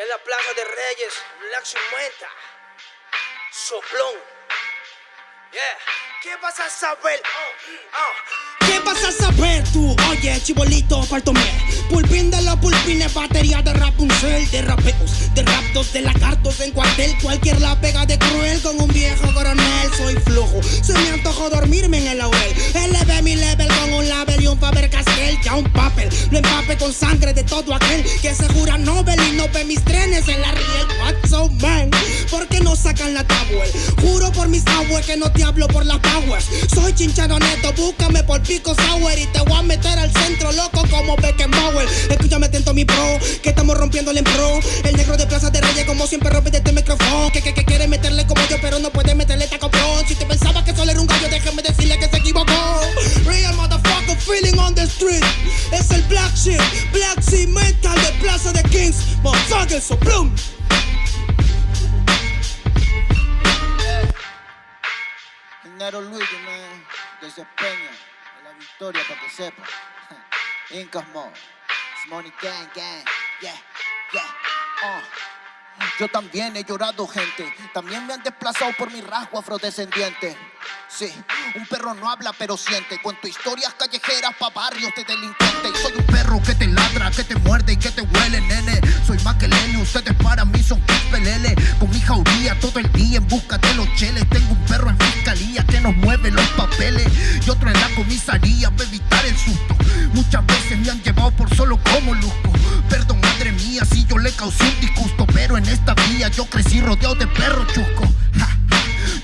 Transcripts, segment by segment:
En la Plaza de Reyes, Black 50, Soplón. Yeah. ¿Qué vas a saber? ¿Qué vas a saber tú? Oye, chibolito, faltóme. Pulpín de los pulpines, batería de Rapunzel, de rapeos, de raptos, de lagartos en cuartel. Cualquier la pega de cruel con un viejo coronel. Soy flojo, se me antojó dormirme en el laurel. Elevé mi level con un label y un Faber-Castell. Ya un papel, lo empape con sangre de todo aquel que se jura Nobel y no ve mis trenes en la riel. What's so man? ¿Por qué no sacan la tablet? Juro por mis aguas que no te hablo por las powers. Soy chinchado neto, búscame por pico sour y te voy a meter al centro loco como Beckenbauer. Escúchame atento mi pro, que estamos rompiéndole en pro. El negro de Plaza de Reyes como siempre rompe de este micrófono. Que quiere meterle como yo pero no puede meterle taco pro. Si te pensaba que solo era un gallo, déjame decirle que se equivocó. Real motherfucker feeling on the street. Es el Black Shit, Black Mental de Plaza de Kings. Motherfucker, Soplón. Nero Luigi, man, desempeño en la victoria para que sepa. Incas Mo, Money Gang Gang, yeah, yeah, Yo también he llorado, gente. También me han desplazado por mi rasgo afrodescendiente. Sí, un perro no habla pero siente. Cuento historias callejeras pa' barrios de delincuentes. Soy un perro que te ladra, que te muerde y que te huele, nene. Soy más que Lene, ustedes para mí son pelele. Con mi jauría todo el día en busca de los cheles. Tengo un perro en fiscalía que nos mueve los papeles y otro en la comisaría para evitar el susto. Muchas veces me han llevado por solo como luzco. Perdón, madre mía, si yo le causé un disgusto, pero en esta vía yo crecí rodeado de perros chuscos.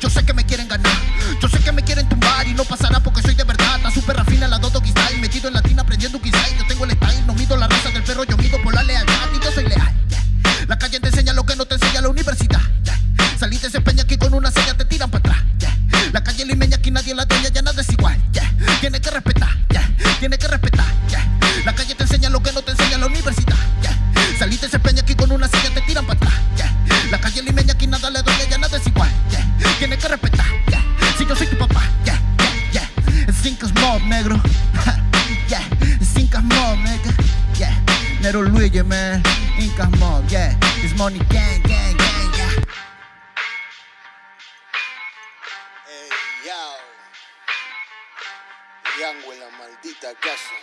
Yo sé que me quieren ganar, yo sé que me quieren tumbar y no pasará porque soy de verdad. Está súper rafina la Dodo Style, metido en latina aprendiendo un style. Yo tengo el style, no mido la raza del perro, yo mido por la lealtad y yo soy leal, yeah. La calle te enseña lo que no te enseña la universidad, yeah. Saliste ese peña aquí con una seña te tiran para atrás, yeah. La calle limeña aquí nadie la dueña, ya nada es igual, yeah. Tiene que respetar, yeah. Tiene que respetar, yeah. La calle te enseña lo que no te enseña la universidad, yeah. Saliste ese peña aquí con una seña te tiran para atrás, yeah. La calle limeña aquí nada le duele, ya nada es igual, yeah. Tiene que respetar, yeah. Si yo soy tu papá, yeah, yeah, yeah. man. Incas mob, yeah. It's money gang, gang, gang, yeah. Hey, yo. Yango en la maldita casa.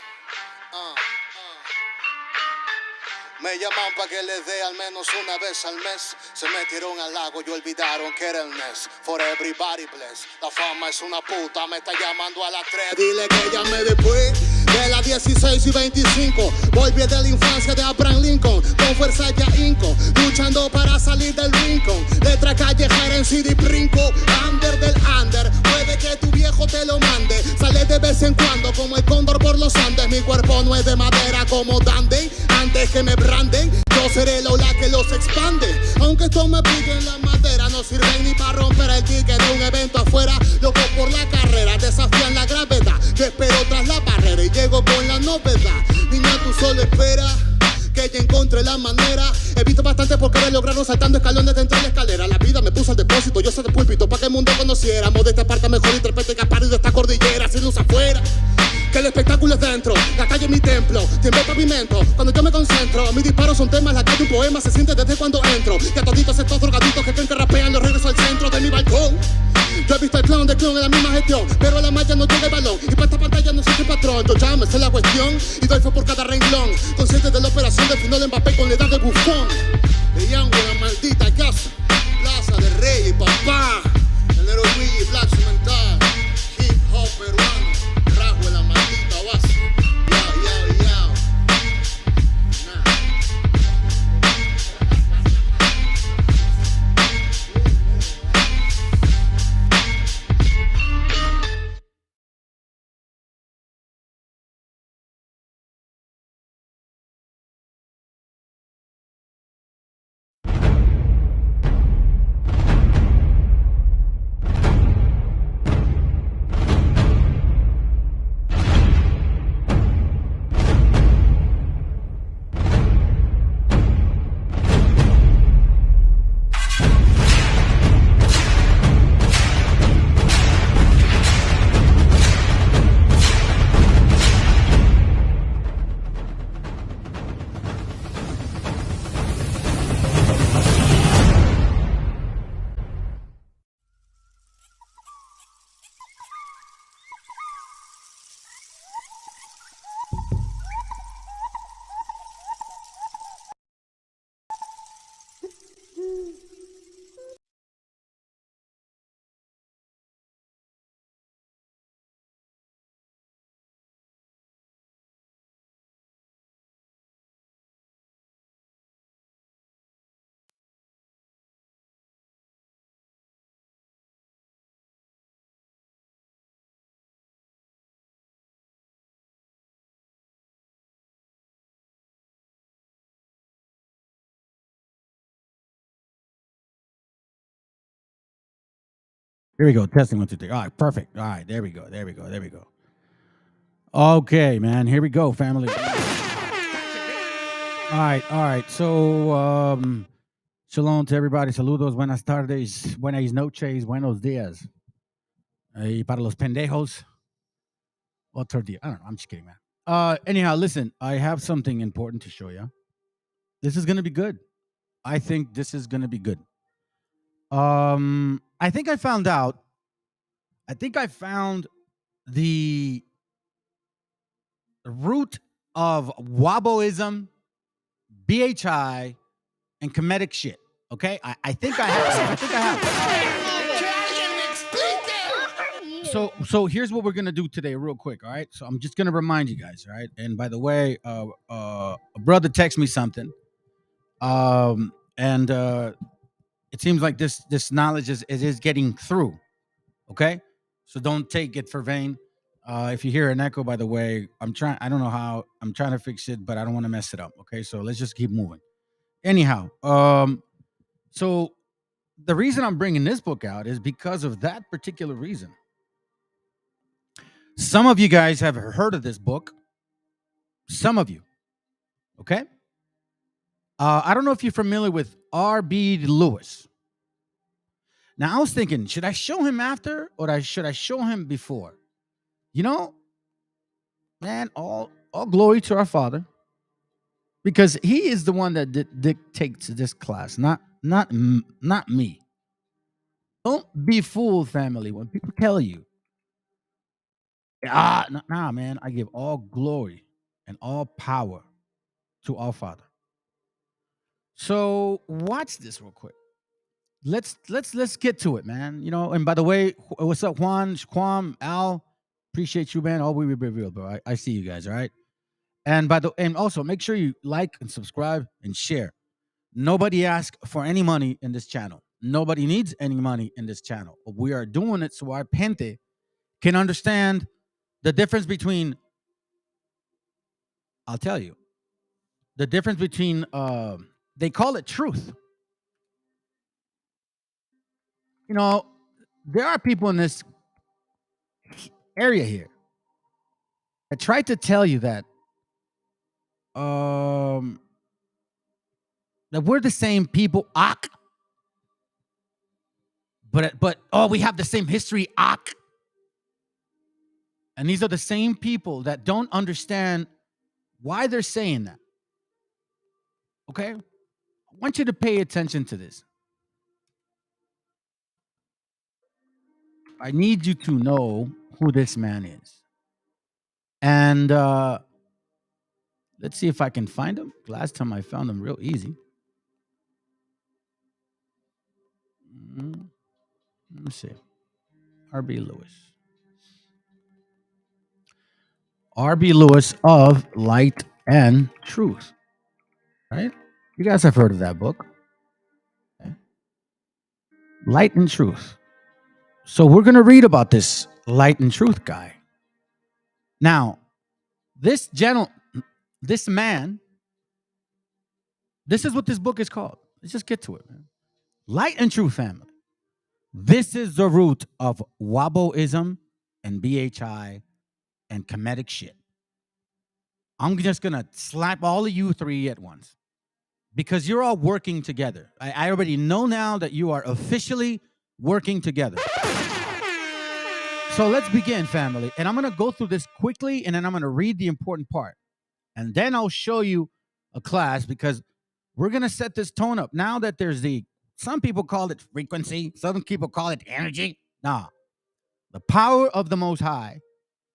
Me llaman pa' que les dé al menos una vez al mes. Se metieron al lago y olvidaron que era el mes. For everybody bless. La fama es una puta, me está llamando a las 3. Dile que llame después de las 16 y 25. Volví de la infancia de Abraham Lincoln. Con fuerza ya inco, luchando para salir del rincón. Letra callejera en CD brinco. Under del under, puede que tu viejo te lo mande. Sale de vez en cuando como el cóndor por los Andes. Mi cuerpo no es de madera como Dandy. Antes que me branden, yo seré el ola que los expande. Aunque esto me pique en la madera, no sirven ni para romper el ticket de un evento afuera. Loco por la carrera, desafían la gravedad. Yo espero tras la barrera y llego con la novedad. Niña, tú solo espera que ya encontré la manera. He visto bastante por querer lograrlo saltando escalones dentro de la escalera. La vida me puso al depósito, yo soy de púlpito pa' que el mundo conociéramos. De esta parte mejor intérprete capaz de esta cordillera. Sin luz afuera, que el espectáculo es dentro. La calle es mi templo, tiembla el pavimento. Cuando yo me concentro, mis disparos son temas. La calle un poema, se siente desde cuando entro. Y a toditos estos drogaditos que creen que rapean, los regreso al centro de mi balcón. Yo he visto el clon de clon en la misma gestión, pero a la malla no llega el balón. Y para esta pantalla no existe patrón. Yo ya me sé la cuestión y doy fe por cada renglón. Consciente de la operación del final de Mbappé con la edad de bufón. De Yango en la maldita casa, Plaza de Rey y papá. El Nero Luigi, Black Cimental, hip hop peruano, rasgo en la maldita base. Yao, yao, yao. Here we go. Testing 1, 2, 3. All right, perfect. All right, there we go. There we go. There we go. Okay, man. Here we go, family. All right. So, shalom to everybody. Saludos, buenas tardes, buenas noches, buenos días. Y para los pendejos, otro día. I don't know. I'm just kidding, man. Anyhow, listen. I have something important to show you. This is gonna be good. I think this is gonna be good. I think I found the root of Waboism, BHI, and comedic shit. Okay, I think I have. So here's what we're gonna do today, real quick. All right. So I'm just gonna remind you guys. All right. And by the way, a brother texted me something. And it seems like this knowledge is getting through. Okay, so don't take it for vain. If you hear an echo, by the way, I don't know how. I'm trying to fix it, but I don't want to mess it up. Okay, so let's just keep moving. Anyhow, so the reason I'm bringing this book out is because of that particular reason. Some of you guys have heard of this book. Some of you, okay? I don't know if you're familiar with R.B. Lewis. Now, I was thinking, should I show him after or should I show him before? You know, man, all glory to our Father. because he is the one that dictates this class, not me. Don't be fooled, family, when people tell you, nah, man, I give all glory and all power to our Father. So watch this real quick. Let's get to it, man. You know, and by the way, what's up, Juan, Quam, Al? Appreciate you, man. Oh, we be real, bro. I see you guys, all right? And also make sure you like and subscribe and share. Nobody asks for any money in this channel. Nobody needs any money in this channel. We are doing it so our gente can understand the difference between, I'll tell you, the difference between, they call it truth. You know, there are people in this area here that try to tell you that that we're the same people, but oh, we have the same history, and these are the same people that don't understand why they're saying that. Okay, I want you to pay attention to this. I need you to know who this man is, and let's see if I can find him. Last time I found him real easy. Let me see. R.B. Lewis. R.B. Lewis of Light and Truth. Right? You guys have heard of that book. Okay. Light and Truth. So we're going to read about this Light and Truth guy. Now, this man, this is what this book is called. Let's just get to it, man. Light and Truth family. This is the root of Waboism and BHI and Kemetic shit. I'm just going to slap all of you three at once because you're all working together. I already know now that you are officially working together. So let's begin, family. And I'm going to go through this quickly, and then I'm going to read the important part. And then I'll show you a class because we're going to set this tone up. Now that there's some people call it frequency, some people call it energy. Nah, the power of the Most High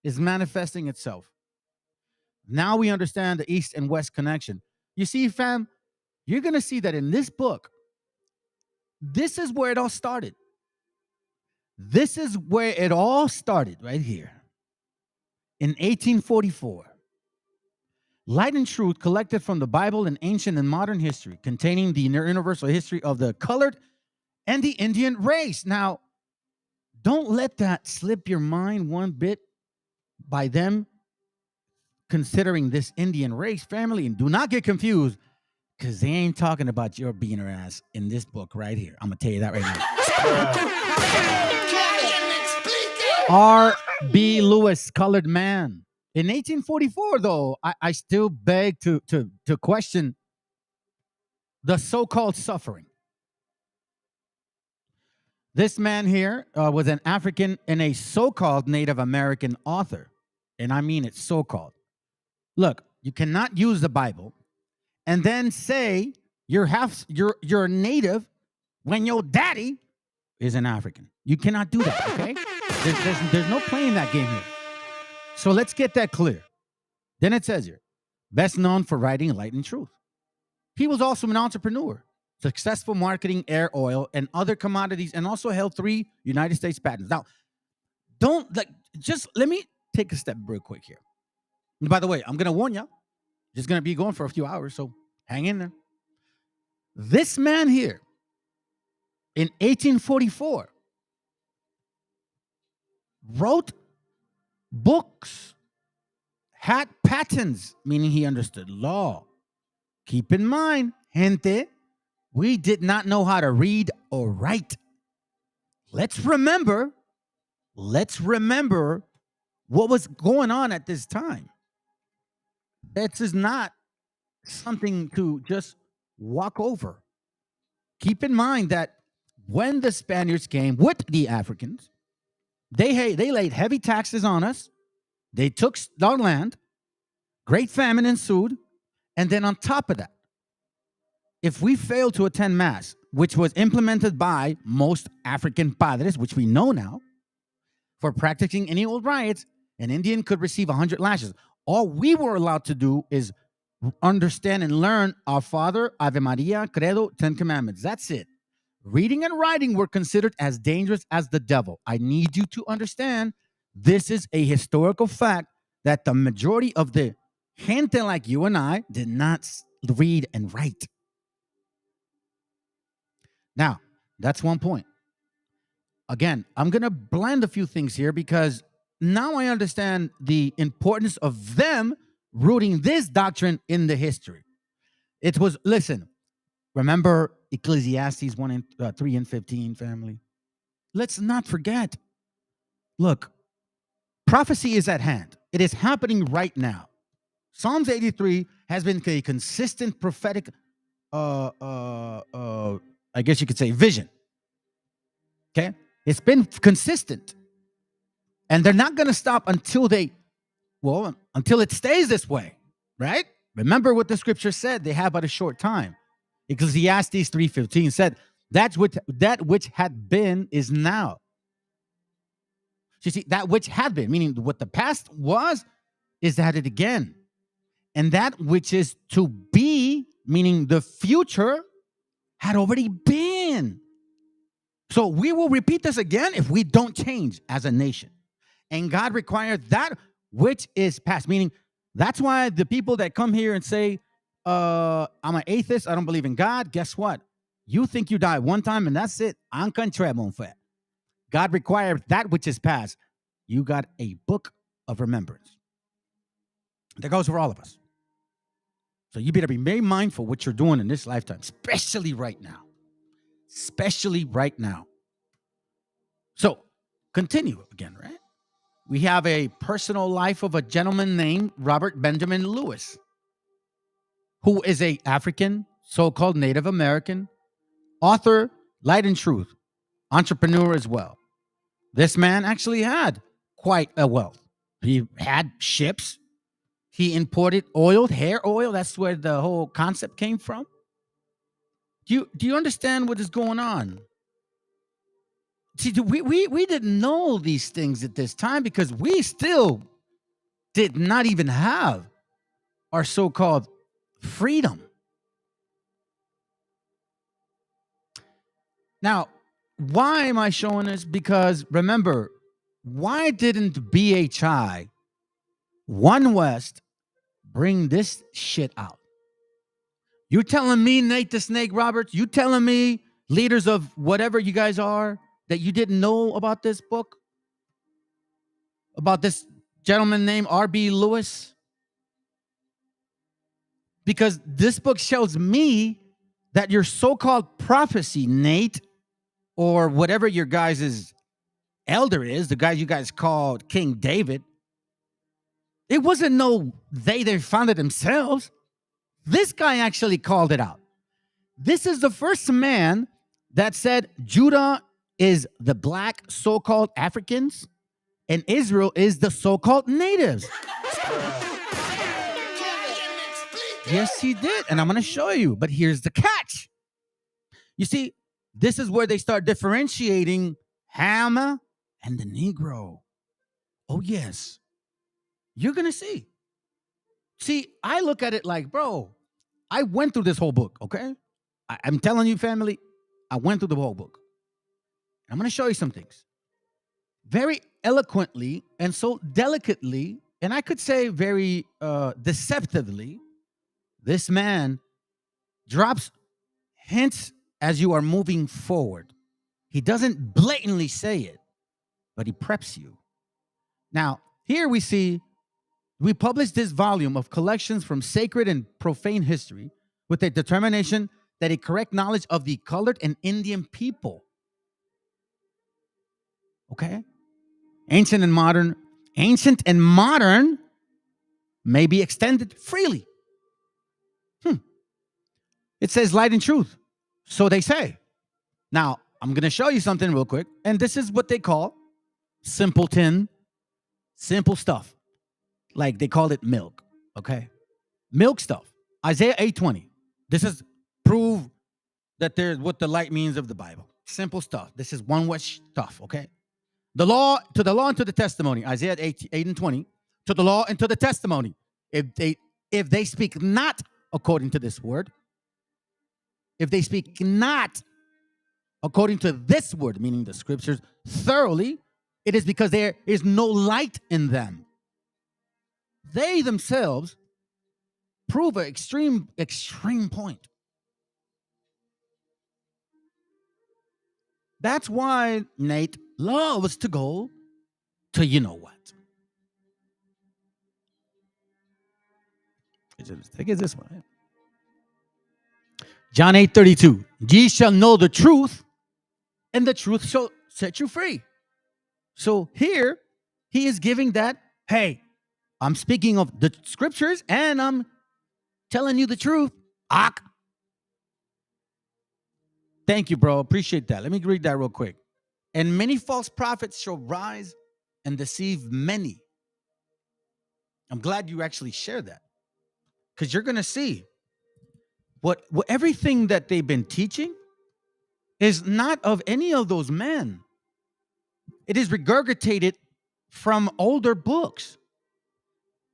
is manifesting itself. Now we understand the East and West connection. You see, fam, you're going to see that in this book, this is where it all started. This is where it all started right here. In 1844, Light and Truth collected from the Bible and ancient and modern history, containing the universal history of the colored and the Indian race. Now, don't let that slip your mind one bit by them considering this Indian race family, and do not get confused because they ain't talking about your beaner ass in this book right here. I'm gonna tell you that right now. R.B. Lewis, colored man. In 1844, though, I still beg to question the so-called suffering. This man here was an African and a so-called Native American author, and I mean it so-called. Look, you cannot use the Bible and then say you're native when your daddy is an African. You cannot do that, okay? There's no playing that game here. So let's get that clear. Then it says here, best known for writing Light and Truth. He was also an entrepreneur, successful marketing air oil and other commodities, and also held 3 United States patents. Now, just let me take a step real quick here. And by the way, I'm going to warn you, just going to be going for a few hours, so hang in there. This man here, in 1844, wrote books, had patents, meaning he understood law. Keep in mind, gente, we did not know how to read or write. Let's remember what was going on at this time. This is not something to just walk over. Keep in mind that when the Spaniards came with the Africans, they laid heavy taxes on us. They took our land. Great famine ensued. And then on top of that, if we fail to attend Mass, which was implemented by most African padres, which we know now, for practicing any old riots, an Indian could receive 100 lashes. All we were allowed to do is understand and learn Our Father, Ave Maria, Credo, 10 Commandments. That's it. Reading and writing were considered as dangerous as the devil. I need you to understand this is a historical fact that the majority of the gente like you and I did not read and write. Now, that's one point. Again, I'm going to blend a few things here because now I understand the importance of them rooting this doctrine in the history. It was, listen, remember Ecclesiastes 1 and 3 and 15, family? Let's not forget. Look, prophecy is at hand. It is happening right now. Psalms 83 has been a consistent prophetic, I guess you could say, vision. Okay? It's been consistent. And they're not going to stop until until it stays this way, right? Remember what the scripture said, they have but a short time. Ecclesiastes 3:15 said, that which had been is now. You see, that which had been, meaning what the past was, is at it again. And that which is to be, meaning the future, had already been. So we will repeat this again if we don't change as a nation. And God required that which is past, meaning that's why the people that come here and say, I'm an atheist, I don't believe in God, guess what? You think you died one time and that's it. En contraire, mon frère. God required that which is past. You got a book of remembrance. That goes for all of us. So you better be very mindful what you're doing in this lifetime, especially right now. Especially right now. So, continue again, right? We have a personal life of a gentleman named Robert Benjamin Lewis, who is an African, so-called Native American, author, light and truth, entrepreneur as well. This man actually had quite a wealth. He had ships. He imported oil, hair oil. That's where the whole concept came from. Do you understand what is going on? See, we didn't know these things at this time because we still did not even have our so-called freedom. Now, why am I showing this? Because remember, why didn't BHI, One West, bring this shit out? You telling me, Nate the Snake Roberts, you telling me, leaders of whatever you guys are, that you didn't know about this book? About this gentleman named R.B. Lewis? Because this book shows me that your so-called prophecy, Nate, or whatever your guys' elder is, the guy you guys called King David, it wasn't they found it themselves. This guy actually called it out. This is the first man that said Judah is the black so-called Africans and Israel is the so-called natives. Yes, he did. And I'm going to show you. But here's the catch. You see, this is where they start differentiating Ham and the Negro. Oh, yes. You're going to see. See, I look at it like, bro, I went through this whole book, okay? I'm telling you, family, I went through the whole book. I'm going to show you some things. Very eloquently and so delicately, and I could say very deceptively, this man drops hints as you are moving forward. He doesn't blatantly say it, but he preps you. Now, here we published this volume of collections from sacred and profane history with a determination that a correct knowledge of the colored and Indian people, okay, ancient and modern may be extended freely. It says light and truth. So they say. Now, I'm going to show you something real quick. And this is what they call simpleton, simple stuff. Like they call it milk, okay? Milk stuff. Isaiah 8:20. This is prove that there's what the light means of the Bible. Simple stuff. This is one word stuff, okay? The law and to the testimony. Isaiah 8:20. To the law and to the testimony. If they speak not according to this word, if they speak not according to this word, meaning the scriptures, thoroughly, it is because there is no light in them. They themselves prove an extreme point. That's why Nate loves to go to you know what. Take it this one. John 8:32. Ye shall know the truth, and the truth shall set you free. So here he is giving that, hey, I'm speaking of the scriptures and I'm telling you the truth. Thank you, bro. Appreciate that. Let me read that real quick. And many false prophets shall rise and deceive many. I'm glad you actually shared that, because you're going to see what everything that they've been teaching is not of any of those men. It is regurgitated from older books.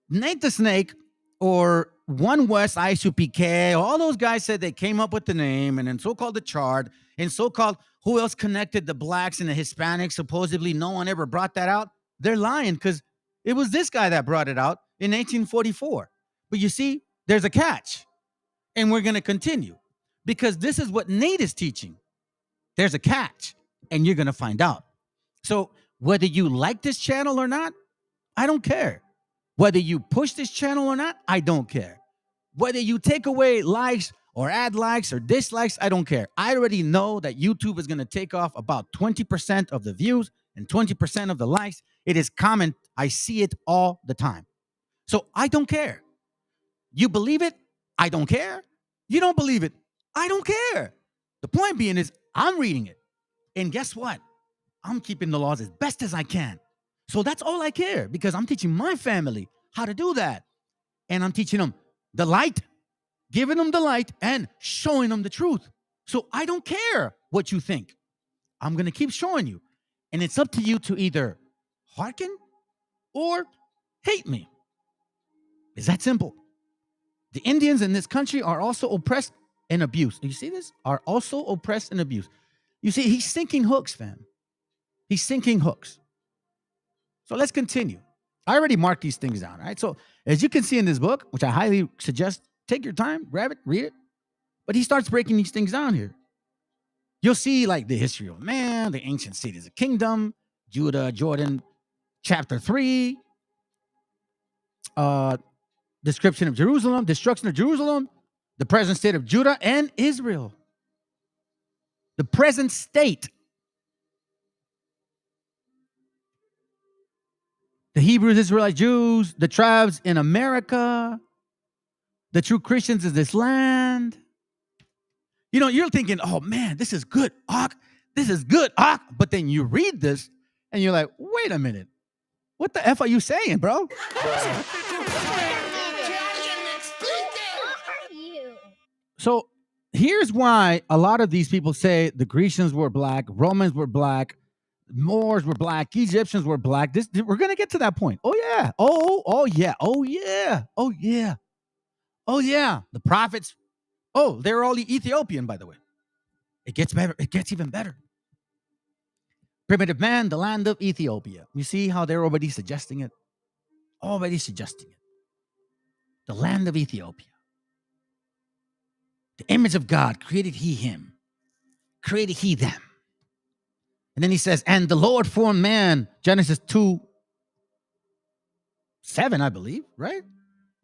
Nate the Snake or One West ISUPK, all those guys said they came up with the name, and then so-called the chart, and so-called who else connected the blacks and the Hispanics. Supposedly no one ever brought that out. They're lying, because it was this guy that brought it out in 1844. But you see, there's a catch, and we're going to continue, because this is what Nate is teaching. There's a catch, and you're going to find out. So whether you like this channel or not, I don't care. Whether you push this channel or not, I don't care. Whether you take away likes or add likes or dislikes, I don't care. I already know that YouTube is going to take off about 20% of the views and 20% of the likes. It is common. I see it all the time. So I don't care. You believe it? I don't care. You don't believe it? I don't care. The point being is I'm reading it. And guess what? I'm keeping the laws as best as I can. So that's all I care, because I'm teaching my family how to do that. And I'm teaching them the light, giving them the light, and showing them the truth. So I don't care what you think. I'm going to keep showing you. And it's up to you to either hearken or hate me. It's that simple. The Indians in this country are also oppressed and abused. You see this? Are also oppressed and abused. You see, he's sinking hooks, fam. He's sinking hooks. So let's continue. I already marked these things down, right? So as you can see in this book, which I highly suggest, take your time, grab it, read it. But he starts breaking these things down here. You'll see like the history of man, the ancient cities of kingdom, Judah, Jordan, chapter 3, description of Jerusalem, destruction of Jerusalem, the present state of Judah and Israel. The present state. The Hebrews, Israelite Jews, the tribes in America, the true Christians in this land. You know, you're thinking, oh man, this is good, this is good, but then you read this and you're like, wait a minute, what the F are you saying, bro? So here's why a lot of these people say the Grecians were black, Romans were black, Moors were black, Egyptians were black. We're gonna get to that point. Oh yeah. Oh yeah. Oh yeah. Oh yeah. Oh yeah. The prophets. Oh, they're all Ethiopian, by the way. It gets better. It gets even better. Primitive man, the land of Ethiopia. You see how they're already suggesting it? Already suggesting it. The land of Ethiopia. The image of God created he him. Created he them. And then he says, and the Lord formed man, Genesis 2:7, I believe, right?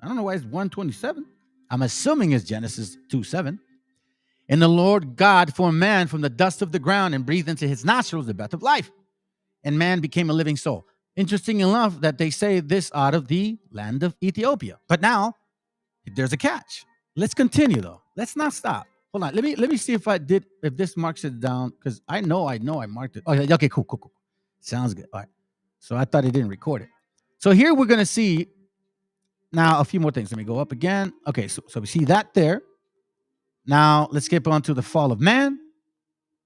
I don't know why it's 1:27. I'm assuming it's Genesis 2:7. And the Lord God formed man from the dust of the ground and breathed into his nostrils the breath of life. And man became a living soul. Interesting enough that they say this out of the land of Ethiopia. But now, there's a catch. Let's continue, though. Let's not stop. Hold on. Let me see if this marks it down, because I know I marked it. Oh, yeah, okay, cool. Sounds good. All right. So I thought it didn't record it. So here we're going to see Now, a few more things. Let me go up again. Okay, so we see that there. Now, let's skip on to the fall of man,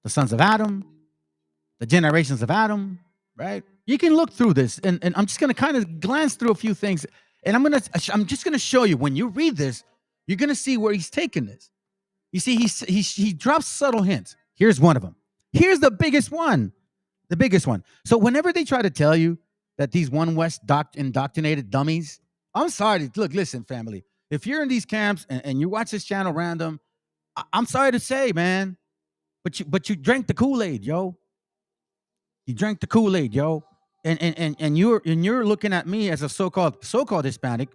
the sons of Adam, the generations of Adam, right? You can look through this, and I'm just going to kind of glance through a few things, and I'm just going to show you, when you read this, you're going to see where he's taking this. You see, he drops subtle hints. Here's one of them. Here's the biggest one. The biggest one. So whenever they try to tell you that these One West indoctrinated dummies, I'm sorry. Look, listen, family. If you're in these camps and you watch this channel random, I'm sorry to say, man, but you drank the Kool-Aid, yo. You drank the Kool-Aid, yo. And you're looking at me as a so-called Hispanic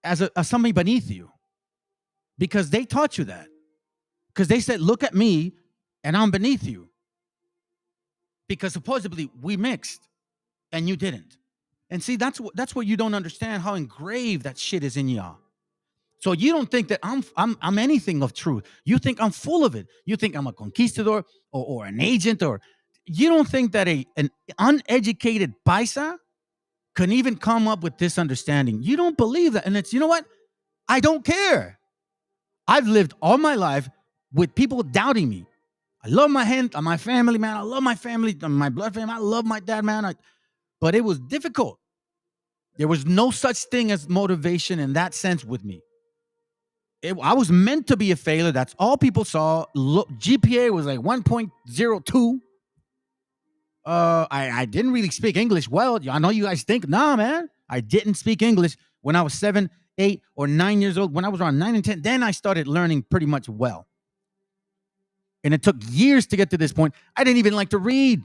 as somebody beneath you, because they taught you that. Because they said, look at me and I'm beneath you. Because supposedly we mixed and you didn't. And see, that's what you don't understand, how engraved that shit is in y'all. So you don't think that I'm anything of truth. You think I'm full of it. You think I'm a conquistador or an agent, or you don't think that an uneducated paisa can even come up with this understanding. You don't believe that. And it's, you know what? I don't care. I've lived all my life with people doubting me. I love my family, man. I love my family, my blood family. I love my dad, man. But it was difficult. There was no such thing as motivation in that sense with me. I was meant to be a failure. That's all people saw. GPA was like 1.02. I didn't really speak English well. I know you guys think, nah, man. I didn't speak English when I was 7, 8, or 9 years old. When I was around 9 and 10, then I started learning pretty much well. And it took years to get to this point. I didn't even like to read.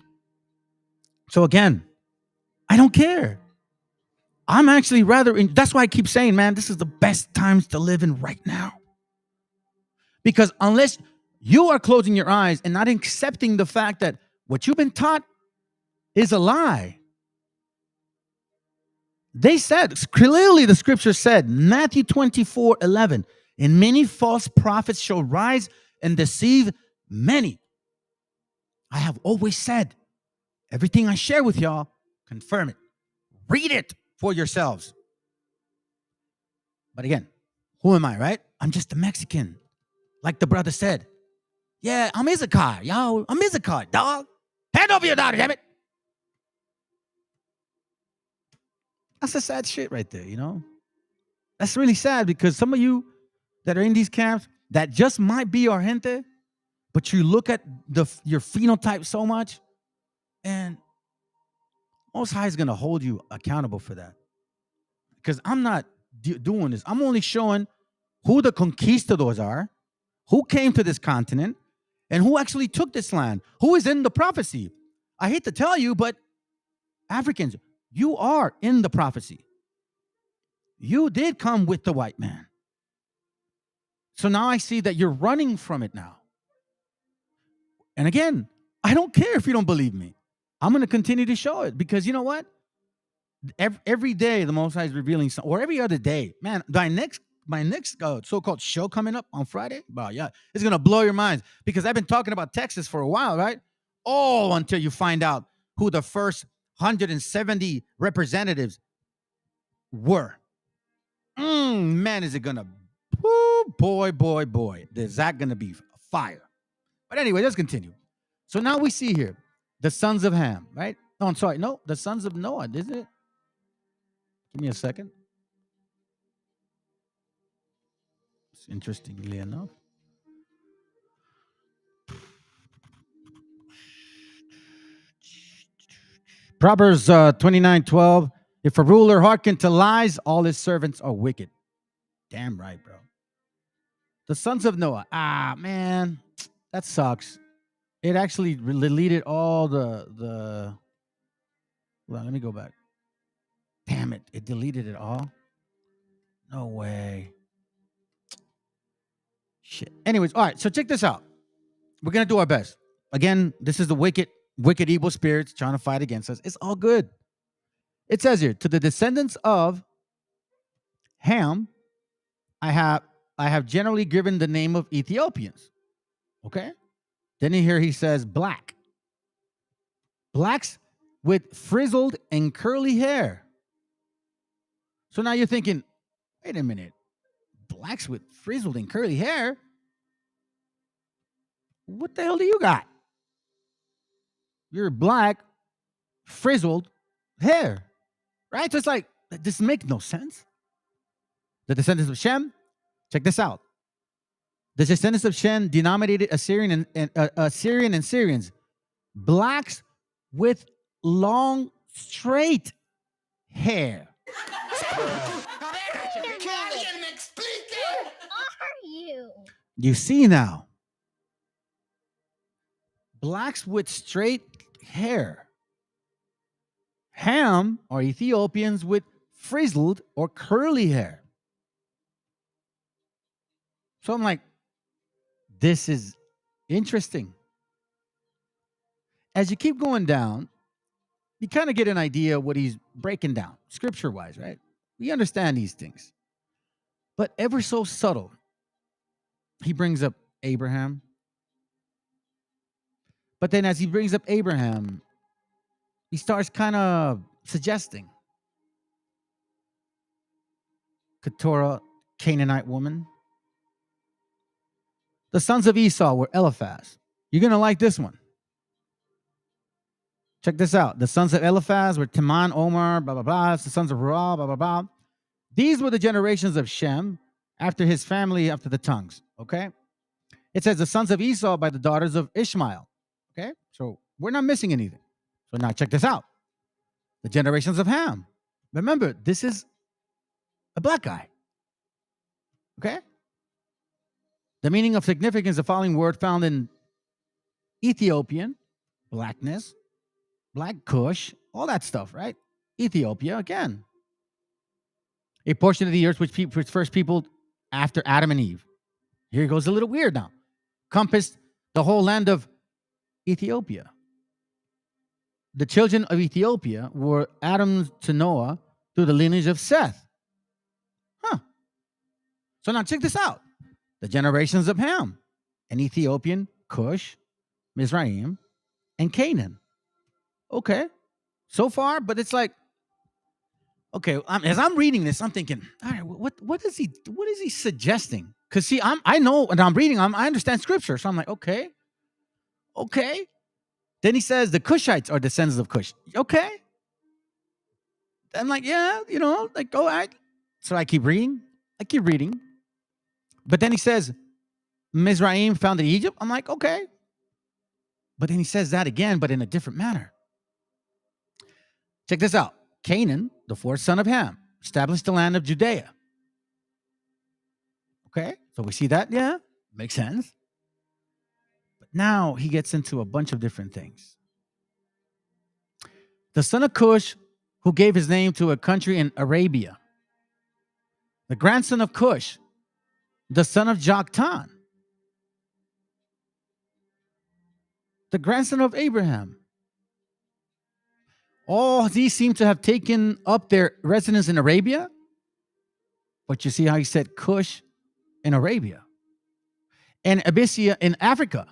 So again, I don't care. I'm actually that's why I keep saying, man, this is the best times to live in right now. Because unless you are closing your eyes and not accepting the fact that what you've been taught is a lie. They said, clearly the scripture said, Matthew 24:11, and many false prophets shall rise and deceive many. I have always said, everything I share with y'all, confirm it. Read it for yourselves. But again, who am I, right? I'm just a Mexican. Like the brother said. Yeah, I'm Issachar, yo. I'm Issachar, dog. Hand over your daughter, damn it. That's a sad shit right there, you know? That's really sad, because some of you that are in these camps that just might be our gente, but you look at your phenotype so much, and Most High is going to hold you accountable for that. Because I'm not doing this. I'm only showing who the conquistadors are, who came to this continent, and who actually took this land, who is in the prophecy. I hate to tell you, but Africans, you are in the prophecy. You did come with the white man. So now I see that you're running from it now. And again, I don't care if you don't believe me. I'm going to continue to show it, because you know what? Every day the Most High is revealing something, or every other day. Man, my next so-called show coming up on Friday, wow, yeah, it's going to blow your minds, because I've been talking about Texas for a while, right? Oh, until you find out who the first 170 representatives were. Man, is it going to, boy, is that going to be fire. But anyway, let's continue. So now we see here the sons of Ham, right? No, I'm sorry. No, the sons of Noah, isn't it? Give me a second. Interestingly enough. Proverbs 29:12. If a ruler hearken to lies, all his servants are wicked. Damn right, bro. The sons of Noah. Man, that sucks. It actually deleted all the. Well, let me go back. Damn it. It deleted it all. No way. Shit. Anyways, all right. So check this out. We're going to do our best. Again, this is the wicked evil spirits trying to fight against us. It's all good. It says here, to the descendants of Ham, I have generally given the name of Ethiopians. Okay? Then here he says black. Blacks with frizzled and curly hair. So now you're thinking, wait a minute, blacks with frizzled and curly hair? What the hell do you got? You're black, frizzled hair, right? So it's like, this makes no sense. The descendants of Shem, check this out. The descendants of Shem denominated Assyrian and Syrians, blacks with long, straight hair. You see now, blacks with straight hair. Ham are Ethiopians with frizzled or curly hair. So I'm like, this is interesting. As you keep going down, you kind of get an idea of what he's breaking down, scripture-wise, right? We understand these things. But ever so subtle, he brings up Abraham. But then as he brings up Abraham, he starts kind of suggesting Keturah, Canaanite woman. The sons of Esau were Eliphaz. You're going to like this one. Check this out. The sons of Eliphaz were Teman, Omar, blah, blah, blah. The sons of Ruah, blah, blah, blah. These were the generations of Shem after his family, after the tongues. Okay? It says the sons of Esau by the daughters of Ishmael. Okay? So we're not missing anything. So now check this out. The generations of Ham. Remember, this is a black guy. Okay? The meaning of significance, the following word found in Ethiopian, blackness, Black Kush, all that stuff, right? Ethiopia, again. A portion of the earth which first people after Adam and Eve. Here goes a little weird now. Compassed the whole land of Ethiopia. The children of Ethiopia were Adam to Noah through the lineage of Seth. Huh. So now check this out. The generations of Ham, an Ethiopian, Cush, Mizraim, and Canaan. Okay, so far, but it's like, okay, as I'm reading this, I'm thinking, all right, what is he suggesting? Because see, I know when I'm reading, I understand scripture, so I'm like, okay. Then he says the Cushites are descendants of Cush. Okay. I'm like, yeah, like, all right. So I keep reading. But then he says, Mizraim founded Egypt. I'm like, okay. But then he says that again, but in a different manner. Check this out. Canaan, the fourth son of Ham, established the land of Judea. Okay, so we see that. Yeah, makes sense. But now he gets into a bunch of different things. The son of Cush, who gave his name to a country in Arabia. The grandson of Cush, the son of Joktan. The grandson of Abraham. All these seem to have taken up their residence in Arabia. But you see how he said Cush in Arabia. And Abyssinia in Africa.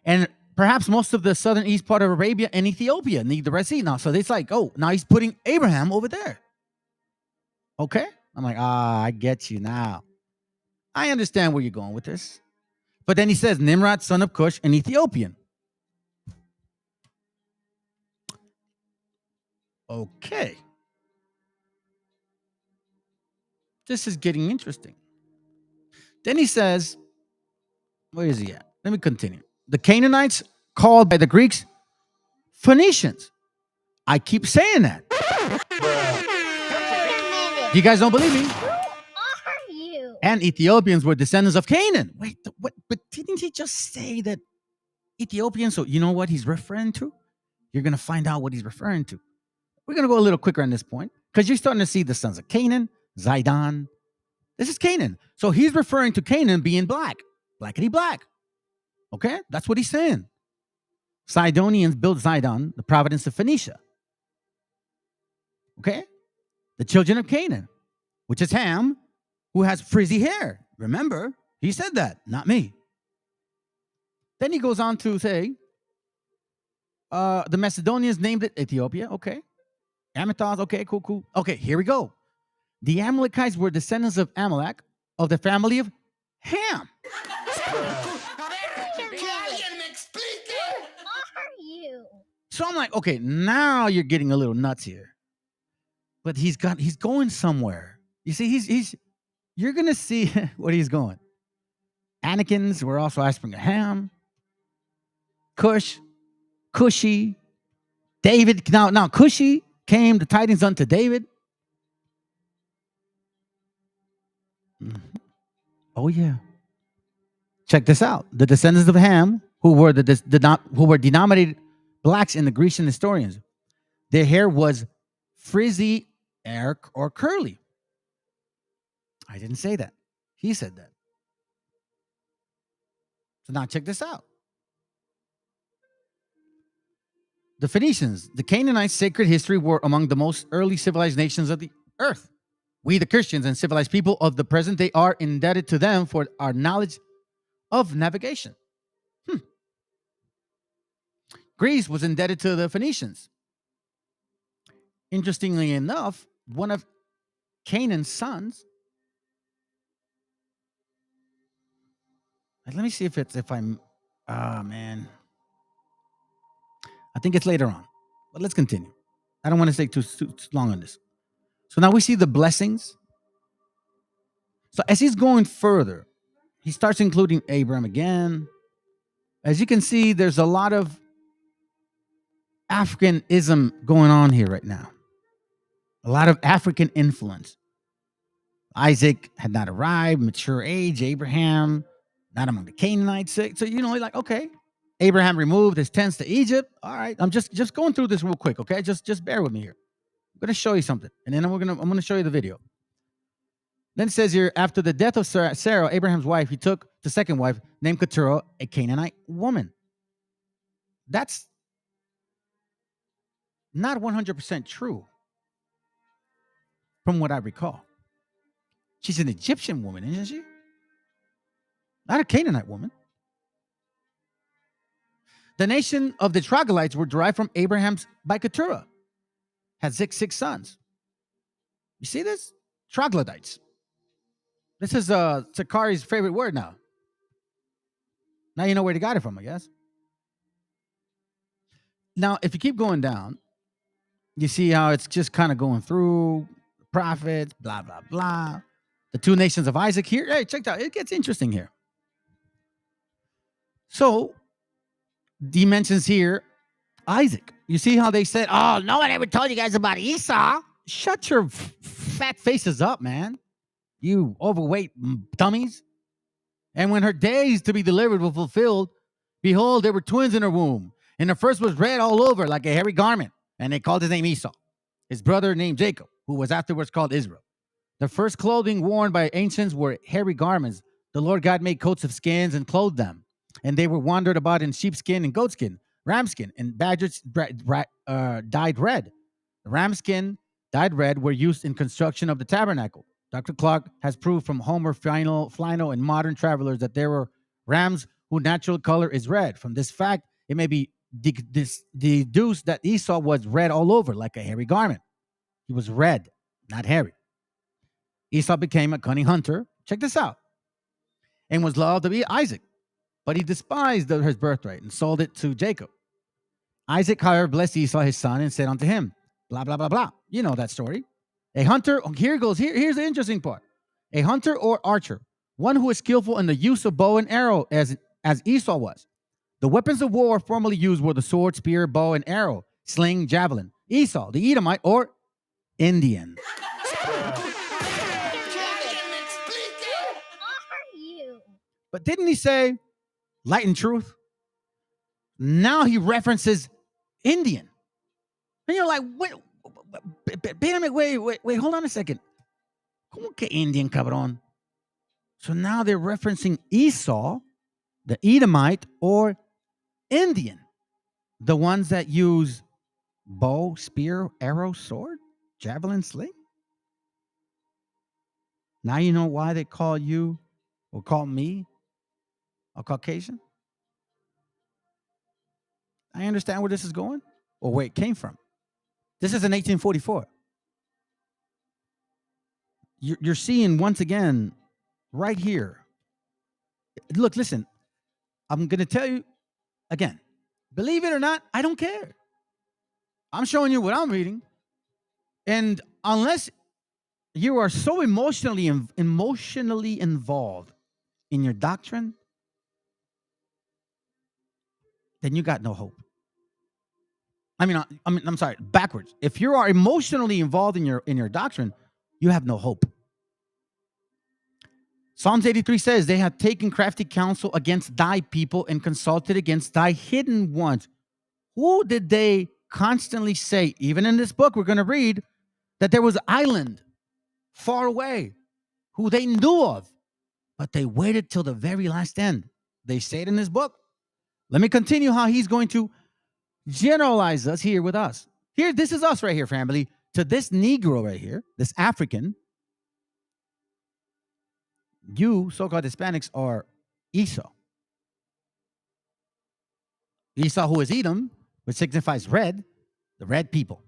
And perhaps most of the southern east part of Arabia and Ethiopia, and the Red Sea now. So it's like, oh, now he's putting Abraham over there. Okay? I'm like, I get you now. I understand where you're going with this. But then he says, Nimrod, son of Cush, an Ethiopian. Okay. This is getting interesting. Then he says, where is he at? Let me continue. The Canaanites, called by the Greeks Phoenicians. I keep saying that. You guys don't believe me? Who are you? And Ethiopians were descendants of Canaan. Wait, what? But didn't he just say that Ethiopians? So you know what he's referring to? You're going to find out what he's referring to. We're going to go a little quicker on this point because you're starting to see the sons of Canaan, Zidon. This is Canaan. So he's referring to Canaan being black. Blackity black. Okay? That's what he's saying. Sidonians built Zidon, the province of Phoenicia. Okay? The children of Canaan, which is Ham, who has frizzy hair. Remember, he said that, not me. Then he goes on to say, the Macedonians named it Ethiopia. Okay. Amathos. Okay, cool. Okay, here we go. The Amalekites were descendants of Amalek, of the family of Ham. Who are you? So I'm like, okay, now you're getting a little nuts here. But he's going somewhere. You see, you're gonna see where he's going. Anakins were also offspring of Ham, Cushi, David. Now Cushi came the tidings unto David. Mhm. Oh yeah. Check this out. The descendants of Ham, who were denominated blacks in the Grecian historians, their hair was frizzy or curly. I didn't say that. He said that. So now check this out. The Phoenicians, the Canaanites' sacred history were among the most early civilized nations of the earth. We, the Christians and civilized people of the present day, are indebted to them for our knowledge of navigation. Greece was indebted to the Phoenicians. Interestingly enough, one of Canaan's sons. Let me see if I'm. Ah, man. I think it's later on, but let's continue. I don't want to stay too long on this. So now we see the blessings. So as he's going further, he starts including Abraham again. As you can see, there's a lot of Africanism going on here right now. A lot of African influence. Isaac had not arrived, mature age. Abraham, not among the Canaanites. So like, okay, Abraham removed his tents to Egypt. All right, I'm just going through this real quick, okay? Just bear with me here. I'm going to show you something, and then I'm going to show you the video. Then it says here, after the death of Sarah, Abraham's wife, he took the second wife, named Keturah, a Canaanite woman. That's not 100% true, from what I recall. She's an Egyptian woman, isn't she? Not a Canaanite woman. The nation of the troglodytes were derived from Abraham's by Keturah. Had six sons. You see this? Troglodytes. This is Sakari's favorite word now. Now you know where he got it from, I guess. Now, if you keep going down, you see how it's just kind of going through prophets, blah, blah, blah. The two nations of Isaac here. Hey, check that out. It gets interesting here. So, he mentions here Isaac. You see how they said, oh, no one ever told you guys about Esau. Shut your fat faces up, man. You overweight dummies. And when her days to be delivered were fulfilled, behold, there were twins in her womb. And the first was red all over like a hairy garment. And they called his name Esau. His brother named Jacob, who was afterwards called Israel. The first clothing worn by ancients were hairy garments. The Lord God made coats of skins and clothed them. And they were wandered about in sheepskin and goatskin, ramskin, and badgers dyed red. The ramskin dyed red were used in construction of the tabernacle. Dr. Clark has proved from Homer, Flino, and modern travelers that there were rams whose natural color is red. From this fact, it may be deduced that Esau was red all over, like a hairy garment. He was red, not hairy. Esau became a cunning hunter. Check this out. And was loved to be Isaac. But he despised his birthright and sold it to Jacob. Isaac, however, blessed Esau, his son, and said unto him, blah, blah, blah, blah. You know that story. A hunter, here goes, here's the interesting part. A hunter or archer, one who is skillful in the use of bow and arrow, as Esau was. The weapons of war formerly used were the sword, spear, bow, and arrow, sling, javelin. Esau, the Edomite, or Indian. Who are you? But didn't he say light and truth? Now he references Indian. And you're like, wait, hold on a second. ¿Cómo que Indian, cabrón? So now they're referencing Esau, the Edomite, or Indian. The ones that use bow, spear, arrow, sword, javelin, sling. Now you know why they call you, or call me, a Caucasian? I understand where this is going, or where it came from. This is in 1844. you're seeing once again right here. Look, listen, I'm going to tell you again, believe it or not, I don't care. I'm showing you what I'm reading. And unless you are so emotionally involved in your doctrine, then you got no hope. I'm sorry, backwards. If you are emotionally involved in your doctrine, you have no hope. Psalms 83 says, they have taken crafty counsel against thy people and consulted against thy hidden ones. Who did they constantly say? Even in this book, we're going to read that there was an island far away who they knew of, but they waited till the very last end. They say it in this book. Let me continue how he's going to generalize us here with us. Here, this is us right here, family. To this Negro right here, this African, you so-called Hispanics are Esau. Esau, who is Edom, which signifies red, the red people.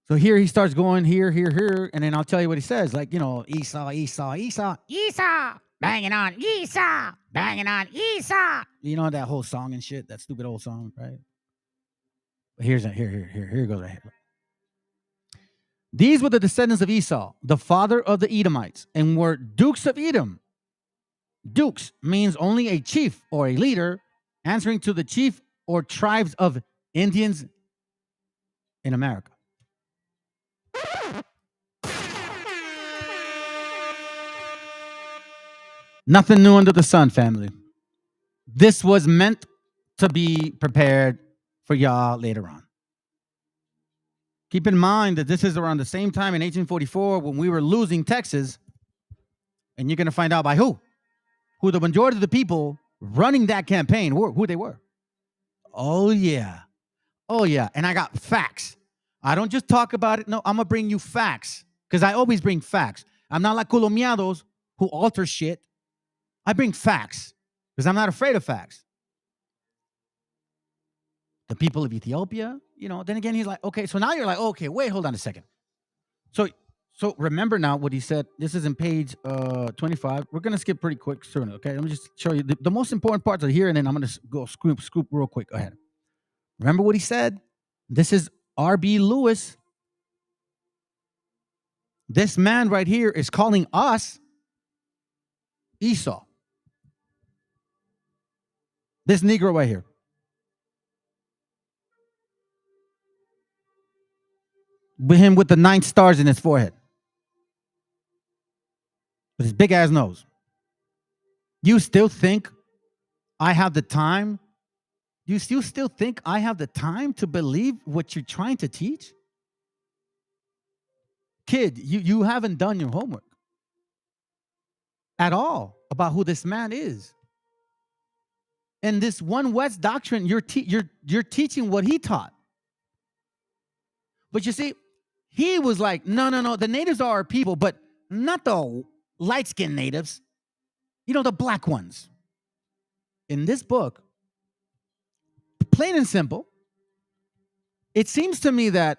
So here he starts going here, and then I'll tell you what he says. Like, Esau, banging on Esau, banging on Esau. You know that whole song and shit, that stupid old song, right? But here it goes right here. These were the descendants of Esau, the father of the Edomites, and were dukes of Edom. Dukes means only a chief or a leader, answering to the chief or tribes of Indians in America. Nothing new under the sun, family. This was meant to be prepared for y'all later on. Keep in mind that this is around the same time in 1844 when we were losing Texas, and you're going to find out by who the majority of the people running that campaign were, who they were. Oh, yeah. And I got facts. I don't just talk about it. No, I'm going to bring you facts because I always bring facts. I'm not like Colombianos who alter shit. I bring facts because I'm not afraid of facts. The people of Ethiopia, then again, he's like, okay, so now you're like, okay, wait, hold on a second. So remember now what he said. This is in page 25. We're going to skip pretty quick soon, okay? Let me just show you the most important parts are here, and then I'm going to go scoop real quick. Go ahead. Remember what he said? This is R.B. Lewis. This man right here is calling us Esau. This Negro right here. With him with the 9 stars in his forehead. With his big ass nose. You still think I have the time? You still think I have the time to believe what you're trying to teach? Kid, you haven't done your homework at all about who this man is. And this One West doctrine, you're teaching what he taught. But you see, he was like, no, the natives are our people, but not the light-skinned natives. The black ones. In this book, plain and simple, it seems to me that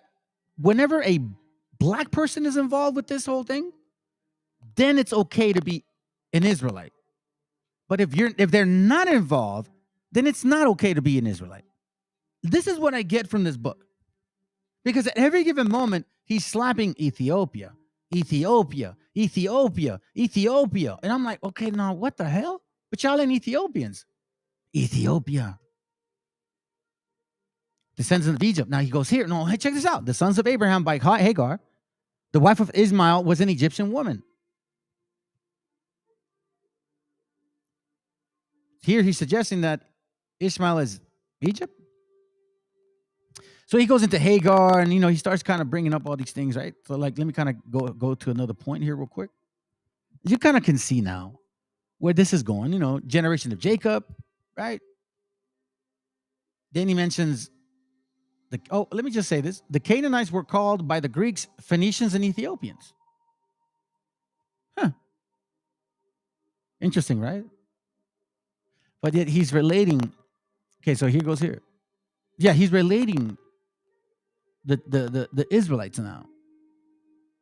whenever a black person is involved with this whole thing, then it's okay to be an Israelite. But if they're not involved, then it's not okay to be an Israelite. This is what I get from this book. Because at every given moment, he's slapping Ethiopia. And I'm like, okay, now what the hell? But y'all ain't Ethiopians. Ethiopia. Descendants of Egypt. Now he goes here. No, hey, check this out. The sons of Abraham by Hagar, the wife of Ishmael, was an Egyptian woman. Here he's suggesting that Ishmael is Egypt. So he goes into Hagar and, he starts kind of bringing up all these things, right? So let me kind of go to another point here real quick. You kind of can see now where this is going, generation of Jacob, right? Then he mentions let me just say this. The Canaanites were called by the Greeks Phoenicians and Ethiopians. Huh. Interesting, right? But yet he's relating Okay, so here goes here. Yeah, he's relating the Israelites now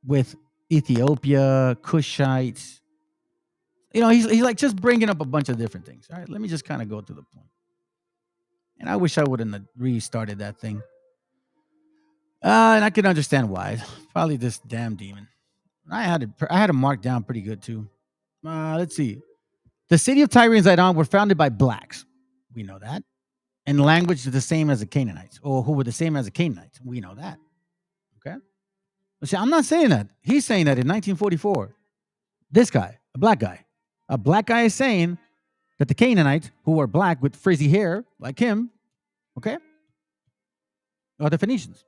with Ethiopia, Cushites. He's like just bringing up a bunch of different things. All right, let me just kind of go to the point. And I wish I wouldn't have restarted that thing. And I can understand why. Probably this damn demon. I had it marked down pretty good too. Let's see. The city of Tyre and Zidon were founded by blacks. We know that. And language is the same as the Canaanites, or who were the same as the Canaanites. We know that. Okay. But see, I'm not saying that. He's saying that in 1944, this guy, a black guy is saying that the Canaanites, who are black with frizzy hair like him, okay, are the Phoenicians.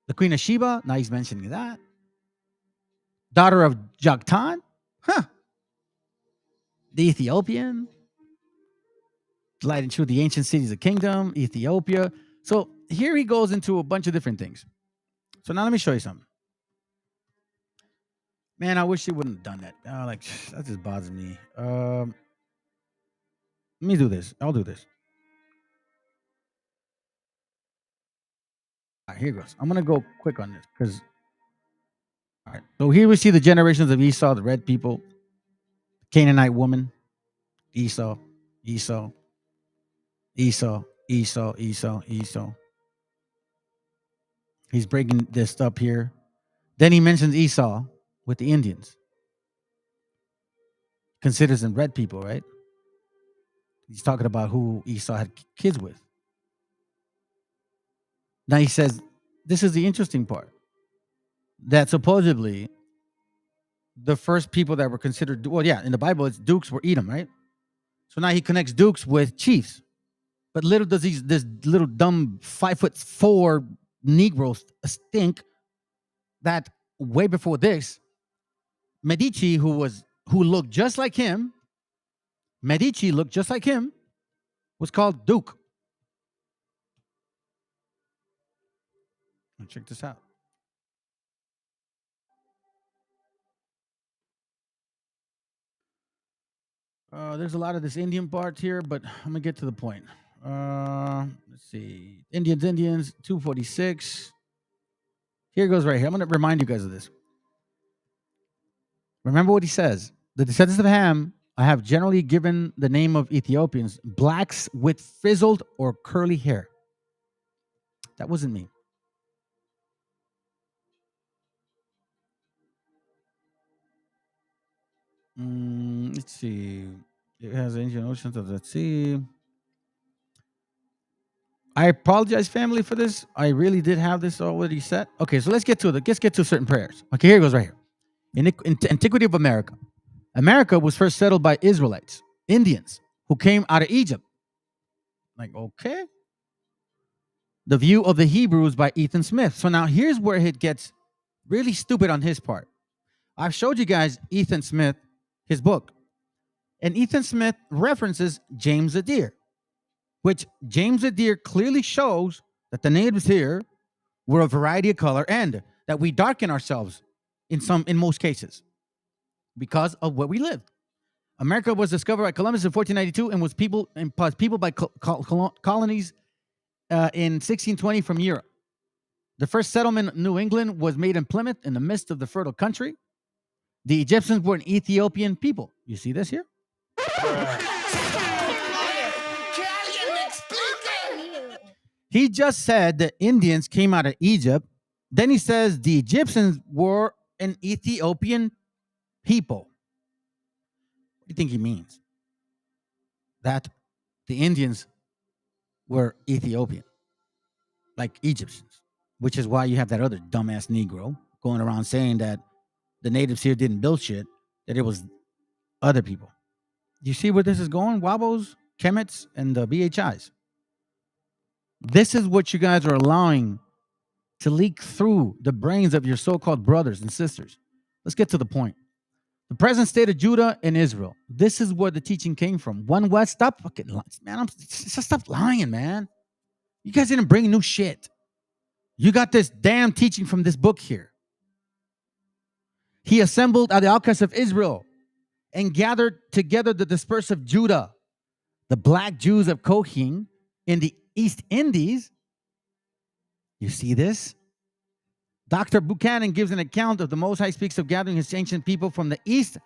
The Queen of Sheba, now he's mentioning that. Daughter of Joktan, the Ethiopian, gliding through the ancient cities of kingdom, Ethiopia. So here he goes into a bunch of different things. So now let me show you something. Man, I wish he wouldn't have done that. That just bothers me. Let me do this. I'll do this. All right, here goes. I'm going to go quick on this because, all right. So here we see the generations of Esau, the red people, Canaanite woman, Esau. He's breaking this up here. Then he mentions Esau with the Indians. Considers them red people, right? He's talking about who Esau had kids with. Now he says, this is the interesting part, that supposedly the first people that were considered, in the Bible, it's dukes were Edom, right? So now he connects dukes with chiefs. But little does this little dumb 5'4" Negro think that way before this, Medici, who looked just like him, was called Duke. Now check this out. There's a lot of this Indian part here, but I'm gonna get to the point. Let's see. Indians, 246. Here goes right here. I'm gonna remind you guys of this. Remember what he says. The descendants of Ham, I have generally given the name of Ethiopians, blacks with frizzled or curly hair. That wasn't me. Let's see. It has ancient oceans of the sea. I apologize, family, for this. I really did have this already set. Okay, so let's get to certain prayers. Okay, here it goes right here. In Antiquity of America. America was first settled by Israelites, Indians, who came out of Egypt. Like, okay. The View of the Hebrews by Ethan Smith. So now here's where it gets really stupid on his part. I've showed you guys Ethan Smith, his book. And Ethan Smith references James Adair, which James Adair clearly shows that the natives here were a variety of color and that we darken ourselves in most cases because of where we lived. America was discovered by Columbus in 1492 and was people by colonies in 1620 from Europe. The first settlement in New England was made in Plymouth in the midst of the fertile country. The Egyptians were an Ethiopian people. You see this here? He just said the Indians came out of Egypt. Then he says the Egyptians were an Ethiopian people. What do you think he means? That the Indians were Ethiopian, like Egyptians, which is why you have that other dumbass Negro going around saying that the natives here didn't build shit, that it was other people. Do you see where this is going? Wabos, Kemets, and the BHIs. This is what you guys are allowing to leak through the brains of your so-called brothers and sisters. Let's get to the point. The present state of Judah and Israel. This is where the teaching came from. One West. Stop fucking lying, man. Stop lying, man. You guys didn't bring new shit. You got this damn teaching from this book here. He assembled at the outcasts of Israel and gathered together the dispersed of Judah, the black Jews of Kohen in the East Indies. You see this? Dr. Buchanan gives an account of the Most High speaks of gathering his ancient people from the East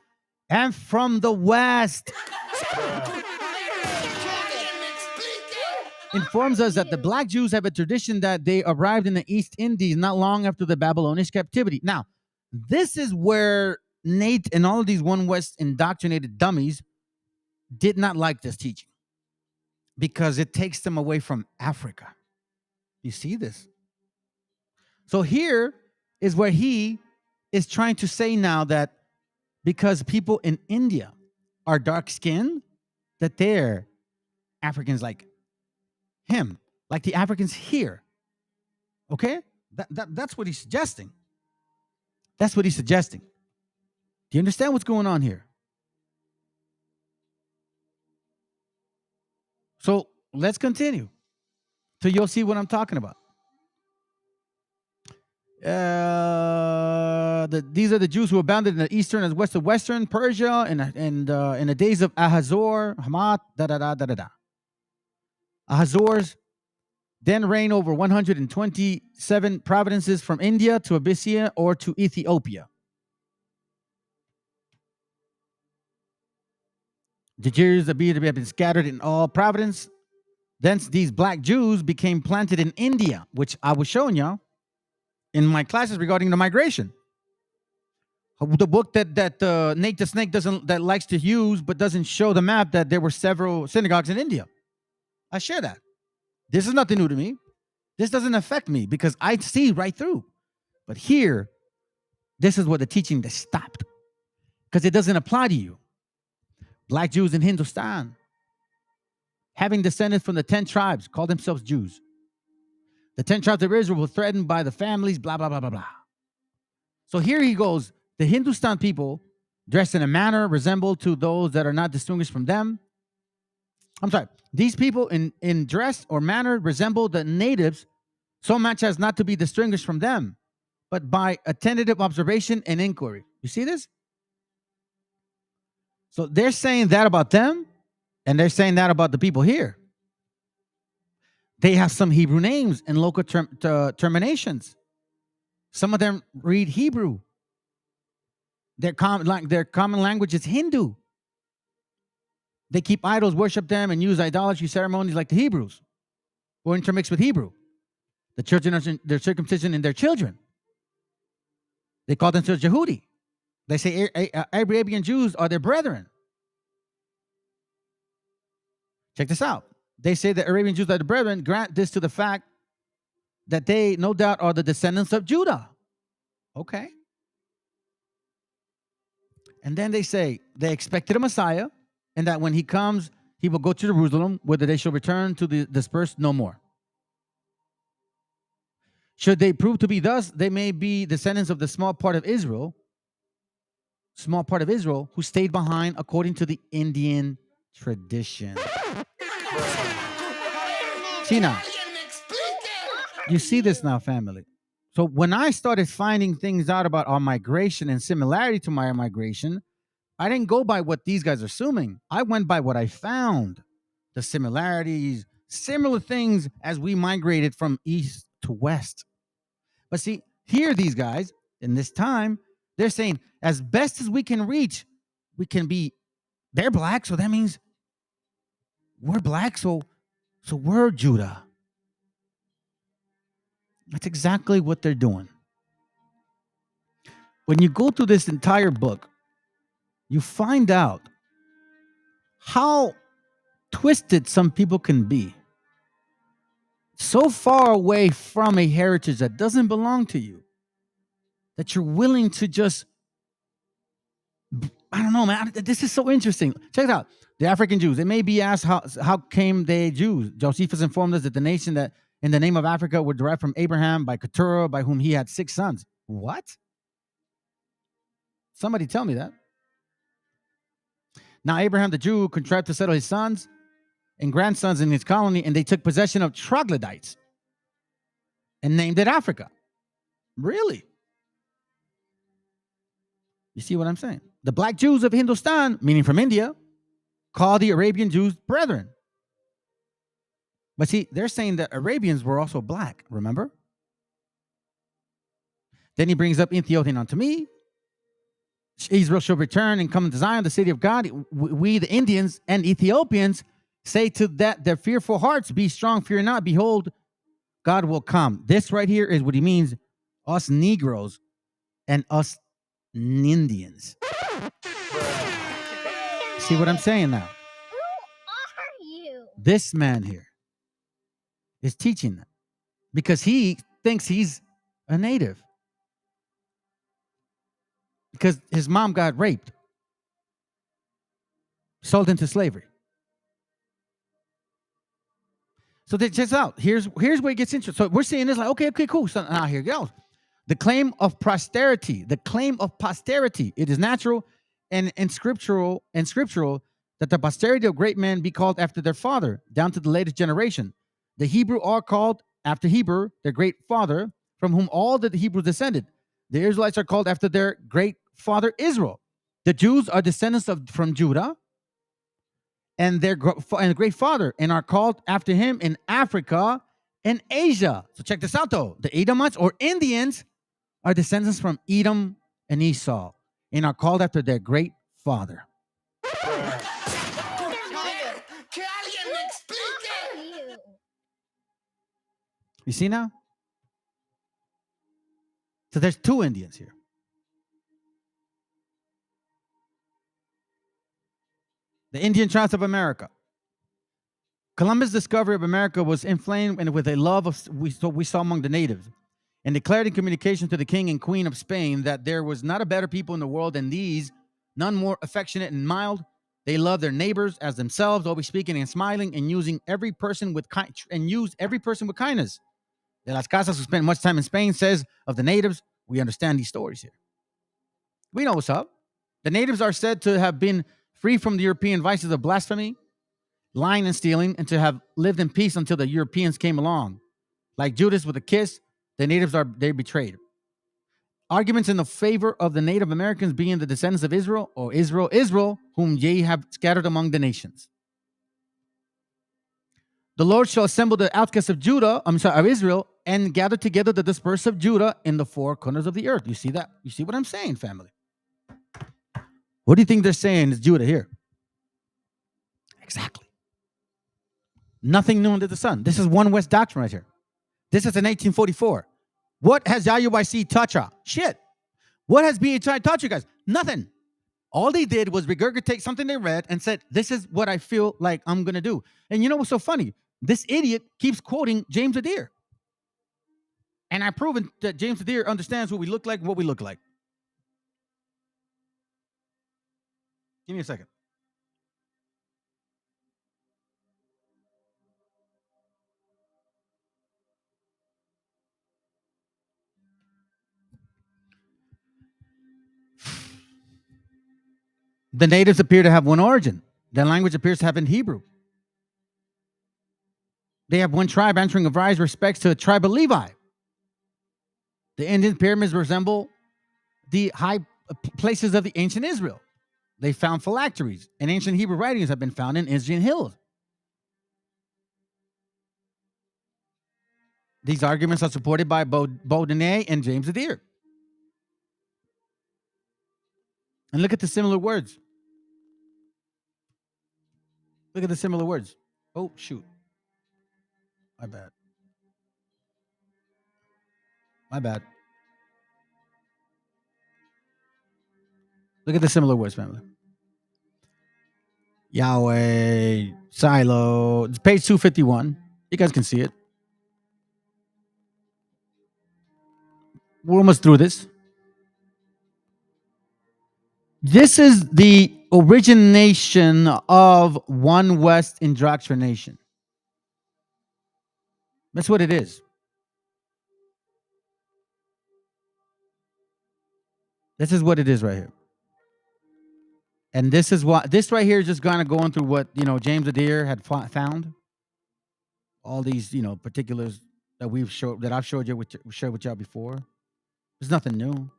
and from the West. Informs us that the black Jews have a tradition that they arrived in the East Indies not long after the Babylonian captivity. Now, this is where Nate and all of these One West indoctrinated dummies did not like this teaching because it takes them away from Africa. You see this? So here is where he is trying to say now that because people in India are dark-skinned, that they're Africans like him, like the Africans here. Okay? That's what he's suggesting. That's what he's suggesting. Do you understand what's going on here? So let's continue till you'll see what I'm talking about. These are the Jews who abounded in the eastern as west of western Persia and in the days of Ahazor, Hamat, Ahazors then reigned over 127 provinces from India to Abyssinia or to Ethiopia. The Jews appear to have been scattered in all provinces. Thence these black Jews became planted in India, which I was showing y'all in my classes regarding the migration. The book that Nate the Snake likes to use but doesn't show the map that there were several synagogues in India. I share that. This is nothing new to me. This doesn't affect me because I see right through. But here, this is what the teaching that stopped because it doesn't apply to you. Black Jews in Hindustan, having descended from the 10 tribes, called themselves Jews. The 10 tribes of Israel were threatened by the families, blah, blah, blah, blah, blah. So here he goes. The Hindustan people, dressed in a manner resemble to those that are not distinguished from them. I'm sorry. These people in dress or manner resemble the natives so much as not to be distinguished from them, but by attentive observation and inquiry. You see this? So they're saying that about them, and they're saying that about the people here. They have some Hebrew names and local terminations. Some of them read Hebrew. Their common language is Hindu. They keep idols, worship them, and use idolatry ceremonies like the Hebrews, or intermix with Hebrew. The children are their circumcision in their children. They call themselves Yehudi. They say Arabian Jews are their brethren. Check this out. They say that Arabian Jews are the brethren. Grant this to the fact that they, no doubt, are the descendants of Judah. Okay. And then they say they expected a Messiah, and that when he comes, he will go to Jerusalem, whether they shall return to the dispersed no more. Should they prove to be thus, they may be descendants of the small part of Israel, who stayed behind according to the Indian tradition. See now, you see this now, family. So when I started finding things out about our migration and similarity to my migration, I didn't go by what these guys are assuming. I went by what I found. The similarities, similar things as we migrated from east to west. But see, here these guys, in this time, they're saying, as best as we can reach, we can be, they're black, so that means we're black, so we're Judah. That's exactly what they're doing. When you go through this entire book, you find out how twisted some people can be. So far away from a heritage that doesn't belong to you, that you're willing to just, I don't know, man. This is so interesting. Check it out. The African Jews, they may be asked how came they Jews? Josephus informed us that the nation that in the name of Africa were derived from Abraham by Keturah, by whom he had 6 sons. What? Somebody tell me that. Now Abraham the Jew contrived to settle his sons and grandsons in his colony, and they took possession of troglodytes and named it Africa. Really? You see what I'm saying? The black Jews of Hindustan, meaning from India, call the Arabian Jews brethren. But see, they're saying that Arabians were also black, remember? Then he brings up Ethiopian unto me. Israel shall return and come to Zion, the city of God. We, the Indians and Ethiopians, say to that their fearful hearts, be strong, fear not. Behold, God will come. This right here is what he means, us Negroes and us Indians. See what I'm saying now? Who are you? This man here is teaching them because he thinks he's a native. Because his mom got raped, sold into slavery. So check this out. Here's where it gets interesting. So we're seeing this like, okay, cool. So now here goes. The claim of posterity. It is natural and scriptural that the posterity of great men be called after their father, down to the latest generation. The Hebrew are called after Heber, their great father, from whom all the Hebrews descended. The Israelites are called after their great father Israel. The Jews are descendants from Judah and their great father, and are called after him in Africa and Asia. So check this out though. The Edomites or Indians are descendants from Edom and Esau, and are called after their great father. Who are you? You see now? So there's two Indians here. The Indian tribes of America. Columbus' discovery of America was inflamed with a love of we saw among the natives, and declared in communication to the king and queen of Spain that there was not a better people in the world than these, none more affectionate and mild. They loved their neighbors as themselves, always speaking and smiling, and using every person with kindness. De las Casas, who spent much time in Spain, says of the natives, we understand these stories here. We know what's up. The natives are said to have been free from the European vices of blasphemy, lying and stealing, and to have lived in peace until the Europeans came along. Like Judas with a kiss, the natives they betrayed. Arguments in the favor of the Native Americans being the descendants of Israel, or Israel, whom ye have scattered among the nations. The Lord shall assemble the outcasts of of Israel, and gather together the dispersed of Judah in the four corners of the earth. You see that? You see what I'm saying, family? What do you think they're saying is Judah here? Exactly. Nothing new under the sun. This is One West doctrine right here. This is in 1844. What has IUIC taught you? Shit. What has BHI taught you guys? Nothing. All they did was regurgitate something they read and said, this is what I feel like I'm going to do. And you know what's so funny? This idiot keeps quoting James Adair. And I've proven that James Adair understands what we look like and what we look like. Give me a second. The natives appear to have one origin. Their language appears to have been Hebrew. They have one tribe answering a variety of respects to the tribe of Levi. The Indian pyramids resemble the high places of the ancient Israel. They found phylacteries, and ancient Hebrew writings have been found in Israel hills. These arguments are supported by Baudelaire and James Adair. And look at the similar words. Look at the similar words. Oh, shoot. My bad. My bad. Look at the similar words, family. Yahweh, Silo. It's page 251. You guys can see it. We're almost through this. This is the origination of One West indoctrination. That's what it is. This is what it is right here. And this is what this right here is just kind of going through what James Adair had found. All these particulars that I've showed you, shared with y'all before. There's nothing new.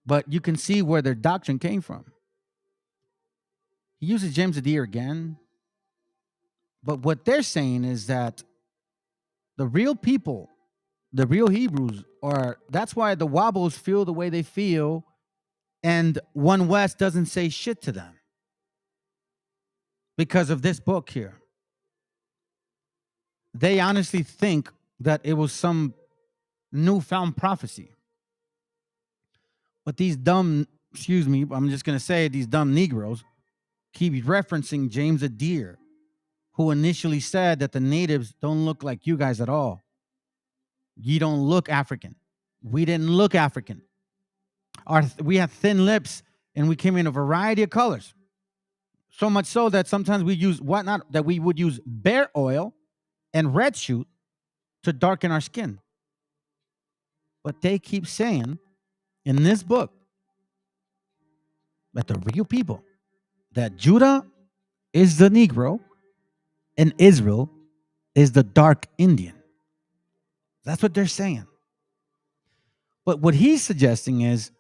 but you can see where their doctrine came from. He uses James the Deer again, but what they're saying is that the real people, the real Hebrews, are that's why the Wobbles feel the way they feel, and One West doesn't say shit to them because of this book here. They honestly think that it was some newfound prophecy. But these dumb, excuse me, I'm just going to say these dumb Negroes keep referencing James the Deer, who initially said that the natives don't look like you guys at all. You don't look African. We didn't look African. We had thin lips and we came in a variety of colors. So much so that sometimes we use that we would use bear oil and red shoot to darken our skin. But they keep saying in this book that the real people, that Judah is the Negro and Israel is the dark Indian. That's what they're saying. But what he's suggesting is,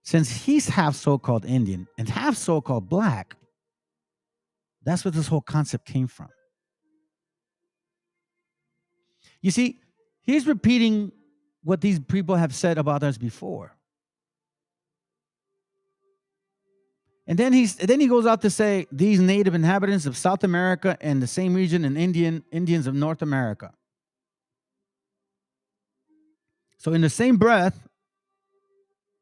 since he's half so-called Indian and half so-called black, that's where this whole concept came from. You see, he's repeating what these people have said about us before. And then he goes out to say these native inhabitants of South America and the same region and Indians of North America. So in the same breath,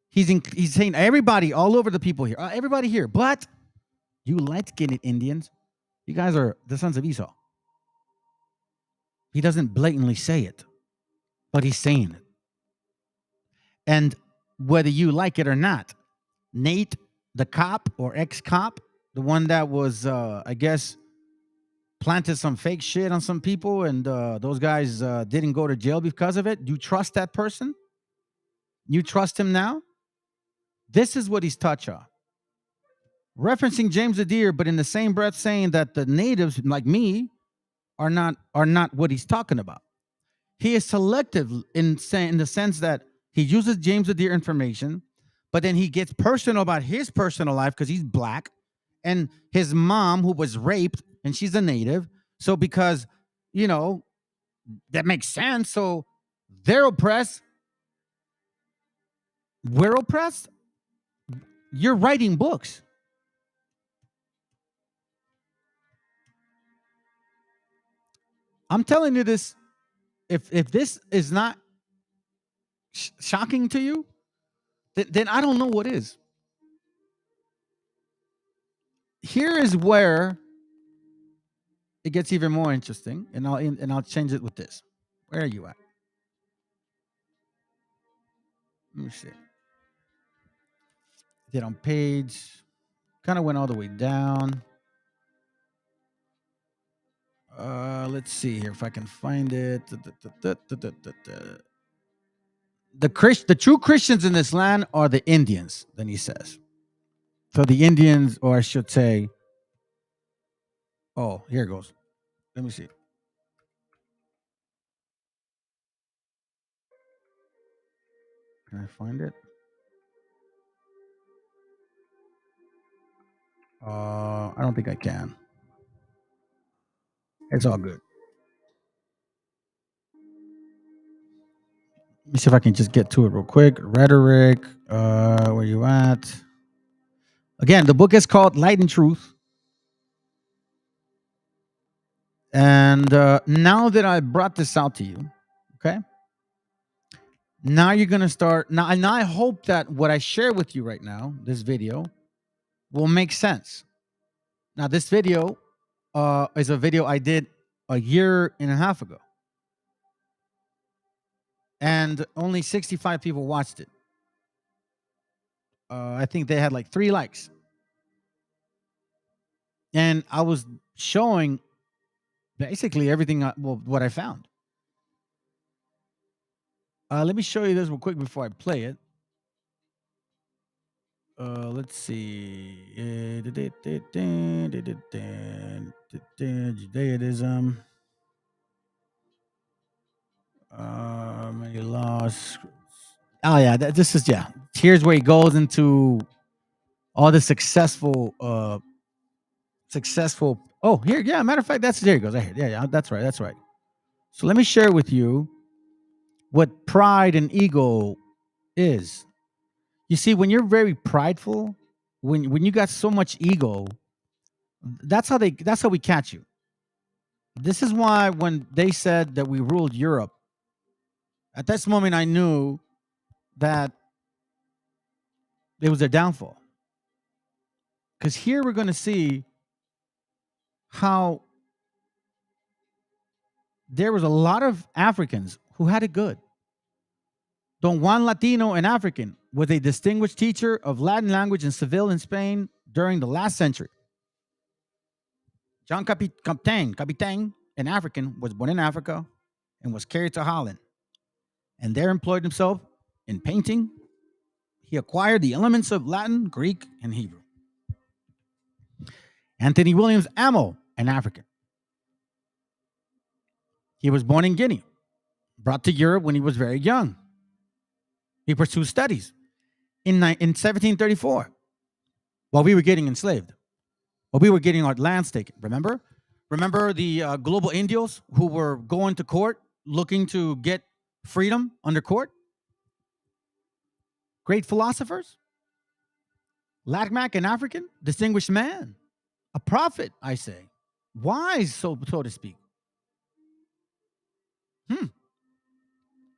he's saying everybody, all over the people here, everybody here, but you light-skinned Indians, you guys are the sons of Esau. He doesn't blatantly say it, but he's saying it. And whether you like it or not, Nate, the cop or ex-cop, the one that was, I guess, planted some fake shit on some people, and those guys didn't go to jail because of it. You trust that person? You trust him now? This is what he's touched on. Referencing James the Deer, but in the same breath saying that the natives, like me, are not what he's talking about. He is selective in the sense that he uses James the Deer information, but then he gets personal about his personal life because he's black, and his mom who was raped, and she's a native. So because, that makes sense. So they're oppressed. We're oppressed. You're writing books. I'm telling you this. If this is not shocking to you, then I don't know what is. Here is where it gets even more interesting, and I'll change it with this. Where are you at? Let me see. Did on page, kind of went all the way down. Let's see here if I can find it. The true Christians in this land are the Indians, then he says. So the Indians, or I should say, oh, here it goes. Let me see. Can I find it? I don't think I can. It's all good. Let me see if I can just get to it real quick. Rhetoric. Where you at? Again, the book is called Light and Truth. And now that I brought this out to you, okay? Now you're going to start. Now, and I hope that what I share with you right now, this video, will make sense. Now, this video is a video I did a year and a half ago. And only 65 people watched it. I think they had like 3 likes. And I was showing basically everything, what I found. Let me show you this real quick before I play it. Let's see. Judaism. Many laws. Oh yeah, this is yeah. Here's where he goes into all the successful. Oh, here, yeah. Matter of fact, there he goes. Right here. Yeah, yeah. That's right. That's right. So let me share with you what pride and ego is. You see, when you're very prideful, when you got so much ego, that's how we catch you. This is why when they said that we ruled Europe, at this moment I knew that it was their downfall. Because here we're going to see how there was a lot of Africans who had it good. Don Juan Latino, an African, was a distinguished teacher of Latin language in Seville in Spain during the last century. John Capitain, an African, was born in Africa and was carried to Holland, and there employed himself in painting. He acquired the elements of Latin, Greek, and Hebrew. Anthony Williams Amo, an African. He was born in Guinea, brought to Europe when he was very young. He pursued studies in 1734 while we were getting enslaved, while we were getting our lands taken. Remember the global Indios who were going to court looking to get freedom under court? Great philosophers. Lacmac, an African, distinguished man, a prophet, I say, wise, so to speak.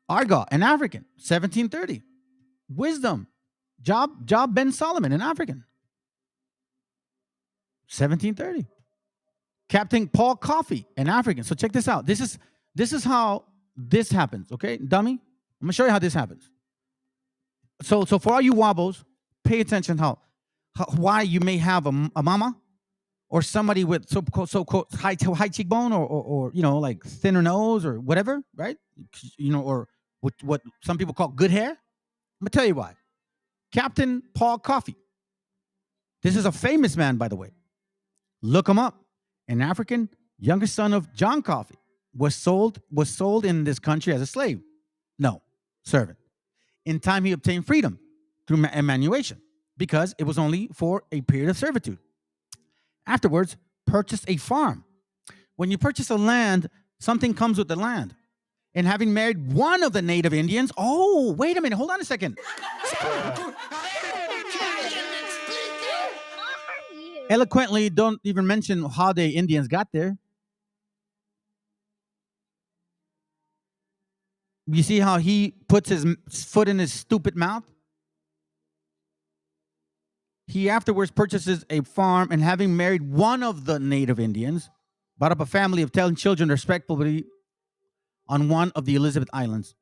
Argot, an African, 1730. Wisdom, Job Ben Solomon, an African, 1730. Captain Paul Coffey, an African. So check this out. This is how this happens, okay, dummy? I'm gonna show you how this happens. So for all you wobbles, pay attention how why you may have a mama or somebody with so-called high cheekbone or like thinner nose or whatever, right? Or what some people call good hair. I'm gonna tell you why. Captain Paul Coffey. This is a famous man, by the way. Look him up. An African, youngest son of John Coffey, was sold in this country as a slave. No, servant. In time, he obtained freedom through emanuation because it was only for a period of servitude. Afterwards, purchased a farm. When you purchase a land, something comes with the land. And having married one of the native Indians, oh, wait a minute, hold on a second. Eloquently, don't even mention how the Indians got there. You see how he puts his foot in his stupid mouth? He afterwards purchases a farm and having married one of the native Indians, brought up a family of 10 children respectively on one of the Elizabeth Islands.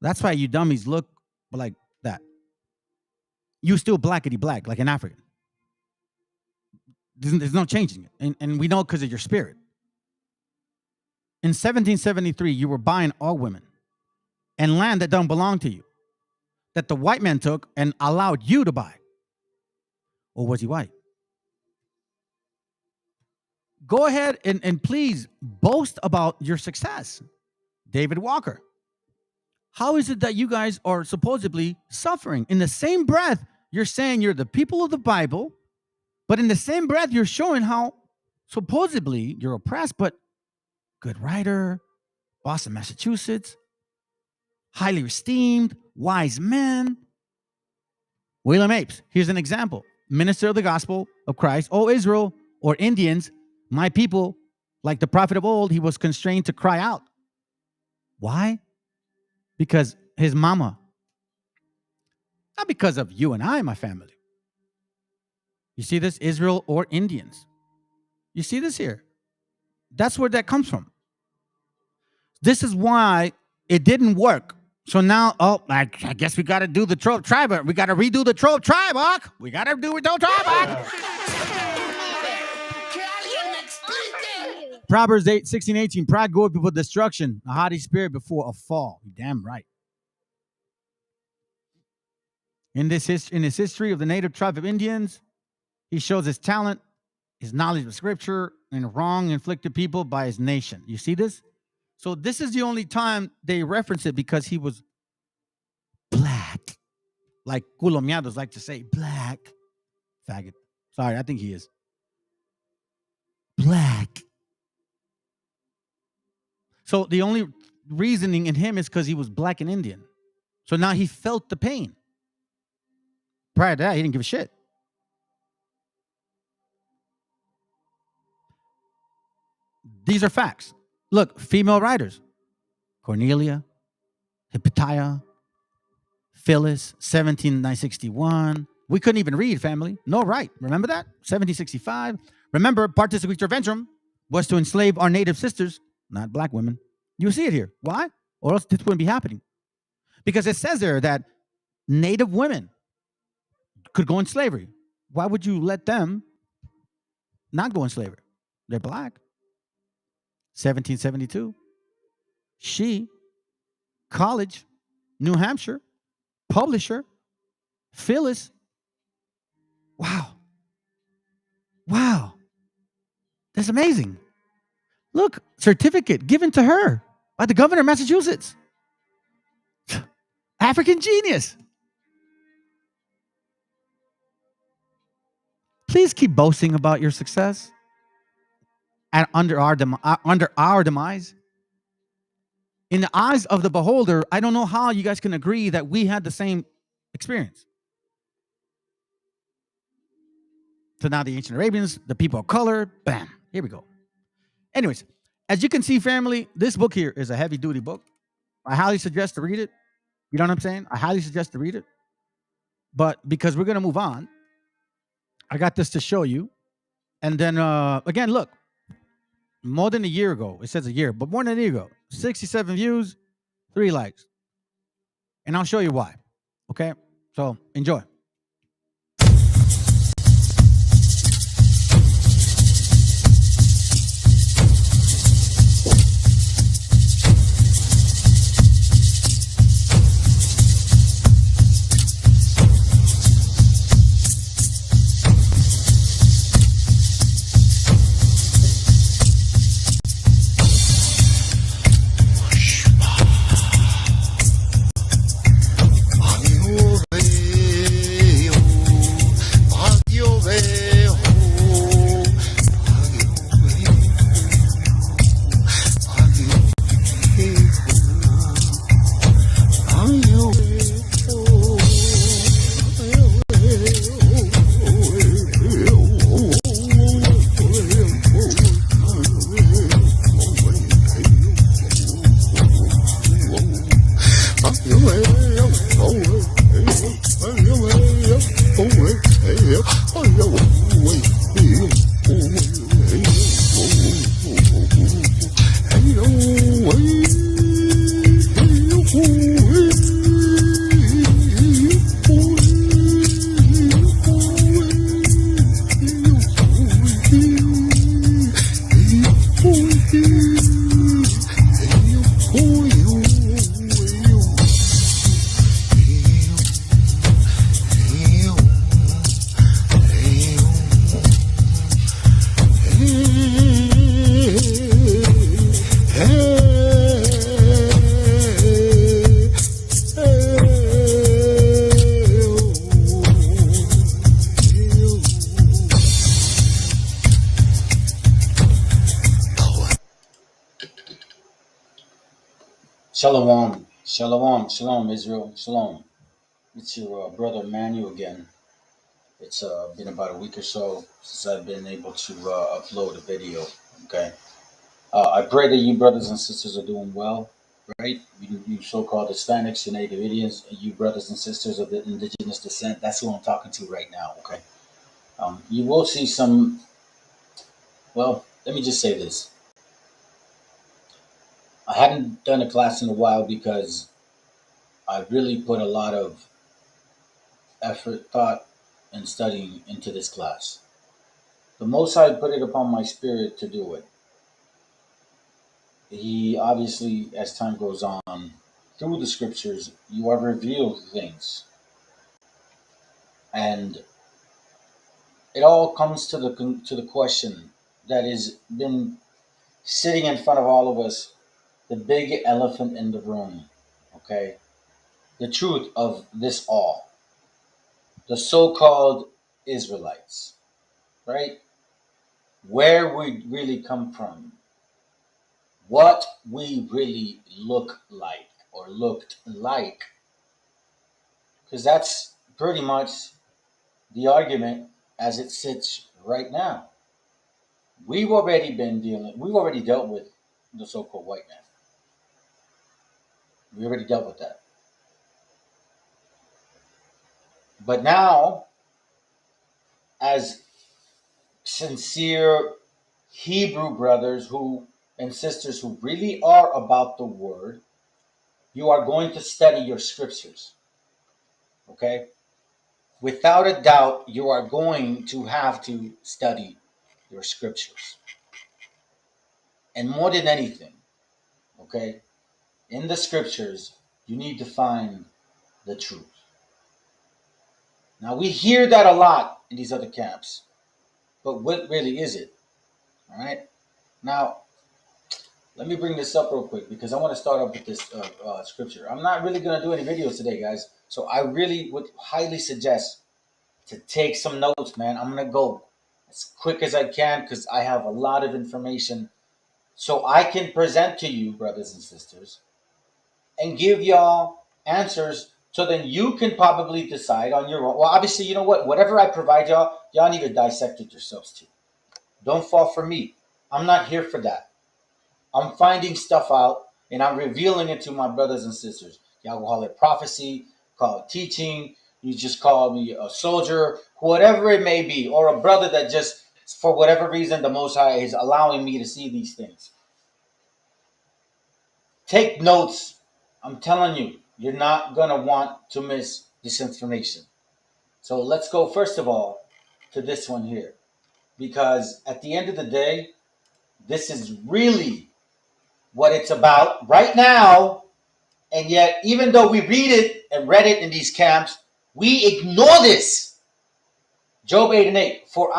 That's why you dummies look like that. You still blackety black, like an African. There's no changing it. And we know because of your spirit. In 1773, you were buying all women and land that don't belong to you, that the white man took and allowed you to buy. Or was he white? Go ahead and please boast about your success. David Walker. How is it that you guys are supposedly suffering? In the same breath, you're saying you're the people of the Bible, but in the same breath, you're showing how supposedly you're oppressed, but good writer, Boston, Massachusetts, highly esteemed, wise men. William Apes, here's an example. Minister of the gospel of Christ, O Israel, or Indians, my people, like the prophet of old, he was constrained to cry out. Why? Because his mama. Not because of you and I, my family. You see this? Israel or Indians. You see this here? That's where that comes from. This is why it didn't work. So now, I guess we got to do the 12 tribe. We got to redo the 12 tribe, Hawk. We got to do the 12 tribe, Hawk. Proverbs 16:18. Pride goeth before destruction, a haughty spirit before a fall. You're damn right. In his history of the native tribe of Indians, he shows his talent, his knowledge of scripture, and wrong inflicted people by his nation. You see this? So this is the only time they reference it because he was like culomiados like to say, black faggot. Sorry, I think he is black. So the only reasoning in him is because he was black and Indian. So now he felt the pain. Prior to that, he didn't give a shit. These are facts. Look, female writers: Cornelia, Hypatia, Phyllis, 17961. We couldn't even read, family. No right. Remember that? 1765. Remember, partis ventrum was to enslave our native sisters, not black women. You see it here. Why? Or else this wouldn't be happening. Because it says there that native women could go in slavery. Why would you let them not go in slavery? They're black. 1772. She, college, New Hampshire, publisher, Phyllis. Wow. Wow. That's amazing. Look, certificate given to her by the governor of Massachusetts. African genius. Please keep boasting about your success and under our demise. In the eyes of the beholder, I don't know how you guys can agree that we had the same experience. So now the ancient Arabians, the people of color, bam, here we go. Anyways, as you can see, family, this book here is a heavy duty book. I highly suggest to read it. You know what I'm saying? I highly suggest to read it. But because we're going to move on, I got this to show you. And then, again, look, more than a year ago, it says a year, but more than a year ago, 67 views, 3 likes. And I'll show you why. Okay? So enjoy. Shalom, shalom, shalom, Israel, shalom. It's your brother Manu again. It's been about a week or so since I've been able to upload a video. Okay. I pray that you brothers and sisters are doing well, right? You so-called Hispanics and Native Indians, and you brothers and sisters of the indigenous descent. That's who I'm talking to right now. Okay. You will see some. Well, let me just say this. I hadn't done a class in a while because I really put a lot of effort, thought, and studying into this class. The Most High put it upon my spirit to do it. He obviously, as time goes on, through the scriptures, you are revealed things. And it all comes to the question that has been sitting in front of all of us, the big elephant in the room, okay? The truth of this all. the so-called Israelites, right? Where we really come from, what we really look like or looked like, because that's pretty much the argument as it sits right now. We've already dealt with the so-called white man. We already dealt with that. But now, as sincere Hebrew brothers who and sisters who really are about the word, you are going to study your scriptures. Okay? Without a doubt, you are going to have to study your scriptures. And more than anything, okay, in the scriptures, you need to find the truth. Now, we hear that a lot in these other camps, but what really is it? All right? Now, let me bring this up real quick because I want to start off with this scripture. I'm not really going to do any videos today, guys. So I really would highly suggest to take some notes, man. I'm going to go as quick as I can because I have a lot of information so I can present to you, brothers and sisters, and give y'all answers so then you can probably decide on your own. Well, obviously, you know what? Whatever I provide y'all need to dissect it yourselves too. Don't fall for me. I'm not here for that. I'm finding stuff out and I'm revealing it to my brothers and sisters. Y'all call it prophecy, call it teaching. You just call me a soldier, whatever it may be, or a brother that just, for whatever reason, the Most High is allowing me to see these things. Take notes. I'm telling you, you're not going to want to miss this information. So let's go, first of all, to this one here. Because at the end of the day, this is really what it's about right now. And yet, even though we read it in these camps, we ignore this. Job 8:8. For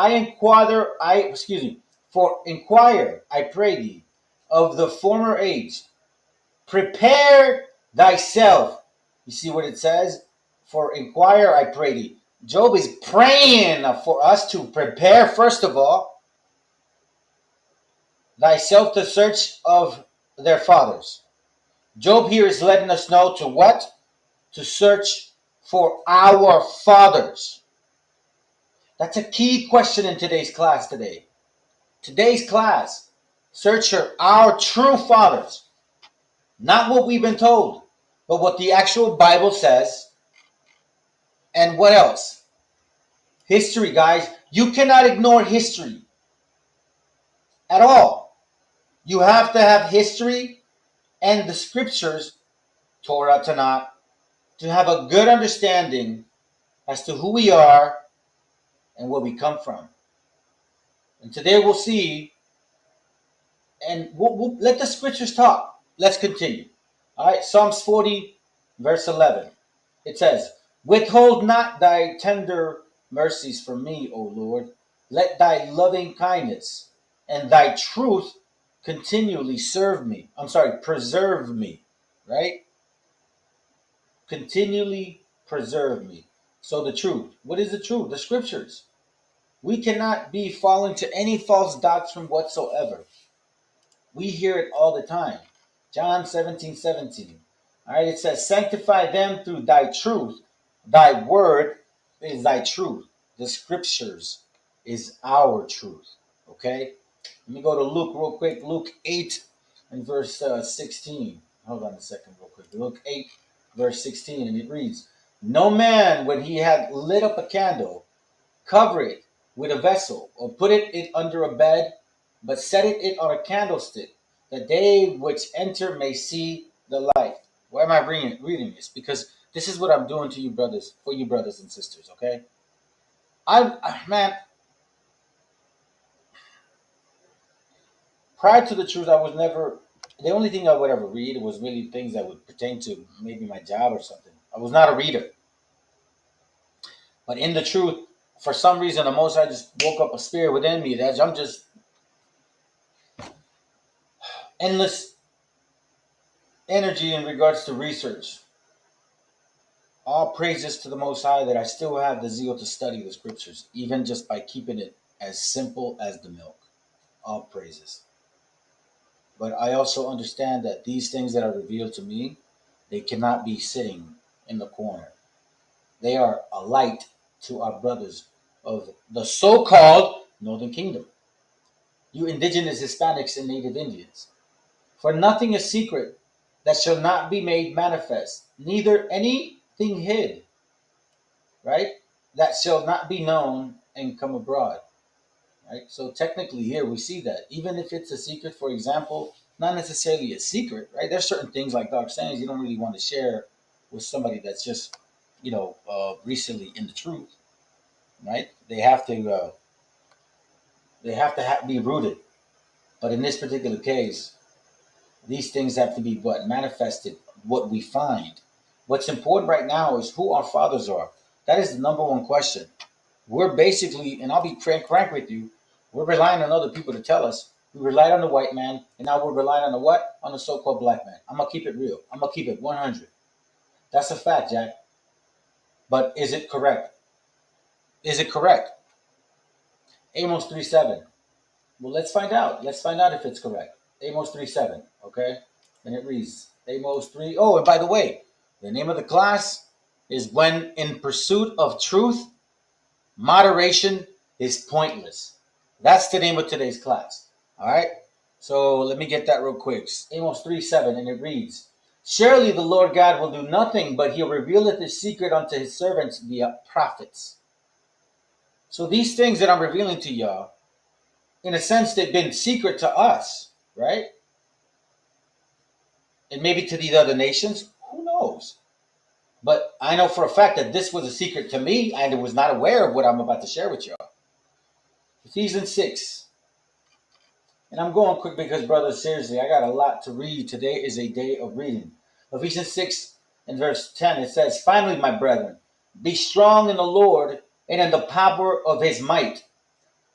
inquire, I pray thee, of the former age. Prepare thyself. You see what it says? For inquire, I pray thee. Job is praying for us to prepare, first of all, thyself to search of their fathers. Job here is letting us know to what? To search for our fathers. That's a key question in today's class today. Today's class, search for our true fathers. Not what we've been told, but what the actual Bible says. And what else? History, guys. You cannot ignore history at all. You have to have history and the scriptures, Torah, Tanakh, to have a good understanding as to who we are and where we come from. And today we'll see, and we'll let the scriptures talk. Let's continue. All right, Psalms 40, verse 11. It says, withhold not thy tender mercies from me, O Lord. Let thy loving kindness and thy truth continually preserve me, right? Continually preserve me. So the truth. What is the truth? The scriptures. We cannot be falling to any false doctrine whatsoever. We hear it all the time. John 17:17. All right, it says, sanctify them through thy truth. Thy word is thy truth. The scriptures is our truth. Okay? Let me go to Luke real quick. Luke 8 and verse 16. Hold on a second real quick. Luke 8, verse 16. And it reads, no man, when he had lit up a candle, cover it with a vessel, or put it under a bed, but set it on a candlestick, that they which enter may see the light. Why am I reading this? Because this is what I'm doing to you brothers, for you brothers and sisters, okay? Man, prior to the truth, I was never, the only thing I would ever read was really things that would pertain to maybe my job or something. I was not a reader. But in the truth, for some reason, the Most High just woke up a spirit within me that I'm just endless energy in regards to research. All praises to the Most High that I still have the zeal to study the scriptures, even just by keeping it as simple as the milk. All praises. But I also understand that these things that are revealed to me, they cannot be sitting in the corner. They are a light to our brothers of the so-called Northern Kingdom, you indigenous Hispanics and Native Indians. For nothing is secret that shall not be made manifest, neither anything hid, right, that shall not be known and come abroad. Right? So technically here we see that even if it's a secret, for example, not necessarily a secret, right? There's certain things like Doc saying you don't really want to share with somebody that's just, recently in the truth, right? They have to be rooted. But in this particular case, these things have to be what manifested, what we find. What's important right now is who our fathers are. That is the number one question. We're basically, and I'll be frank with you, we're relying on other people to tell us. We relied on the white man, and now we're relying on the what? On the so-called black man. I'm gonna keep it real. I'm gonna keep it 100. That's a fact, Jack. But is it correct? Is it correct? Amos 3:7. Well, let's find out. Let's find out if it's correct. Amos 3:7. Okay, and it reads Amos 3. Oh, and by the way, the name of the class is "When in Pursuit of Truth, Moderation is Pointless." That's the name of today's class. All right. So let me get that real quick. Amos 3:7, and it reads, "Surely the Lord God will do nothing, but he'll revealeth his secret unto his servants via prophets." So these things that I'm revealing to y'all, in a sense, they've been secret to us, right? And maybe to these other nations, who knows? But I know for a fact that this was a secret to me, and I was not aware of what I'm about to share with y'all. Ephesians 6. And I'm going quick because, brothers, seriously, I got a lot to read. Today is a day of reading. Ephesians 6 and verse 10, it says, "Finally, my brethren, be strong in the Lord and in the power of his might.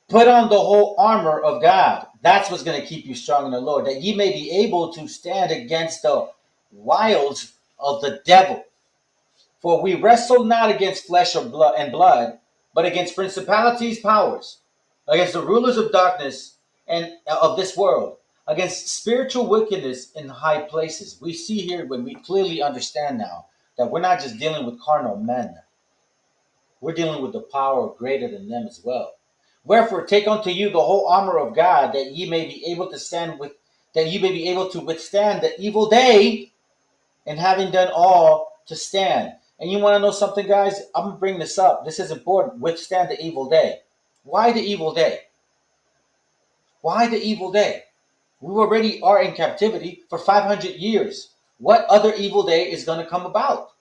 Put on the whole armor of God." That's what's going to keep you strong in the Lord, that ye may be able to stand against the wiles of the devil. For we wrestle not against flesh or blood, but against principalities, powers, against the rulers of darkness and of this world, against spiritual wickedness in high places. We see here when we clearly understand now that we're not just dealing with carnal men. We're dealing with the power greater than them as well. Wherefore, take unto you the whole armor of God, that ye may be able to withstand the evil day, and having done all to stand. And you want to know something, guys? I'm going to bring this up. This is important. Withstand the evil day. Why the evil day? Why the evil day? We already are in captivity for 500 years. What other evil day is going to come about?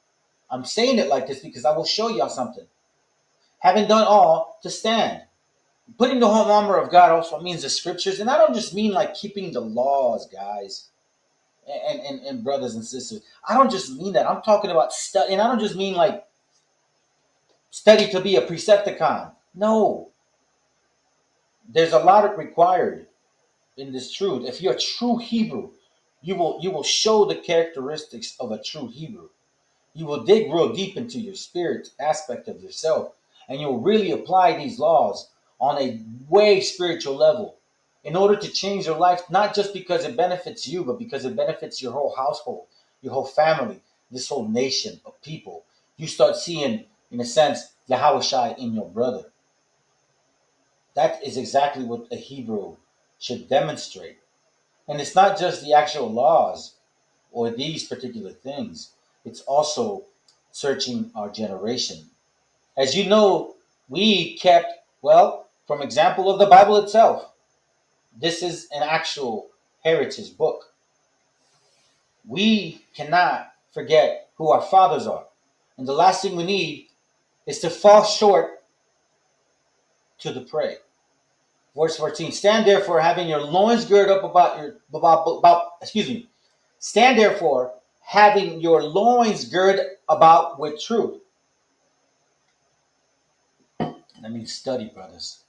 I'm saying it like this because I will show y'all something. Having done all to stand. Putting the whole armor of God also means the scriptures. And I don't just mean like keeping the laws, guys. And brothers and sisters, I don't just mean that. I'm talking about study, and I don't just mean like study to be a Precepticon. No, there's a lot required in this truth. If you're a true Hebrew, you will show the characteristics of a true Hebrew. You will dig real deep into your spirit aspect of yourself, and you'll really apply these laws on a way spiritual level in order to change your life, not just because it benefits you, but because it benefits your whole household, your whole family, this whole nation of people. You start seeing, in a sense, Yahweh in your brother. That is exactly what a Hebrew should demonstrate. And it's not just the actual laws or these particular things. It's also searching our generation. As you know, we kept, well, from example of the Bible itself, this is an actual heritage book. We cannot forget who our fathers are. And the last thing we need is to fall short to the prey. Verse 14, stand therefore having your loins girded up stand therefore having your loins girded about with truth. That means study, brothers.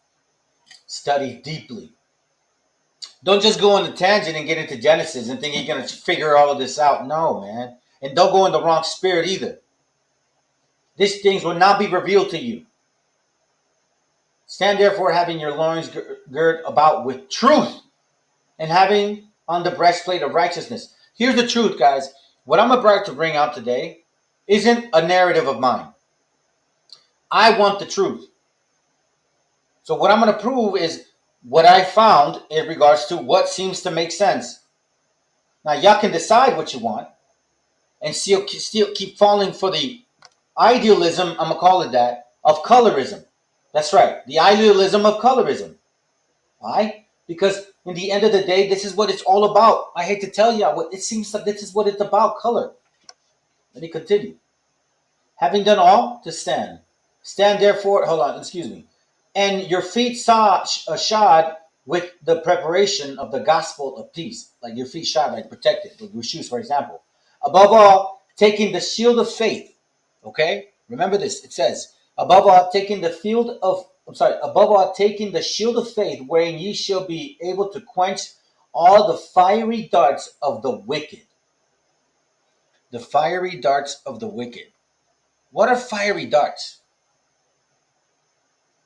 Study deeply. Don't just go on a tangent and get into Genesis and think you're going to figure all of this out. No, man. And don't go in the wrong spirit either. these things will not be revealed to you. Stand therefore, having your loins girt about with truth, and having on the breastplate of righteousness. Here's the truth, guys. What I'm about to bring out today isn't a narrative of mine. I want the truth. So what I'm going to prove is what I found in regards to what seems to make sense. Now, y'all can decide what you want and still keep falling for the idealism, I'm going to call it that, of colorism. That's right, the idealism of colorism. Why? Because in the end of the day, this is what it's all about. I hate to tell you, what it seems like this is what it's about, color. Let me continue. Having done all, to stand. Stand therefore, hold on, excuse me. And your feet shod with the preparation of the gospel of peace. Like your feet shod, like protected, with your shoes, for example. Above all, taking the shield of faith. Okay? Remember this. It says, above all, taking the shield of faith, wherein ye shall be able to quench all the fiery darts of the wicked. The fiery darts of the wicked. What are fiery darts?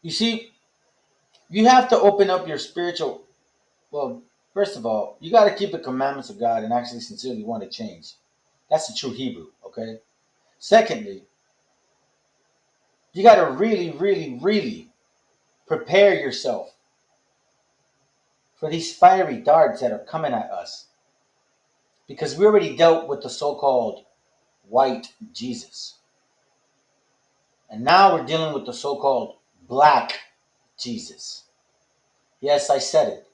You see, you have to open up your spiritual. Well, first of all, you got to keep the commandments of God and actually sincerely want to change. That's the true Hebrew, okay? Secondly, you got to really, really, really prepare yourself for these fiery darts that are coming at us. Because we already dealt with the so-called white Jesus. And now we're dealing with the so-called black Jesus. Yes, I said it.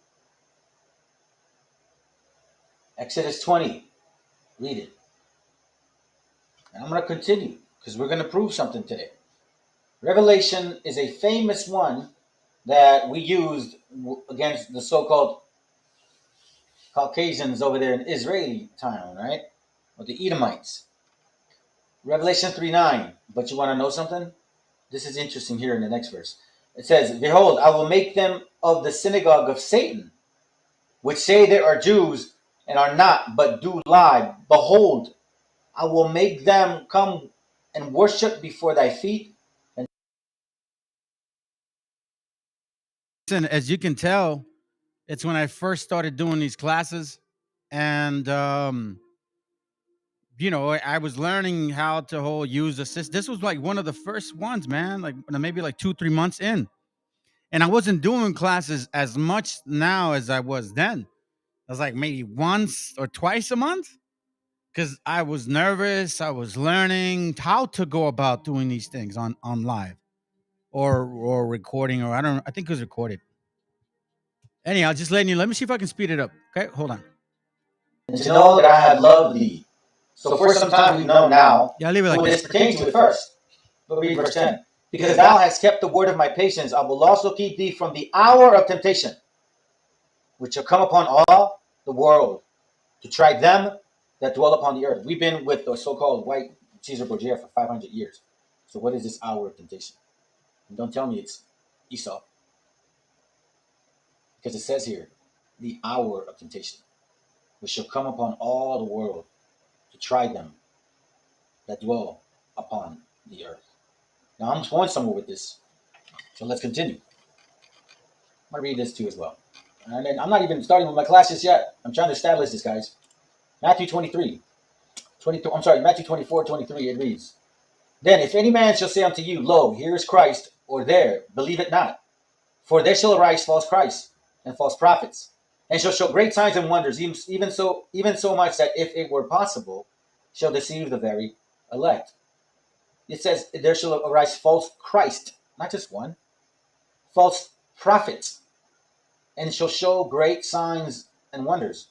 Exodus 20. Read it. And I'm going to continue because we're going to prove something today. Revelation is a famous one that we used against the so-called Caucasians over there in Israeli town, right? Or the Edomites. Revelation 3:9. But you want to know something? This is interesting here in the next verse. It says, behold, I will make them of the synagogue of Satan, which say they are Jews and are not, but do lie. Behold, I will make them come and worship before thy feet. And as you can tell, it's when I first started doing these classes, and I was learning how to use assist. This was like one of the first ones, man. Like maybe like 2-3 months in, and I wasn't doing classes as much now as I was then. I was like maybe once or twice a month because I was nervous. I was learning how to go about doing these things on live or recording, or I think it was recorded. Anyhow, just letting you. Let me see if I can speed it up. Okay, hold on. And to know that I have loved thee. So for some time we know now. Yeah, leave it like this. Pertains to it first. But read verse 10. Because thou hast kept the word of my patience, I will also keep thee from the hour of temptation, which shall come upon all the world, to try them that dwell upon the earth. We've been with the so-called white Caesar Borgia for 500 years. So what is this hour of temptation? And don't tell me it's Esau. Because it says here, the hour of temptation, which shall come upon all the world, to try them that dwell upon the earth. Now I'm going somewhere with this, so let's continue. I'm going to read this too as well. And then I'm not even starting with my classes yet. I'm trying to establish this, guys. Matthew 23, Matthew 24:23, it reads, then if any man shall say unto you, lo, here is Christ, or there, believe it not. For there shall arise false Christs and false prophets, and shall show great signs and wonders, even so much that if it were possible, shall deceive the very elect. It says there shall arise false Christ, not just one, false prophets, and shall show great signs and wonders.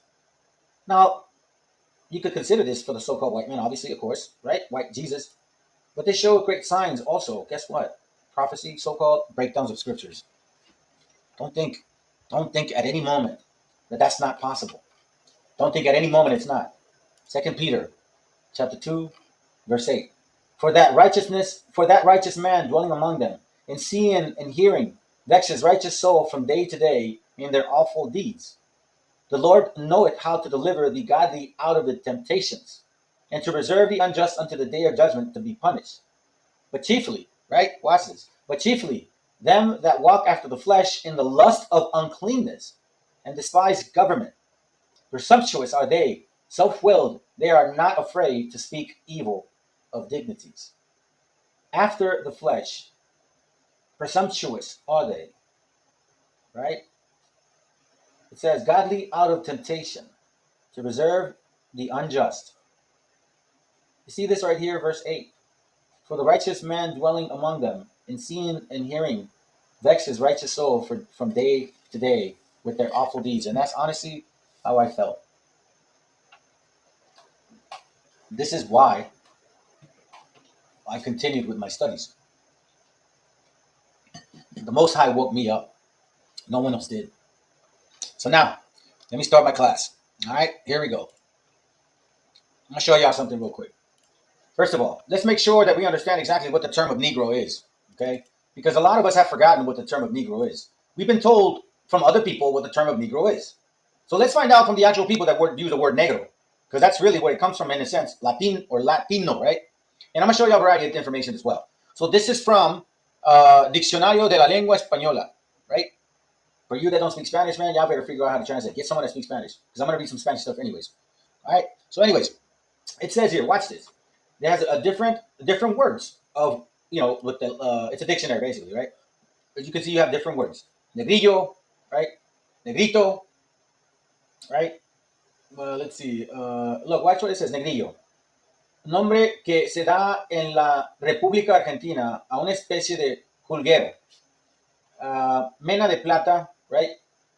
Now, you could consider this for the so-called white men, obviously, of course, right? White Jesus. But they show great signs also. Guess what? Prophecy, so-called breakdowns of scriptures. Don't think at any moment that that's not possible. Don't think at any moment it's not. 2 Peter chapter 2, verse 8. For that righteous man dwelling among them, and seeing and hearing, vex his righteous soul from day to day in their awful deeds. The Lord knoweth how to deliver the godly out of the temptations, and to reserve the unjust unto the day of judgment to be punished. But chiefly, right? Watch this. But chiefly, them that walk after the flesh in the lust of uncleanness and despise government. Presumptuous are they, self-willed, they are not afraid to speak evil of dignities. After the flesh, presumptuous are they, right? It says, godly out of temptation, to preserve the unjust. You see this right here, verse 8. For the righteous man dwelling among them, and seeing and hearing, vex his righteous soul from day to day with their awful deeds. And that's honestly how I felt. This is why I continued with my studies. The Most High woke me up. No one else did. So now, let me start my class. All right, here we go. I'm going to show y'all something real quick. First of all, let's make sure that we understand exactly what the term of Negro is, okay? Because a lot of us have forgotten what the term of Negro is. We've been told from other people what the term of Negro is. So let's find out from the actual people that use the word negro, because that's really where it comes from in a sense, Latin or Latino, right? And I'm going to show you a variety of information as well. So this is from Diccionario de la Lengua Española, right? For you that don't speak Spanish, man, y'all better figure out how to translate. Get someone that speaks Spanish, because I'm going to read some Spanish stuff anyways. All right? So anyways, it says here, watch this. It has a different words of, with the, it's a dictionary basically, right? As you can see, you have different words. Negrillo, right? Negrito, right? Let's see. Look, watch what it says, negrillo. Nombre que se da en la República Argentina a una especie de julguero. Mena de plata, right?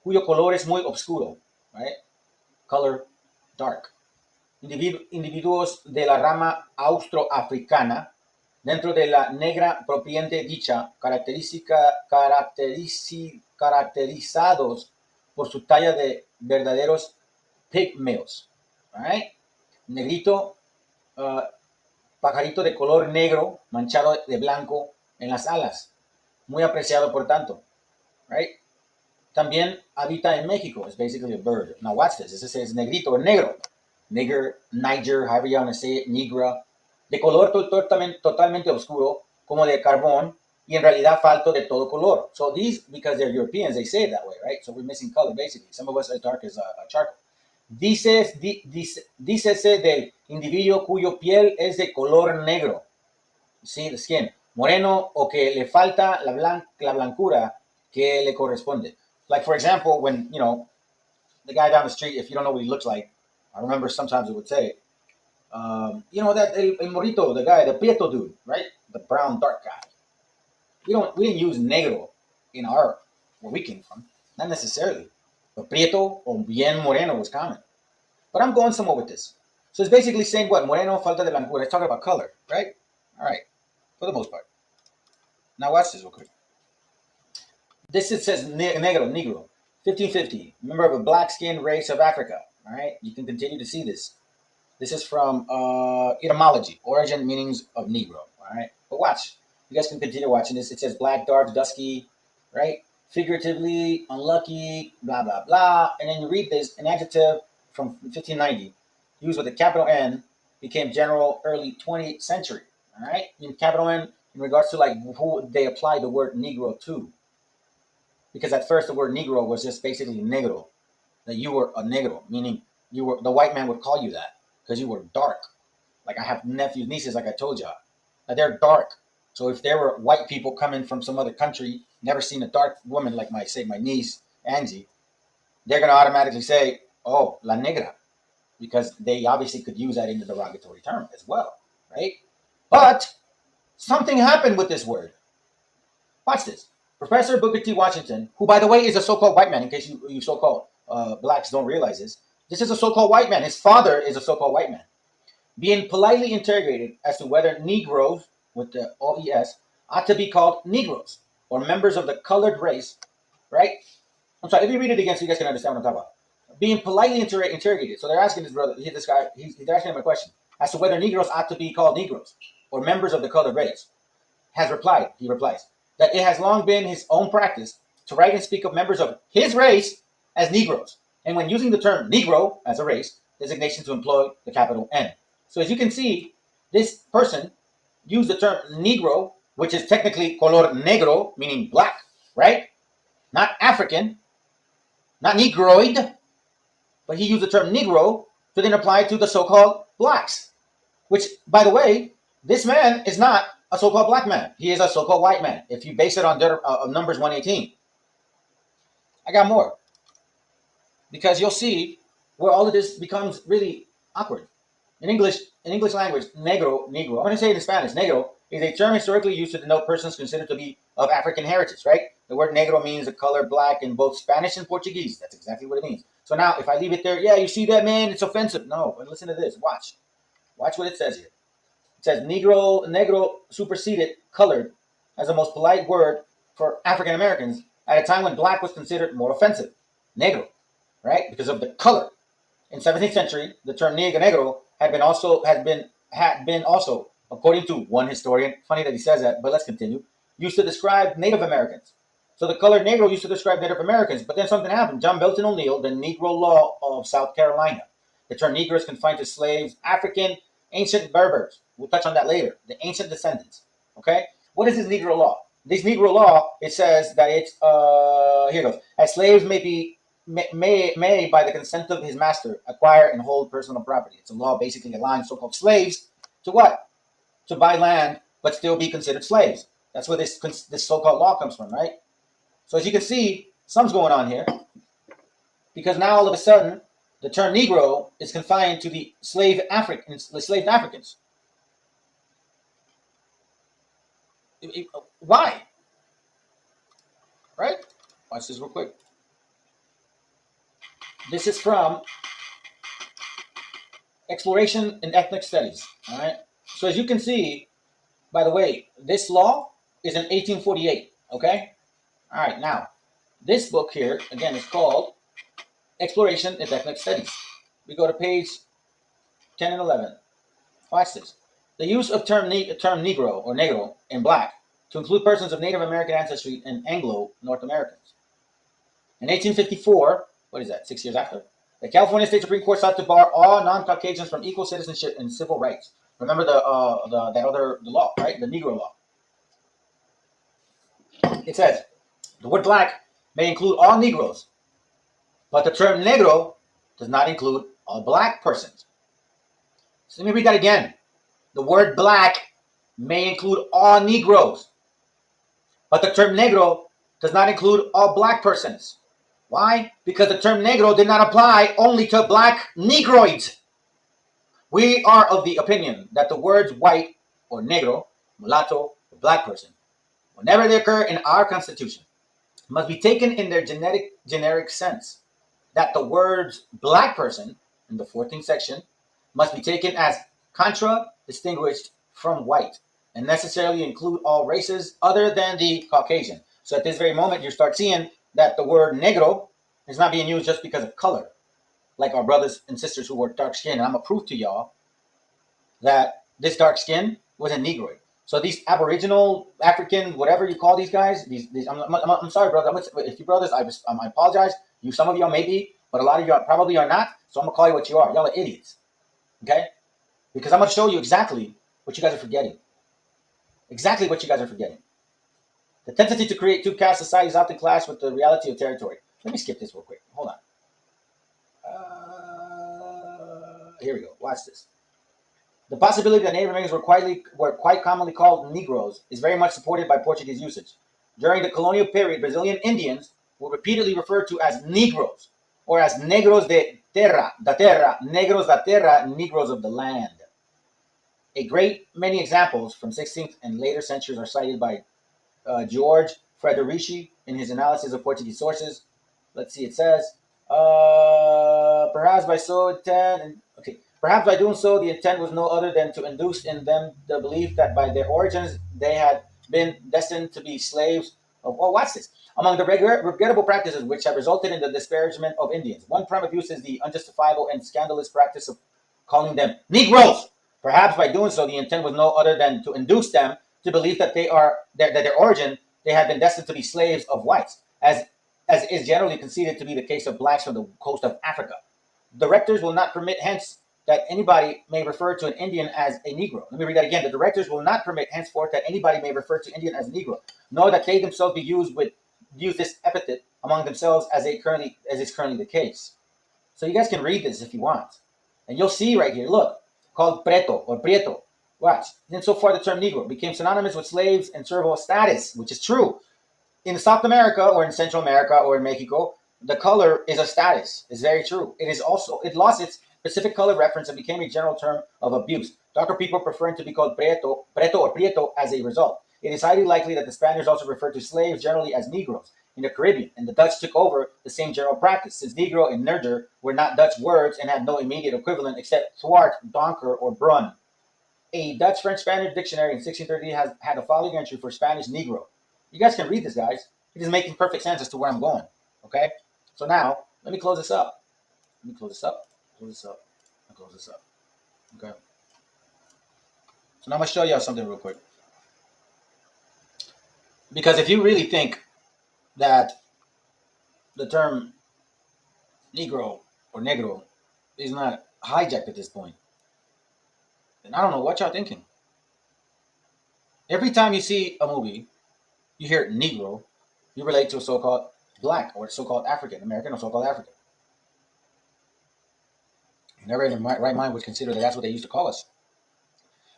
Cuyo color es muy oscuro, right? Color dark. Individuos de la rama austroafricana dentro de la negra propiamente dicha, caracterizados por su talla de verdaderos pigmeos. Right? Negrito, pajarito de color negro manchado de blanco en las alas, muy apreciado por tanto. Right? También habita en México. It's basically a bird. Now watch this. This says negrito or negro. Nigger, Niger, however you want to say it, negra. De color totalmente oscuro, como de carbón, y en realidad falto de todo color. So these, because they're Europeans, they say it that way, right? So we're missing color, basically. Some of us are as dark as charcoal. Dícese del individuo cuyo piel es de color negro. See, the skin. Moreno, o que le falta la blancura que le corresponde. Like, for example, when, the guy down the street, if you don't know what he looks like, I remember sometimes it would say, that el morrito, the guy, the prieto dude, right? The brown, dark guy. We didn't use negro in where we came from. Not necessarily. But prieto or bien moreno was common. But I'm going somewhere with this. So it's basically saying what? Moreno, falta de blancura. It's talking about color, right? All right. For the most part. Now watch this real quick. This it says negro, 1550. Member of a black-skinned race of Africa. All right. You can continue to see this. This is from etymology, origin, meanings of Negro. All right. But watch. You guys can continue watching this. It says black, dark, dusky, right? Figuratively, unlucky, blah, blah, blah. And then you read this, an adjective from 1590, used with a capital N, became general early 20th century. All right. In capital N, in regards to like who they apply the word Negro to. Because at first the word Negro was just basically negro, that you were a negro, meaning the white man would call you that because you were dark. Like I have nephews, nieces, like I told y'all, that they're dark. So if there were white people coming from some other country, never seen a dark woman like my niece, Angie, they're going to automatically say, oh, la negra, because they obviously could use that in the derogatory term as well, right? But something happened with this word. Watch this. Professor Booker T. Washington, who, by the way, is a so-called white man, in case you so-called blacks don't realize this. This is a so-called white man. His father is a so-called white man. Being politely interrogated as to whether Negroes, with the OES, ought to be called Negroes, or members of the colored race, right? I'm sorry, let me read it again so you guys can understand what I'm talking about. Being politely interrogated. So they're asking this guy, they're asking him a question as to whether Negroes ought to be called Negroes, or members of the colored race. He replies, that it has long been his own practice to write and speak of members of his race as Negroes, and when using the term Negro as a race, designation to employ the capital N. So as you can see, this person used the term Negro, which is technically color negro, meaning black, right? Not African, not Negroid, but he used the term Negro to then apply to the so-called blacks, which, by the way, this man is not a so-called black man. He is a so-called white man, if you base it on Numbers 118. I got more, because you'll see where all of this becomes really awkward. In English language, negro, I'm going to say it in Spanish, negro is a term historically used to denote persons considered to be of African heritage, right? The word negro means the color black in both Spanish and Portuguese. That's exactly what it means. So now, if I leave it there, yeah, you see that, man? It's offensive. No, but listen to this. Watch what it says here. It says negro superseded colored as the most polite word for African Americans at a time when black was considered more offensive. Negro, right? Because of the color. In 17th century, the term negro had been also, according to one historian, funny that he says that, but let's continue, used to describe Native Americans. So the color negro used to describe Native Americans, but then something happened. John Belton O'Neill, the Negro Law of South Carolina. The term negro is confined to slaves, African, ancient Berbers. We'll touch on that later. The ancient descendants. Okay? What is this Negro Law? This Negro Law, it says that it's, here it goes. As slaves may, by the consent of his master, acquire and hold personal property. It's a law basically allowing so-called slaves to what? To buy land, but still be considered slaves. That's where this so-called law comes from, right? So as you can see, something's going on here, because now all of a sudden, the term Negro is confined to the enslaved Africans. Why? Right? Watch this real quick. This is from Exploration in Ethnic Studies. All right. So as you can see, by the way, this law is in 1848. Okay. All right. Now, this book here again is called Exploration in Ethnic Studies. We go to page 10 and 11. Watch this. The use of term Negro or Negro in black to include persons of Native American ancestry and Anglo North Americans. In 1854, what is that? 6 years after, the California State Supreme Court sought to bar all non-Caucasians from equal citizenship and civil rights. Remember the law, right? The Negro Law. It says the word black may include all Negroes, but the term negro does not include all black persons. So let me read that again. The word black may include all Negroes, but the term negro does not include all black persons. Why? Because the term negro did not apply only to black Negroids. We are of the opinion that the words white or negro, mulatto, or black person, whenever they occur in our Constitution, must be taken in their generic sense. That the words black person in the 14th section must be taken as distinguished from white and necessarily include all races other than the Caucasian. So at this very moment, you start seeing that the word negro is not being used just because of color, like our brothers and sisters who were dark skinned. And I'm going to prove to y'all that this dark skin was a Negroid. So these Aboriginal, African, whatever you call these guys, I'm sorry, brother. If you brothers, I apologize. Some of y'all may be, but a lot of y'all probably are not. So I'm going to call you what you are. Y'all are idiots. Okay? Because I'm going to show you exactly what you guys are forgetting. Exactly what you guys are forgetting. The tendency to create two caste societies often clash with the reality of territory. Let me skip this real quick. Hold on. Here we go. Watch this. The possibility that Native Americans were quite commonly called Negroes is very much supported by Portuguese usage. During the colonial period, Brazilian Indians were repeatedly referred to as Negros, or as Negros de terra, Negros da terra, Negroes of the land. A great many examples from 16th and later centuries are cited by George Frederici in his analysis of Portuguese sources. Let's see, it says, perhaps by doing so, the intent was no other than to induce in them the belief that by their origins they had been destined to be slaves of, watch this, among the regrettable practices which have resulted in the disparagement of Indians. One prime abuse is the unjustifiable and scandalous practice of calling them Negroes. Perhaps by doing so, the intent was no other than to induce them to believe that their origin, they had been destined to be slaves of whites, as is generally conceded to be the case of blacks from the coast of Africa. Directors will not permit hence that anybody may refer to an Indian as a Negro. Let me read that again. The directors will not permit henceforth that anybody may refer to Indian as a Negro, nor that they themselves be use this epithet among themselves as is currently the case. So you guys can read this if you want. And you'll see right here, look, called preto or prieto. Watch. And so far the term Negro became synonymous with slaves and servile status, which is true. In South America or in Central America or in Mexico, the color is a status. It's very true. It lost its specific color reference and became a general term of abuse. Darker people preferring to be called preto or prieto as a result. It is highly likely that the Spaniards also referred to slaves generally as Negroes in the Caribbean, and the Dutch took over the same general practice, since Negro and Nerger were not Dutch words and had no immediate equivalent except thwart, donker, or brun. A Dutch French-Spanish dictionary in 1630 had a following entry for Spanish Negro. You guys can read this, guys. It is making perfect sense as to where I'm going. Okay? So now, let me close this up. Close this up. Okay? So now I'm going to show y'all something real quick. Because if you really think that the term Negro or Negro is not hijacked at this point, then I don't know what y'all thinking. Every time you see a movie, you hear Negro, you relate to a so-called black or so-called African American or so-called African. You never in the right mind would consider that that's what they used to call us.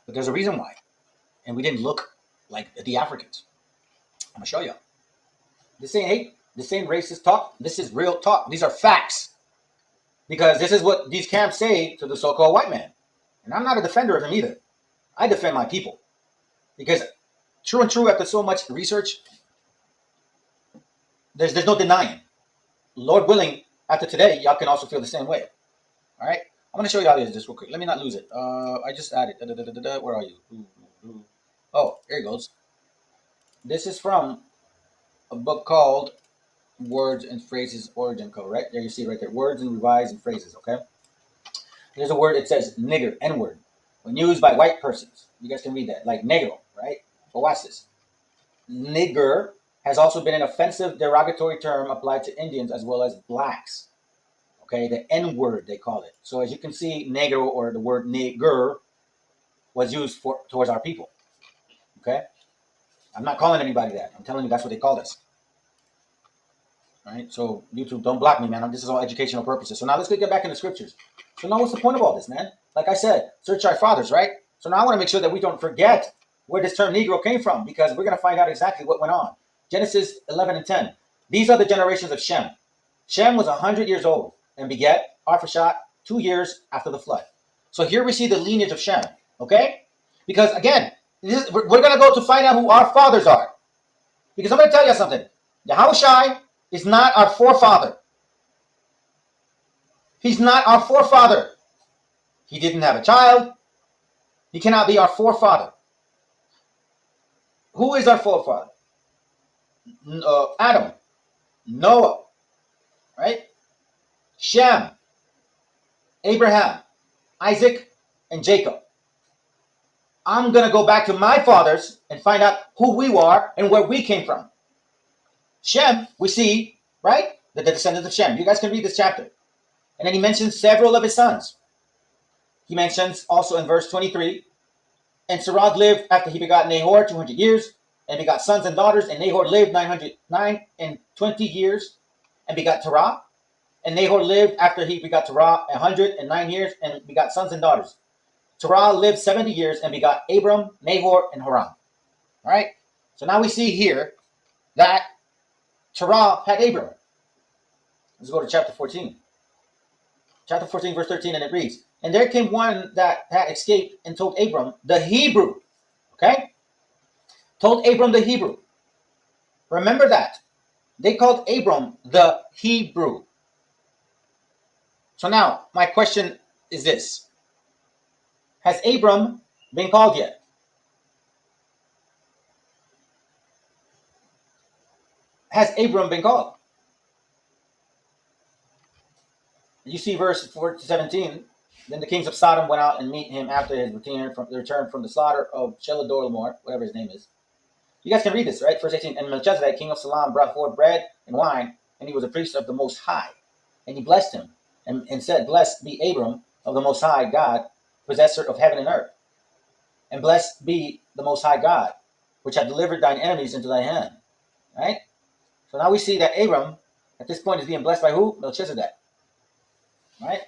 But there's a reason why. And we didn't look like the Africans. I'm going to show you. This ain't hate. This ain't racist talk. This is real talk. These are facts. Because this is what these camps say to the so-called white man. And I'm not a defender of him either. I defend my people. Because true and true, after so much research, there's no denying. Lord willing, after today, y'all can also feel the same way. All right? I'm going to show y'all this real quick. Let me not lose it. I just added. Where are you? Oh, here it goes. This is from a book called Words and Phrases Origin Code, right? There you see right there. Words and Revised and Phrases, okay? There's a word, it says nigger, N-word, when used by white persons. You guys can read that, like negro, right? But watch this. Nigger has also been an offensive derogatory term applied to Indians as well as blacks. Okay, the N-word, they call it. So as you can see, negro or the word nigger was used towards our people. Okay? I'm not calling anybody that. I'm telling you that's what they called us. All right? So YouTube, don't block me, man. This is all educational purposes. So now let's get back into scriptures. So now what's the point of all this, man? Like I said, search our fathers, right? So now I want to make sure that we don't forget where this term Negro came from, because we're going to find out exactly what went on. Genesis 11 and 10. These are the generations of Shem. Shem was 100 years old and begat Arphaxad 2 years after the flood. So here we see the lineage of Shem, okay? Because again, we're going to go to find out who our fathers are. Because I'm going to tell you something. Yahushai is not our forefather. He's not our forefather. He didn't have a child. He cannot be our forefather. Who is our forefather? Adam, Noah, right? Shem, Abraham, Isaac, and Jacob. I'm going to go back to my fathers and find out who we are and where we came from. Shem, we see, right? The descendants of Shem. You guys can read this chapter. And then he mentions several of his sons. He mentions also in verse 23, and Serad lived after he begot Nahor 200 years, and begot sons and daughters, and Nahor lived 920 years, and begot Terah. And Nahor lived after he begot Terah 109 years, and begot sons and daughters. Terah lived 70 years, and begot Abram, Nahor, and Haran. All right? So now we see here that Terah had Abram. Let's go to chapter 14. Chapter 14, verse 13, and it reads, and there came one that had escaped and told Abram the Hebrew. Okay? Told Abram the Hebrew. Remember that. They called Abram the Hebrew. So now, my question is this. Has Abram been called yet? Has Abram been called? You see verse 17. Then the kings of Sodom went out and meet him after his return from the slaughter of Chelodolamor, whatever his name is. You guys can read this, right? Verse 18. And Melchizedek, king of Salem, brought forth bread and wine, and he was a priest of the Most High. And he blessed him and said, blessed be Abram of the Most High God, possessor of heaven and earth. And blessed be the Most High God, which hath delivered thine enemies into thy hand. Right? So now we see that Abram, at this point, is being blessed by who? Melchizedek. Right?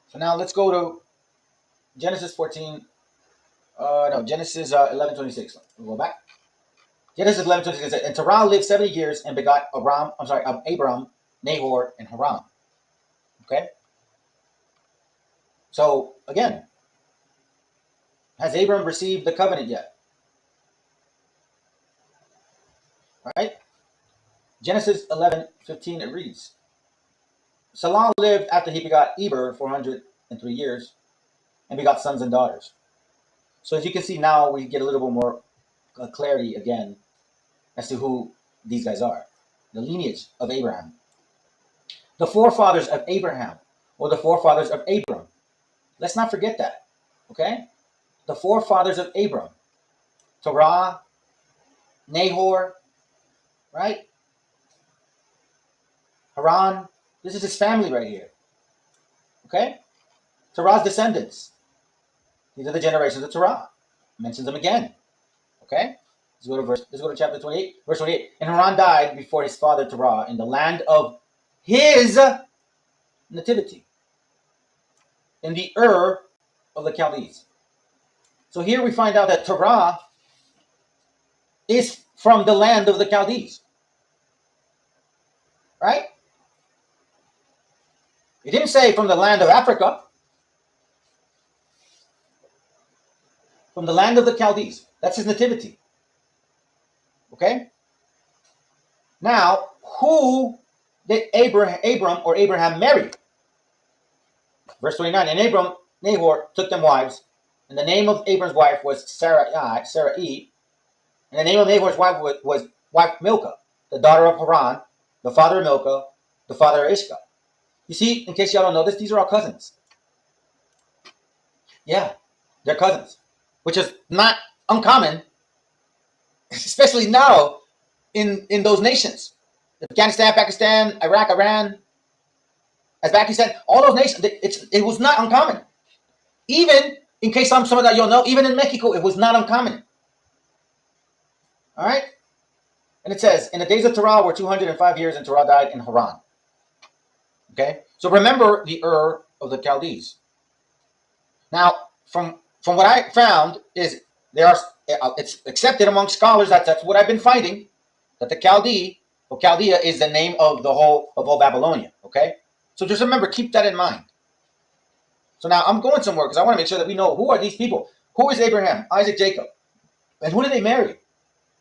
So now let's go to Genesis 14. Genesis 11:26. We'll go back. Genesis 11:26 says, and Terah lived 70 years and begot Abram, Nahor, and Haran. Okay? So, again, has Abram received the covenant yet? Right? Genesis 11:15, it reads, Salah lived after he begot Eber 403 years and begot sons and daughters. So as you can see now, we get a little bit more clarity again as to who these guys are. The lineage of Abraham. The forefathers of Abraham, or the forefathers of Abram. Let's not forget that. Okay? The forefathers of Abram. Terah, Nahor, right? Haran. This is his family right here. Okay? Terah's descendants. These are the generations of Terah. Mentions them again. Okay? Let's go to chapter 28, verse 28. And Haran died before his father Terah in the land of his nativity, in the of the Chaldees. So here we find out that Terah is from the land of the Chaldees. Right? It didn't say from the land of Africa. From the land of the Chaldees. That's his nativity. Okay? Now, who did Abraham marry? Verse 29, and Nahor took them wives, and the name of Abram's wife was Sarai, and the name of Nahor's wife was wife Milcah, the daughter of Haran, the father of Milcah, the father of Ishka. You see, in case y'all don't know this, these are all cousins. Yeah, they're cousins, which is not uncommon, especially now in those nations. Afghanistan, Pakistan, Iraq, Iran, Uzbekistan, all those nations, it was not uncommon. Even, in case some of that you'll know, even in Mexico, it was not uncommon. All right? And it says, in the days of Terah were 205 years, and Terah died in Haran. Okay? So remember the of the Chaldees. Now, from what I found is it's accepted among scholars that's what I've been finding, that the Chaldea is the name of all Babylonia. Okay? So just remember, keep that in mind. So now I'm going somewhere because I want to make sure that we know who are these people. Who is Abraham, Isaac, Jacob? And who did they marry?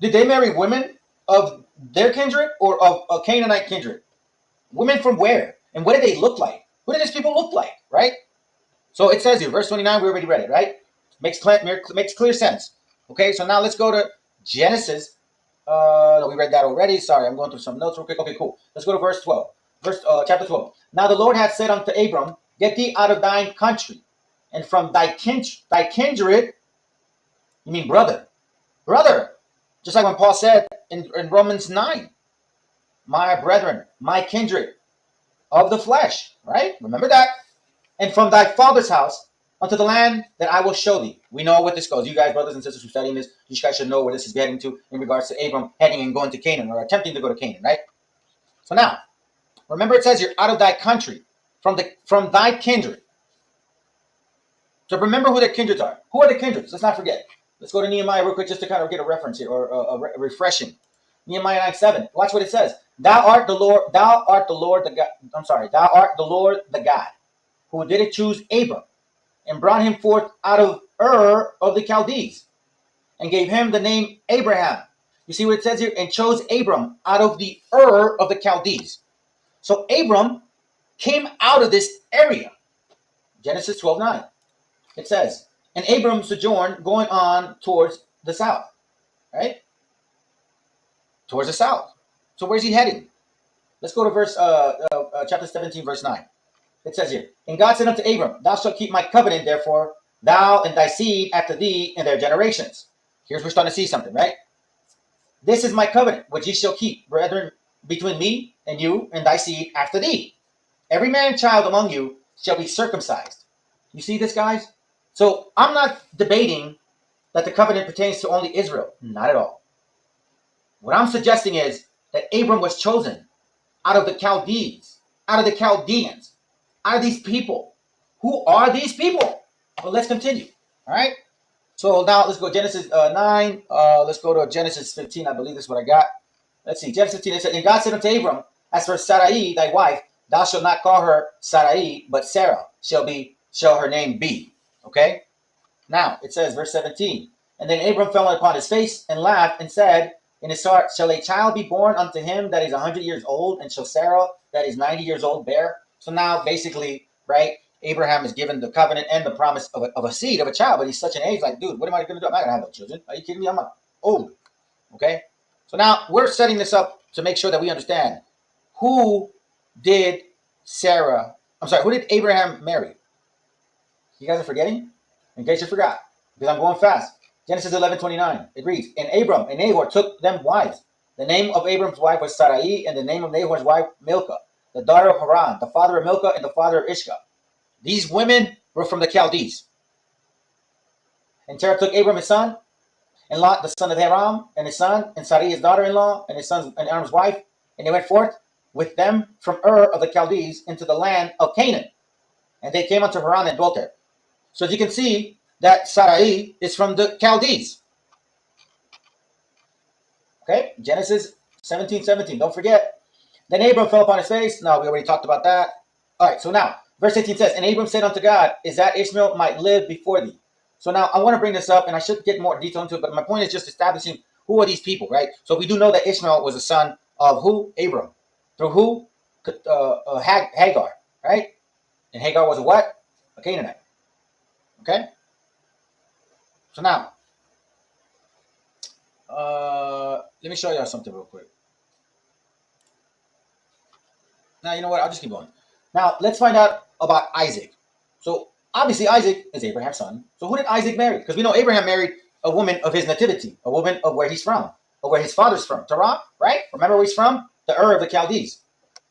Did they marry women of their kindred or of a Canaanite kindred? Women from where? And what did they look like? What did these people look like? Right? So it says here, verse 29, we already read it, right? Makes clear sense. Okay, so now let's go to Genesis. We read that already. Sorry, I'm going through some notes real quick. Okay, cool. Let's go to verse 12. Chapter 12. Now the Lord hath said unto Abram, get thee out of thine country, and from thy kindred, you mean brother. Just like when Paul said in Romans 9, my brethren, my kindred of the flesh, right? Remember that. And from thy father's house unto the land that I will show thee. We know what this goes. You guys, brothers and sisters who are studying this, you guys should know where this is heading to in regards to Abram heading and going to Canaan, or attempting to go to Canaan, right? So now, remember it says here, out of thy country, from thy kindred. So remember who their kindreds are. Who are the kindreds? Let's not forget. Let's go to Nehemiah real quick just to kind of get a reference here, or a refreshing. Nehemiah 9:7. Watch what it says. Thou art the Lord the God, who did choose Abram, and brought him forth out of of the Chaldees, and gave him the name Abraham. You see what it says here? And chose Abram out of the of the Chaldees. So Abram came out of this area. Genesis 12:9. It says, and Abram sojourned going on towards the south. Right? Towards the south. So where's he heading? Let's go to chapter 17, verse 9. It says here, and God said unto Abram, thou shalt keep my covenant, therefore, thou and thy seed after thee in their generations. Here's we're starting to see something, right? This is my covenant, which ye shall keep, brethren, between me and you and thy seed after thee. Every man child among you shall be circumcised. You see this, guys? So I'm not debating that the covenant pertains to only Israel. Not at all. What I'm suggesting is that Abram was chosen out of the Chaldees, out of the Chaldeans, out of these people. Who are these people? Well, let's continue. All right. So now let's go Genesis 9. Let's go to Genesis 15. I believe this is what I got. Let's see. Genesis 15. It said, and God said unto Abram, as for Sarai, thy wife, thou shalt not call her Sarai, but Sarah shall her name be. Okay. Now it says, verse 17. And then Abram fell upon his face and laughed and said in his heart, shall a child be born unto him that is 100 years old, and shall Sarah that is 90 years old bear? So now basically, right, Abraham is given the covenant and the promise of a seed, of a child, but he's such an age, like, dude, what am I going to do? I'm not going to have no children. Are you kidding me? I'm not old. Okay? So now we're setting this up to make sure that we understand who did Abraham marry? You guys are forgetting? In case you forgot, because I'm going fast. Genesis 11:29. It reads, and Abram and Nahor took them wives. The name of Abram's wife was Sarai, and the name of Nahor's wife Milcah, the daughter of Haran, the father of Milcah and the father of Ishka. These women were from the Chaldees. And Terah took Abram his son, and Lot the son of Haran, and his son, and Sarai his daughter-in-law, and his son and Abram's wife, and they went forth with them from Ur of the Chaldees into the land of Canaan. And they came unto Haran and dwelt there. So as you can see, that Sarai is from the Chaldees. Okay, Genesis 17:17. Don't forget. Then Abram fell upon his face. No, we already talked about that. All right, so now, verse 18 says, and Abram said unto God, is that Ishmael might live before thee? So now I want to bring this up, and I should get more detail into it, but my point is just establishing who are these people, right? So we do know that Ishmael was a son of who? Abram. Through who? Hagar, right? And Hagar was a what? A Canaanite. Okay? So now, let me show you something real quick. Now, you know what? I'll just keep going. Now, let's find out about Isaac. So, obviously, Isaac is Abraham's son. So, who did Isaac marry? Because we know Abraham married a woman of his nativity, a woman of where he's from, or where his father's from. Terah, right? Remember where he's from? The Ur of the Chaldees.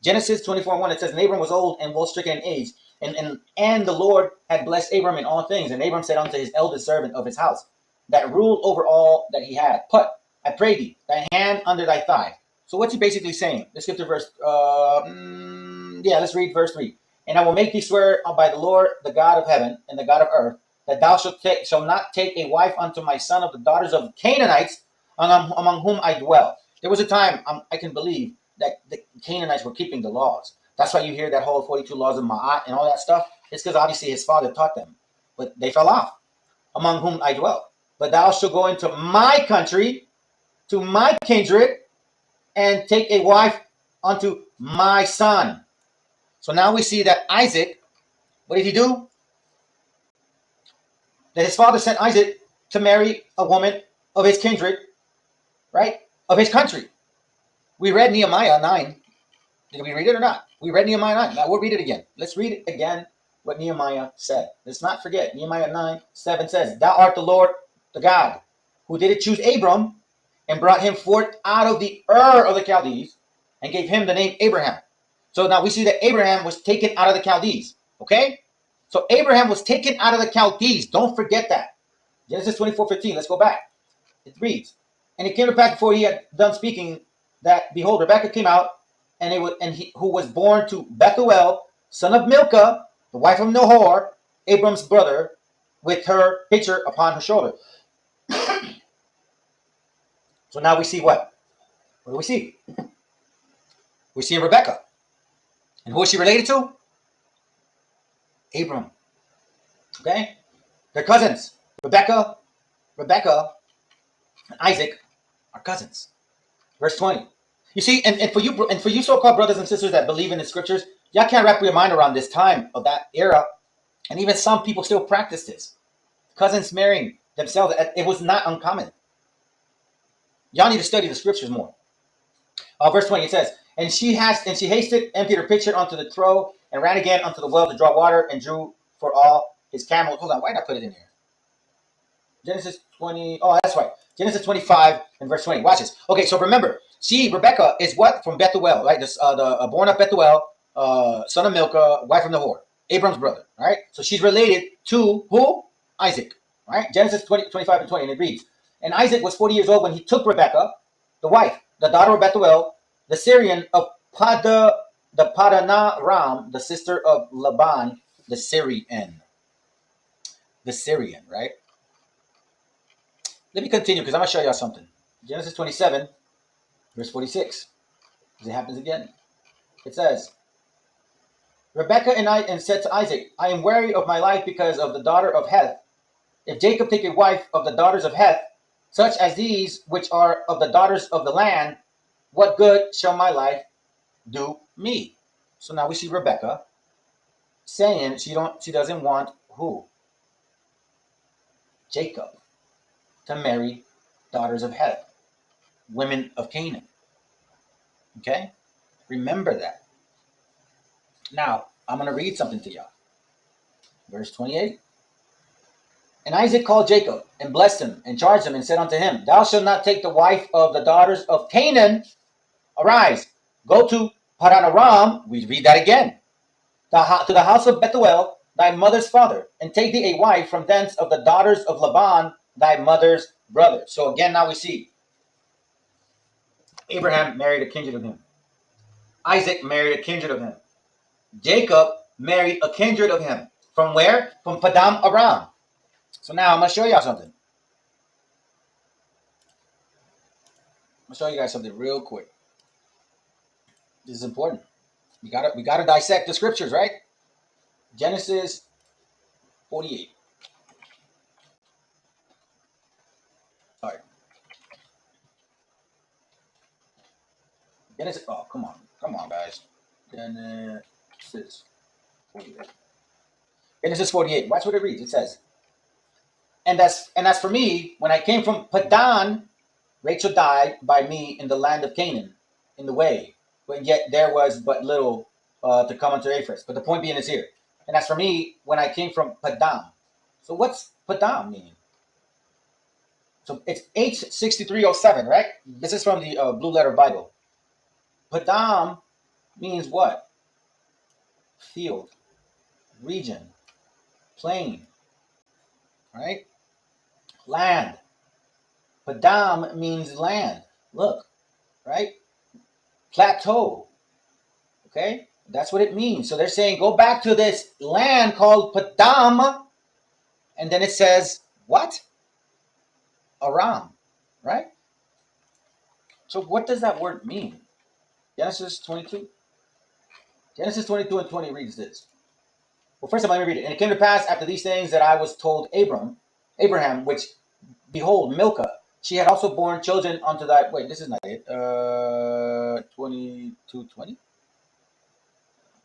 Genesis 24:1, it says, and Abram was old and well stricken in age, and the Lord had blessed Abram in all things. And Abram said unto his eldest servant of his house, that ruled over all that he had, put, I pray thee, thy hand under thy thigh. So what's he basically saying? Let's skip to verse, let's read verse 3. And I will make thee swear by the Lord, the God of heaven and the God of earth, that thou shalt not take a wife unto my son of the daughters of Canaanites, among whom I dwell. There was a time, I can believe, that the Canaanites were keeping the laws. That's why you hear that whole 42 laws of Ma'at and all that stuff. It's because obviously his father taught them. But they fell off, among whom I dwell. But thou shalt go into my country, to my kindred, and take a wife unto my son. So now we see that Isaac, what did he do? That his father sent Isaac to marry a woman of his kindred, right? Of his country. We read Nehemiah 9. Did we read it or not? We read Nehemiah 9. Now we'll read it again. Let's read it again, what Nehemiah said. Let's not forget. Nehemiah 9:7 says, thou art the Lord, the God, who did choose Abram and brought him forth out of the Ur of the Chaldees and gave him the name Abraham. So now we see that Abraham was taken out of the Chaldees. Okay? So Abraham was taken out of the Chaldees. Don't forget that. Genesis 24:15. Let's go back. It reads, and it came to pass before he had done speaking that, behold, Rebekah came out, who was born to Bethuel, son of Milcah, the wife of Nahor, Abram's brother, with her pitcher upon her shoulder. So now we see what? What do we see? We see Rebekah. And who is she related to? Abram. Okay? They're cousins. Rebekah, and Isaac are cousins. Verse 20. You see, and for you so-called brothers and sisters that believe in the scriptures, y'all can't wrap your mind around this time of that era. And even some people still practice this. Cousins marrying themselves. It was not uncommon. Y'all need to study the scriptures more. Verse 20, it says, and she hasted, emptied her pitcher onto the trough, and ran again unto the well to draw water, and drew for all his camels. Hold on, why did I put it in here? Genesis 20, oh, that's right. Genesis 25 and verse 20. Watch this. Okay, so remember, Rebekah is what? From Bethuel, right? Born of Bethuel, son of Milcah, wife of Nahor. Abram's brother. All right. So she's related to who? Isaac. All right. Genesis 20, 25 and 20, and it reads, and Isaac was 40 years old when he took Rebekah, the wife, the daughter of Bethuel, the Syrian of the Padanaram, the sister of Laban, the Syrian. The Syrian, right? Let me continue because I'm going to show y'all something. Genesis 27, verse 46. Because it happens again. It says, Rebekah and said to Isaac, I am weary of my life because of the daughter of Heth. If Jacob take a wife of the daughters of Heth, such as these which are of the daughters of the land, what good shall my life do me? So now we see Rebekah saying she doesn't want who? Jacob to marry daughters of Heth, women of Canaan. Okay? Remember that. Now, I'm going to read something to y'all. Verse 28. And Isaac called Jacob and blessed him and charged him and said unto him, Thou shalt not take the wife of the daughters of Canaan. Arise, go to Padanaram. We read that again. To the house of Bethuel, thy mother's father, and take thee a wife from thence of the daughters of Laban, thy mother's brother. So again, now we see Abraham married a kindred of him. Isaac married a kindred of him. Jacob married a kindred of him. From where? From Padam Aram. So now I'm going to show y'all something. I'm going to show you guys something real quick. This is important. We gotta dissect the scriptures, right? Genesis 48. Sorry. Genesis. Oh, come on, guys. Genesis 48. Genesis 48. Watch what it reads. It says, and as for me, when I came from Padan, Rachel died by me in the land of Canaan, in the way, but yet there was but little to come unto Ephraim. But the point being is here. And as for me, when I came from Padam. So what's Padam mean? So it's H6307, right? This is from the Blue Letter Bible. Padam means what? Field, region, plain, right? Land. Padam means land. Look, right? Plateau. Okay? That's what it means. So they're saying go back to this land called Padam. And then it says, what? Aram, right? So what does that word mean? Genesis 22. Genesis 22 and 20 reads this. Well, first of all, let me read it. And it came to pass after these things that I was told Abraham, which, behold, Milcah, she had also borne children unto thy... Wait, this is not it. 22:20?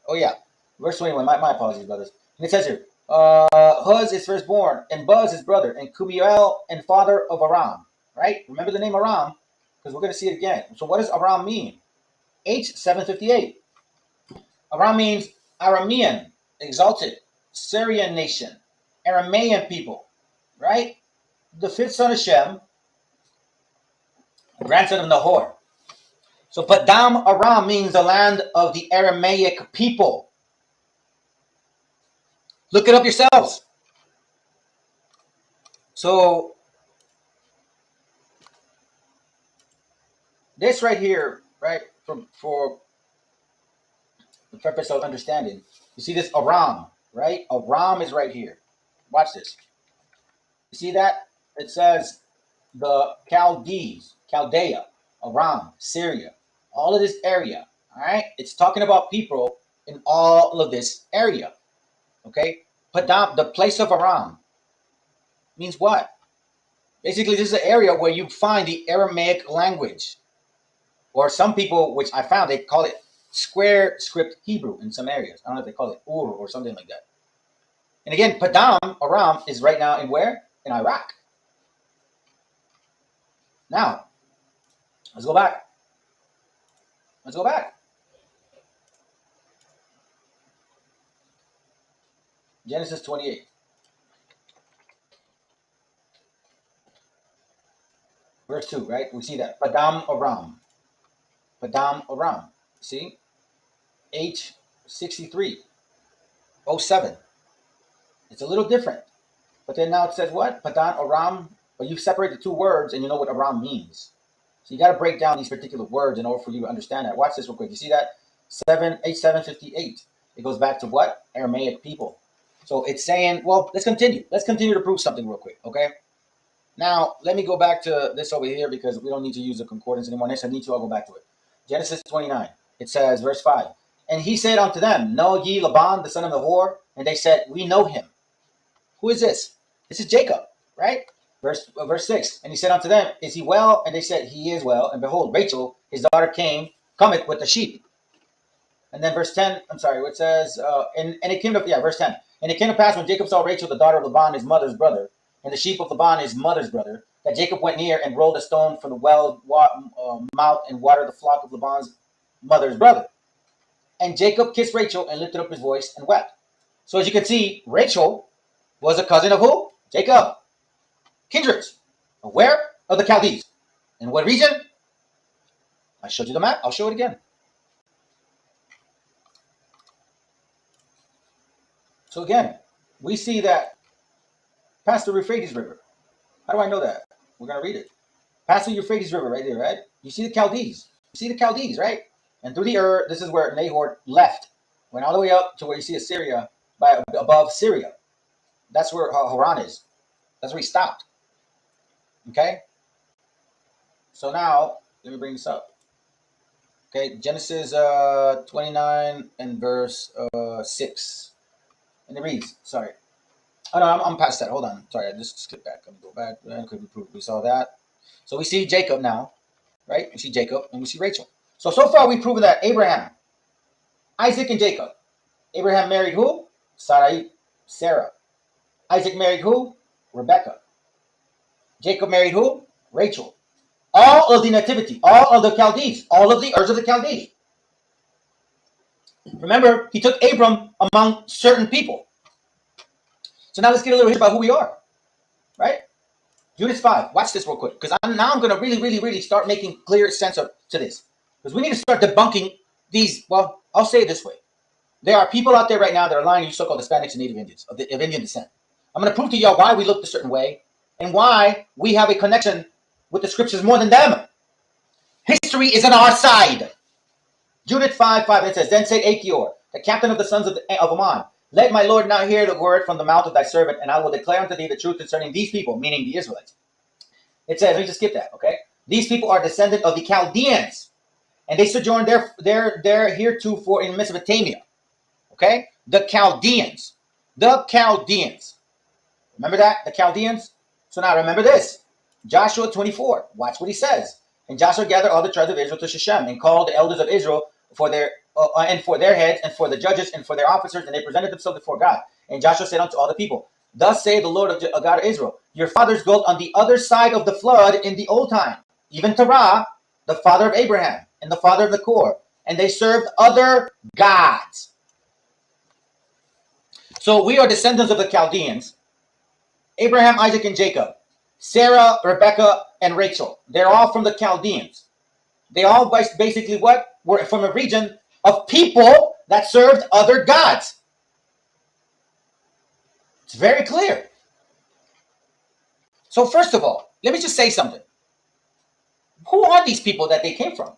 Oh, yeah. Verse 21. My apologies, brothers. And it says here, Huz is firstborn, and Buz is brother, and Kumiel and father of Aram. Right? Remember the name Aram, because we're going to see it again. So what does Aram mean? H758. Aram means Aramean, exalted, Syrian nation, Aramaean people, right? The fifth son of Shem, grandson of Nahor. So Padam Aram means the land of the Aramaic people. Look it up yourselves. So this right here, right, for the purpose of understanding, you see this Aram, right? Aram is right here. Watch this. You see that? It says the Chaldees, Chaldea, Aram, Syria, all of this area. All right, it's talking about people in all of this area. Okay, Padam, the place of Aram, means what? Basically, this is an area where you find the Aramaic language, or some people, which I found, they call it square script Hebrew in some areas. I don't know if they call it Ur or something like that. And again, Padam Aram is right now in where? In Iraq. Now, let's go back. Let's go back. Genesis 28. Verse 2, right? We see that. Padam Aram. Padam Aram. See? H63. oh 07. It's a little different. But then now it says what? Padan Aram. But you separate the two words and you know what Aram means. So you got to break down these particular words in order for you to understand that. Watch this real quick. You see that? 7:87:58. It goes back to what? Aramaic people. So it's saying, well, let's continue. Let's continue to prove something real quick, okay? Now, let me go back to this over here because we don't need to use the concordance anymore. Next I need to, I'll go back to it. Genesis 29. It says, verse 5. And he said unto them, Know ye Laban, the son of Nahor? And they said, We know him. Who is this? This is Jacob, right? Verse 6. And he said unto them, Is he well? And they said, He is well. And behold, Rachel, his daughter, cometh with the sheep. And then verse 10, I'm sorry, it says, and it came to, verse 10. And it came to pass when Jacob saw Rachel, the daughter of Laban, his mother's brother, and the sheep of Laban, his mother's brother, that Jacob went near and rolled a stone from the well mouth and watered the flock of Laban's mother's brother. And Jacob kissed Rachel and lifted up his voice and wept. So as you can see, Rachel was a cousin of who? Jacob. Kindreds. Where? Of the Chaldees. In what region? I showed you the map. I'll show it again. So again, we see that past the Euphrates River. How do I know that? We're going to read it. Past the Euphrates River right there, right? You see the Chaldees. You see the Chaldees, right? And through the this is where Nahor left. Went all the way up to where you see Assyria, above Syria. That's where Haran is. That's where he stopped. Okay? So now, let me bring this up. Okay, Genesis 29 and verse 6. And it reads, sorry. Oh no, I'm past that. Hold on. Sorry, I just skipped back. Let me go back. We saw that. So we see Jacob now, right? We see Jacob and we see Rachel. So far we've proven that Abraham, Isaac, and Jacob. Abraham married who? Sarah. Isaac married who? Rebecca. Jacob married who? Rachel. All of the nativity, all of the Chaldees, all of the Urs of the Chaldees. Remember, he took Abram among certain people. So now let's get a little bit about who we are, right? Judith 5. Watch this real quick, because I'm going to really start making clear sense to this. Because we need to start debunking these, well, I'll say it this way. There are people out there right now that are lying to you so-called Hispanics and Native Indians, of Indian descent. I'm going to prove to y'all why we look a certain way and why we have a connection with the scriptures more than them. History is on our side. Judith 5:5, it says, Then said Achior, the captain of the sons of Ammon, Let my Lord now hear the word from the mouth of thy servant, and I will declare unto thee the truth concerning these people, meaning the Israelites. It says, let me just skip that, okay? These people are descendant of the Chaldeans, and they sojourned there heretofore in Mesopotamia. Okay? The Chaldeans. The Chaldeans. Remember that? The Chaldeans? So now remember this. Joshua 24. Watch what he says. And Joshua gathered all the tribes of Israel to Shechem and called the elders of Israel for their heads and for the judges and for their officers, and they presented themselves before God. And Joshua said unto all the people, Thus saith the Lord of God of Israel, Your fathers dwelt on the other side of the flood in the old time, even Terah, the father of Abraham, and the father of Nachor, and they served other gods. So we are descendants of the Chaldeans. Abraham, Isaac, and Jacob. Sarah, Rebecca, and Rachel. They're all from the Chaldeans. They all basically what? Were from a region of people that served other gods. It's very clear. So first of all, let me just say something. Who are these people that they came from?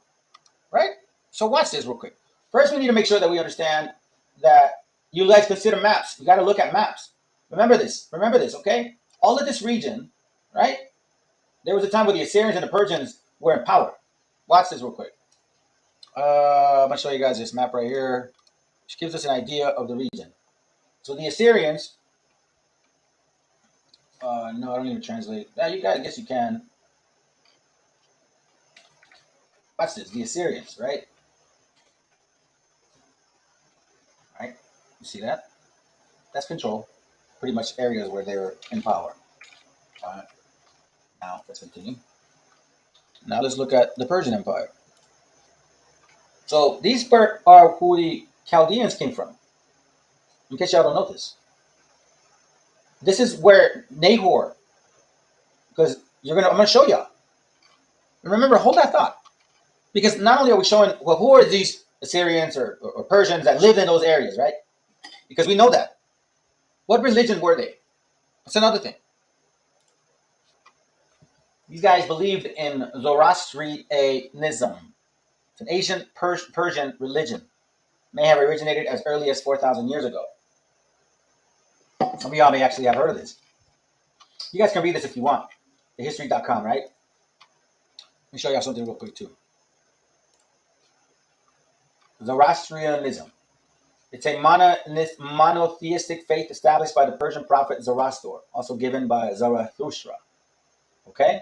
Right? So watch this real quick. First, we need to make sure that we understand that you guys consider maps. You got to look at maps. Remember this, okay? All of this region, right? There was a time where the Assyrians and the Persians were in power. Watch this real quick. I'm going to show you guys this map right here, which gives us an idea of the region. So the Assyrians, no, I don't even translate. You guys, I guess you can. Watch this, the Assyrians, right? Right? You see that? That's control. Pretty much areas where they're in power. All right. Now, let's continue. Now let's look at the Persian Empire. So these are who the Chaldeans came from. In case y'all don't know this. This is where Nahor, because I'm gonna show y'all. Remember, hold that thought. Because not only are we showing, well, who are these Assyrians or Persians that lived in those areas, right? Because we know that. What religion were they? That's another thing. These guys believed in Zoroastrianism. It's an ancient Persian religion. May have originated as early as 4,000 years ago. Some of y'all may actually have heard of this. You guys can read this if you want. Thehistory.com, right? Let me show y'all something real quick too. Zoroastrianism. It's a monotheistic faith established by the Persian prophet Zoroaster, also given by Zarathustra. Okay?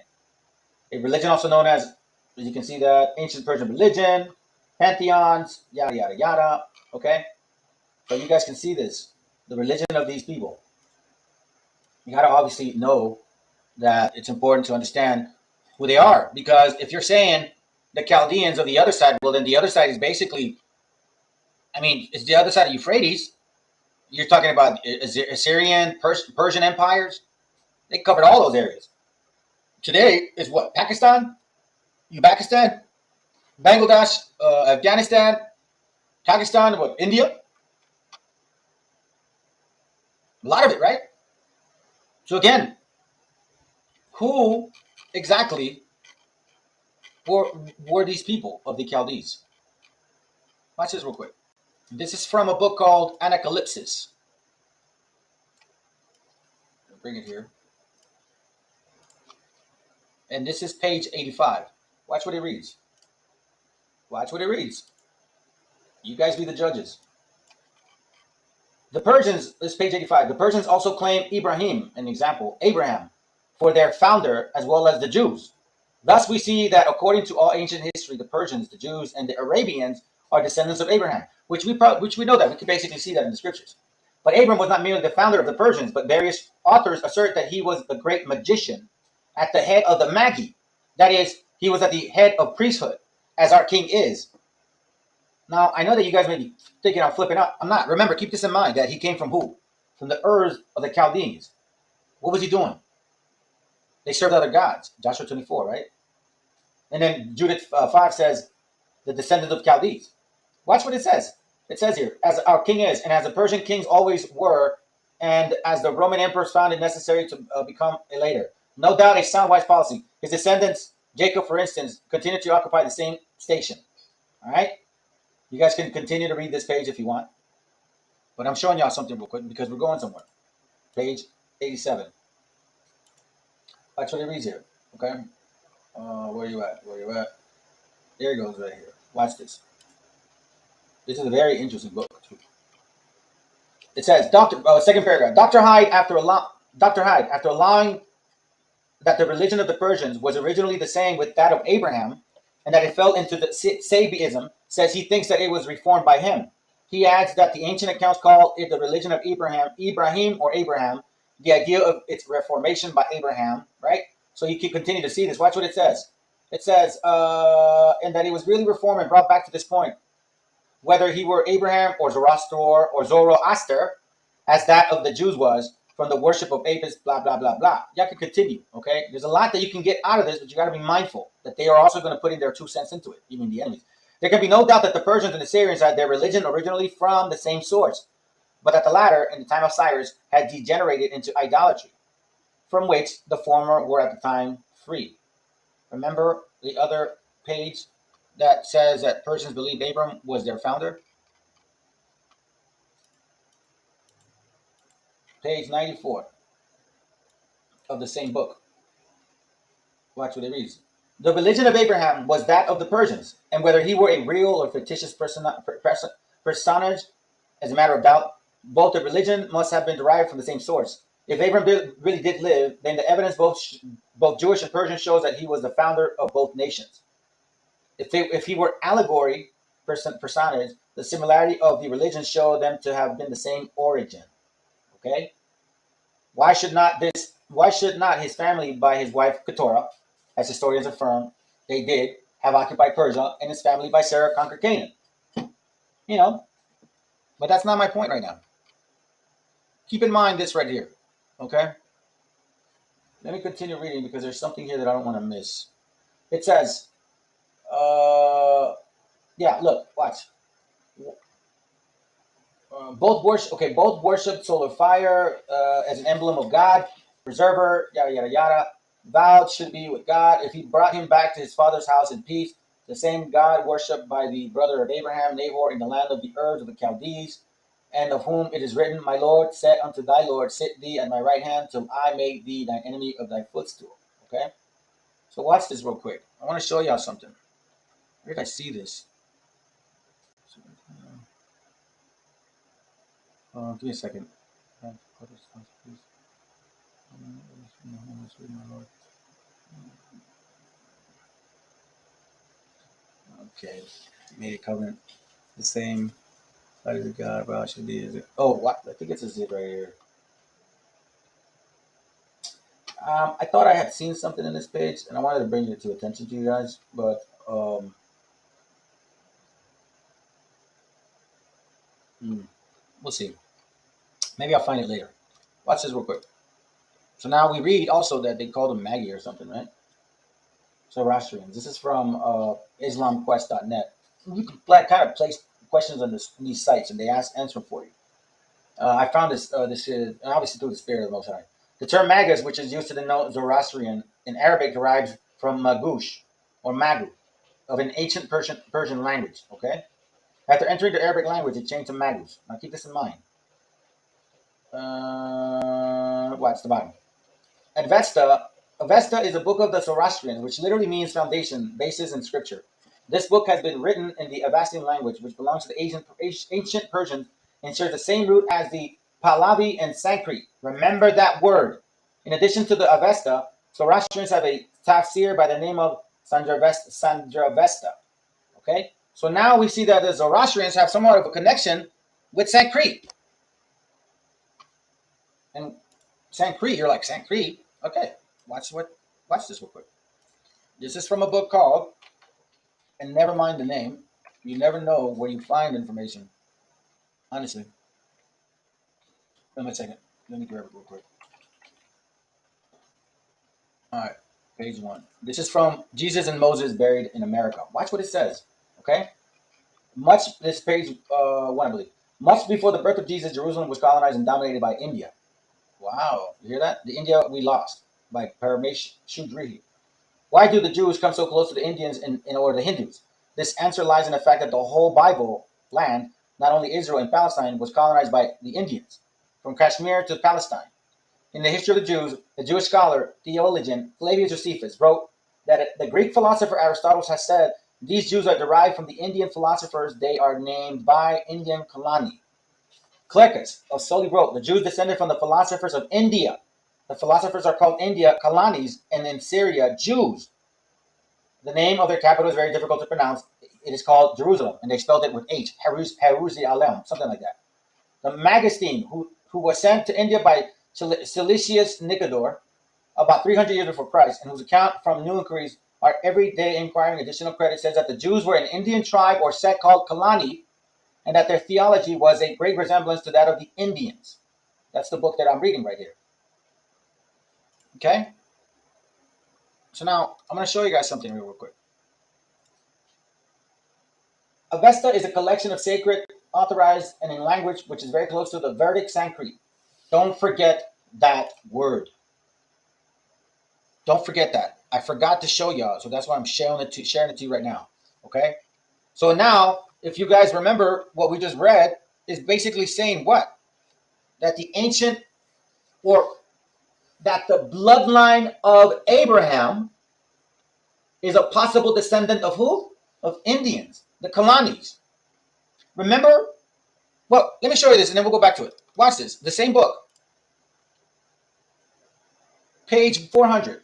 A religion also known as you can see that, ancient Persian religion, pantheons, yada, yada, yada. Okay? So you guys can see this, the religion of these people. You got to obviously know that it's important to understand who they are. Because if you're saying the Chaldeans of the other side, well, then the other side is basically, I mean, it's the other side of Euphrates. You're talking about Assyrian, Persian empires. They covered all those areas. Today is what? Pakistan? Uzbekistan? Bangladesh? Afghanistan? Pakistan? What? India? A lot of it, right? So again, who exactly were these people of the Chaldees? Watch this real quick. This is from a book called Anacalypsis. I'll bring it here. And this is page 85. Watch what it reads. Watch what it reads. You guys be the judges. The Persians, this is page 85. The Persians also claim Ibrahim, an example, Abraham, for their founder, as well as the Jews. Thus we see that according to all ancient history, the Persians, the Jews, and the Arabians are descendants of Abraham, which we know that. We can basically see that in the scriptures. But Abram was not merely the founder of the Persians, but various authors assert that he was the great magician at the head of the Magi. That is, he was at the head of priesthood, as our king is. Now, I know that you guys may be thinking I'm flipping out. I'm not. Remember, keep this in mind, that he came from who? From the Urs of the Chaldeans. What was he doing? They served other gods. Joshua 24, right? And then Judith 5 says, the descendants of Chaldees. Watch what it says. It says here, as our king is, and as the Persian kings always were, and as the Roman emperors found it necessary to become a later. No doubt a sound, wise policy. His descendants, Jacob, for instance, continued to occupy the same station. All right? You guys can continue to read this page if you want. But I'm showing y'all something real quick because we're going somewhere. Page 87. Watch what it reads here. Okay? Where you at? Where you at? There it goes right here. Watch this. This is a very interesting book, too. It says, second paragraph. Dr. Hyde, after allowing that the religion of the Persians was originally the same with that of Abraham, and that it fell into the Sabiism, says he thinks that it was reformed by him. He adds that the ancient accounts call it the religion of Ibrahim or Abraham, the idea of its reformation by Abraham, right? So you can continue to see this. Watch what it says. It says, and that it was really reformed and brought back to this point. Whether he were Abraham or Zoroaster or Zoroaster, as that of the Jews was, from the worship of Apis, blah, blah, blah, blah. Y'all can continue, okay? There's a lot that you can get out of this, but you got to be mindful that they are also going to put in their 2 cents into it, even the enemies. There can be no doubt that the Persians and the Syrians had their religion originally from the same source, but that the latter, in the time of Cyrus, had degenerated into idolatry, from which the former were at the time free. Remember the other page that says that Persians believed Abram was their founder? Page 94 of the same book. Watch what it reads. The religion of Abraham was that of the Persians, and whether he were a real or fictitious personage, as a matter of doubt, both the religion must have been derived from the same source. If Abraham really did live, then the evidence both Jewish and Persian shows that he was the founder of both nations. If he were allegory personage, the similarity of the religions show them to have been the same origin. Okay? Why should not his family by his wife Keturah, as historians affirm they did, have occupied Persia, and his family by Sarah conquered Canaan? You know, but that's not my point right now. Keep in mind this right here. Okay? Let me continue reading because there's something here that I don't want to miss. It says, yeah, look, watch. Both worship solar fire as an emblem of God, preserver, yada yada yada. Vowed should be with God. If he brought him back to his father's house in peace, the same God worshipped by the brother of Abraham, Nahor, in the land of the Urs of the Chaldees, and of whom it is written, My Lord said unto thy Lord, Sit thee at my right hand till I make thee thine enemy of thy footstool. Okay? So watch this real quick. I want to show y'all something. Where did I see this? Give me a second. Okay, made a covenant. The same. How does God? Well, should be. Is it? Oh, what? I think it's a zip right here. I thought I had seen something in this page, and I wanted to bring it to attention to you guys, but we'll see. Maybe I'll find it later. Watch this real quick. So now we read also that they called them Maggie or something, right? Zoroastrians. This is from IslamQuest.net. You can kind of place questions on these sites, and they answer for you. I found this. This is obviously through the Spirit of the Most High. The term Magus, which is used to denote Zoroastrian in Arabic, derives from Magush or Magu, of an ancient Persian language. Okay. After entering the Arabic language, it changed to Magus. Now keep this in mind. Watch the bottom. Avesta is a book of the Zoroastrians, which literally means foundation, basis, and scripture. This book has been written in the Avestian language, which belongs to the ancient Persians and shares the same root as the Pahlavi and Sanskrit. Remember that word. In addition to the Avesta, Zoroastrians have a tafsir by the name of Sandravesta. Okay? So now we see that the Zoroastrians have somewhat of a connection with Sanskrit. And Sanskrit, you're like, Sanskrit? Okay, watch this real quick. This is from a book called, and never mind the name, you never know where you find information. Honestly. Wait a second. Let me grab it real quick. Alright, page 1. This is from Jesus and Moses Buried in America. Watch what it says. Okay? This page 1, I believe. Much before the birth of Jesus, Jerusalem was colonized and dominated by India. Wow, you hear that? The India we lost by Paramesh Shudrihi. Why do the Jews come so close to the Indians or the Hindus? This answer lies in the fact that the whole Bible land, not only Israel and Palestine, was colonized by the Indians, from Kashmir to Palestine. In the history of the Jews, the Jewish scholar, theologian Flavius Josephus wrote that the Greek philosopher Aristotle has said these Jews are derived from the Indian philosophers. They are named by Indian Kalani. Clercus of Soli wrote, the Jews descended from the philosophers of India. The philosophers are called India Kalanis, and in Syria, Jews. The name of their capital is very difficult to pronounce. It is called Jerusalem, and they spelled it with H, Jerusalem, something like that. The Magistine, who was sent to India by Silicius Nicodor about 300 years before Christ, and whose account from new inquiries are everyday inquiring additional credit, says that the Jews were an Indian tribe or sect called Kalani, and that their theology was a great resemblance to that of the Indians. That's the book that I'm reading right here. Okay? So now, I'm going to show you guys something real quick. Avesta is a collection of sacred, authorized, and in language which is very close to the Vedic Sanskrit. Don't forget that word. Don't forget that. I forgot to show y'all, so that's why I'm sharing it to you right now. Okay? So now, if you guys remember what we just read, is basically saying what? That the ancient, or that the bloodline of Abraham is a possible descendant of who? Of Indians, the Kalanis. Remember? Well, let me show you this and then we'll go back to it. Watch this. The same book. Page 400.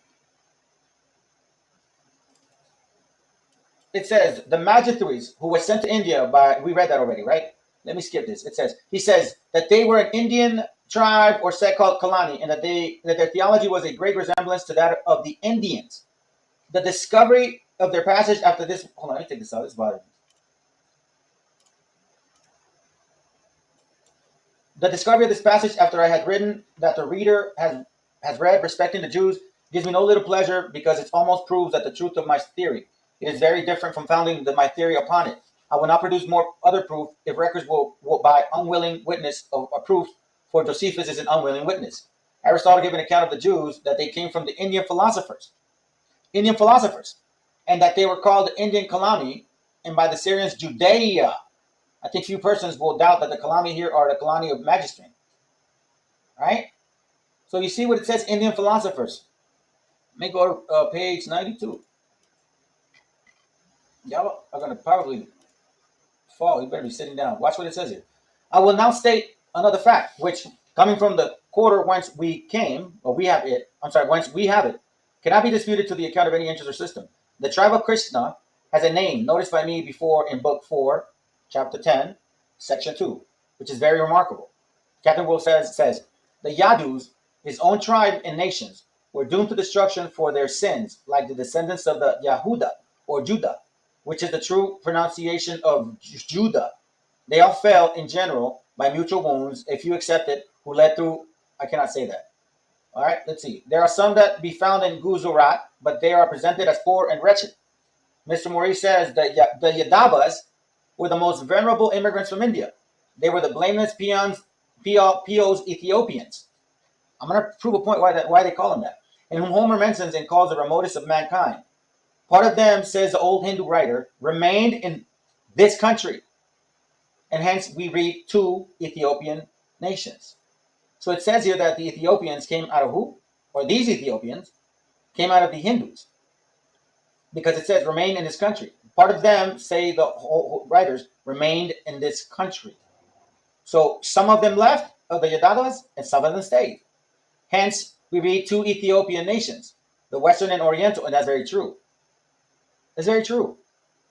It says, the Magistrates who were sent to India by, we read that already, right? Let me skip this. He says that they were an Indian tribe or sect called Kalani, and that their theology was a great resemblance to that of the Indians. The discovery of their passage after this, hold on, let me take this out, this bothers me. The discovery of this passage after I had written that the reader has read respecting the Jews gives me no little pleasure, because it almost proves that the truth of my theory is very different from founding my theory upon it. I will not produce more other proof if records will by unwilling witness of a proof, for Josephus is an unwilling witness. Aristotle gave an account of the Jews that they came from the Indian philosophers, and that they were called the Indian Kalani, and by the Syrians Judea. I think few persons will doubt that the Kalani here are the Kalani of Magistrate. Right? So you see what it says, Indian philosophers. Let me go to page 92. Y'all are going to probably fall. You better be sitting down. Watch what it says here. I will now state another fact, which, coming from the quarter whence we came, or we have it, whence we have it, cannot be disputed to the account of any interest or system. The tribe of Krishna has a name noticed by me before in book 4, chapter 10, section 2, which is very remarkable. Captain Wolf says, the Yadus, his own tribe and nations, were doomed to destruction for their sins, like the descendants of the Yahuda, or Judah, which is the true pronunciation of Judah. They all fell in general by mutual wounds, a few accepted, who led through, I cannot say that. All right, let's see. There are some that be found in Gujarat, but they are presented as poor and wretched. Mr. Maurice says that the Yadavas were the most venerable immigrants from India. They were the blameless Pios Ethiopians. I'm going to prove a point why they call them that. And whom Homer mentions and calls the remotest of mankind. Part of them, says the old Hindu writer, remained in this country. And hence we read 2 Ethiopian nations. So it says here that the Ethiopians came out of who? Or these Ethiopians came out of the Hindus. Because it says remain in this country. Part of them, say the writers, remained in this country. So some of them left, of the Yadavas, and some of them stayed. Hence, we read 2 Ethiopian nations, the Western and Oriental, and that's very true. It's very true.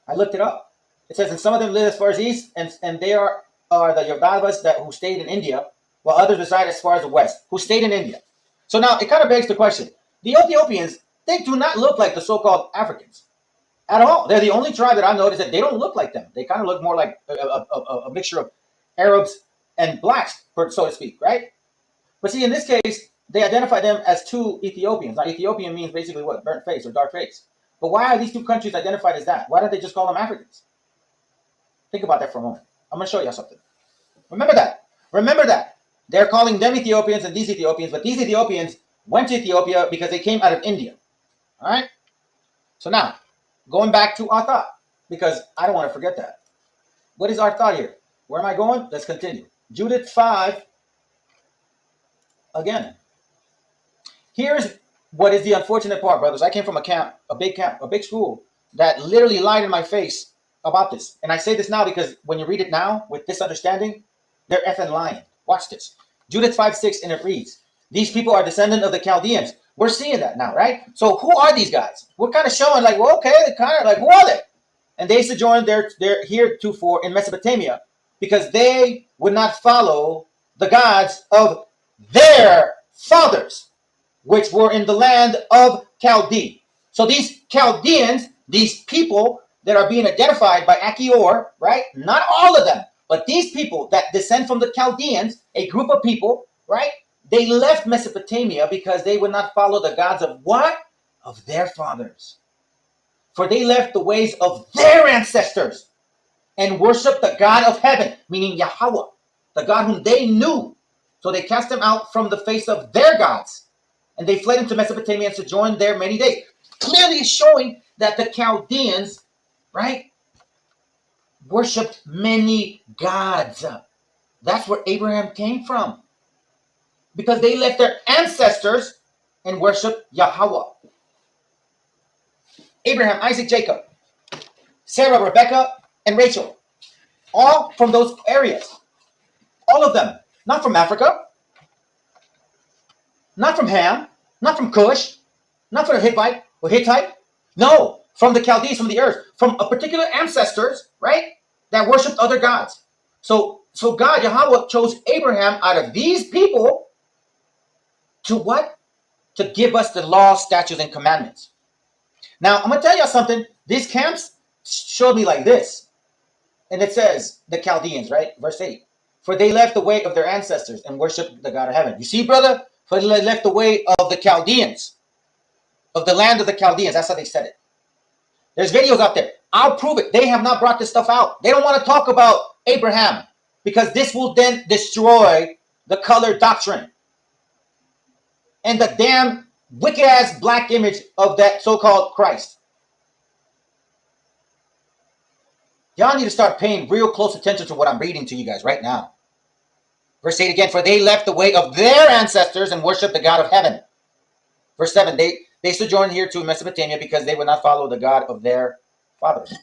I looked it up. It says, and some of them live as far as east, and they are the Yadavas who stayed in India, while others reside as far as the west, who stayed in India. So now, it kind of begs the question. The Ethiopians, they do not look like the so-called Africans at all. They're the only tribe that I've noticed that they don't look like them. They kind of look more like a mixture of Arabs and blacks, so to speak, right? But see, in this case, they identify them as 2 Ethiopians. Now, Ethiopian means basically what? Burnt face or dark face. But why are these 2 countries identified as that? Why don't they just call them Africans? Think about that for a moment. I'm going to show you something. Remember that. Remember that. They're calling them Ethiopians and these Ethiopians, but these Ethiopians went to Ethiopia because they came out of India. All right? So now, going back to our thought, because I don't want to forget that. What is our thought here? Where am I going? Let's continue. Judith 5, again. Here's what is the unfortunate part, brothers. I came from a big school that literally lied in my face about this. And I say this now because when you read it now with this understanding, they're effing lying. Watch this. Judith 5:6, and it reads, these people are descendant of the Chaldeans. We're seeing that now, right? So who are these guys? We're kind of showing like, well, okay, they're kind of like, who are they? And they sojourned there heretofore in Mesopotamia because they would not follow the gods of their fathers, which were in the land of Chaldee. So these Chaldeans, these people that are being identified by Achior, right? Not all of them, but these people that descend from the Chaldeans, a group of people, right? They left Mesopotamia because they would not follow the gods of what? Of their fathers. For they left the ways of their ancestors and worshiped the God of heaven, meaning Yahweh, the God whom they knew. So they cast them out from the face of their gods. And they fled into Mesopotamia and sojourned there many days. Clearly showing that the Chaldeans, right, worshipped many gods. That's where Abraham came from. Because they left their ancestors and worshiped Yahweh. Abraham, Isaac, Jacob, Sarah, Rebecca, and Rachel. All from those areas. All of them. Not from Africa. Not from Ham. Not from Cush. Not from the Hittite or Hittite. No. From the Chaldees, from the earth. From a particular ancestors, right? That worshipped other gods. So God, Yahweh, chose Abraham out of these people to what? To give us the law, statutes, and commandments. Now, I'm going to tell you something. These camps showed me like this. And it says, the Chaldeans, right? Verse 8. For they left the way of their ancestors and worshiped the God of heaven. You see, brother? For they left the way of the Chaldeans. Of the land of the Chaldeans. That's how they said it. There's videos out there. I'll prove it. They have not brought this stuff out. They don't want to talk about Abraham because this will then destroy the color doctrine and the damn wicked ass black image of that so-called Christ. Y'all need to start paying real close attention to what I'm reading to you guys right now. Verse 8 again, for they left the way of their ancestors and worshiped the God of heaven. Verse 7, they sojourned here to Mesopotamia because they would not follow the God of their fathers.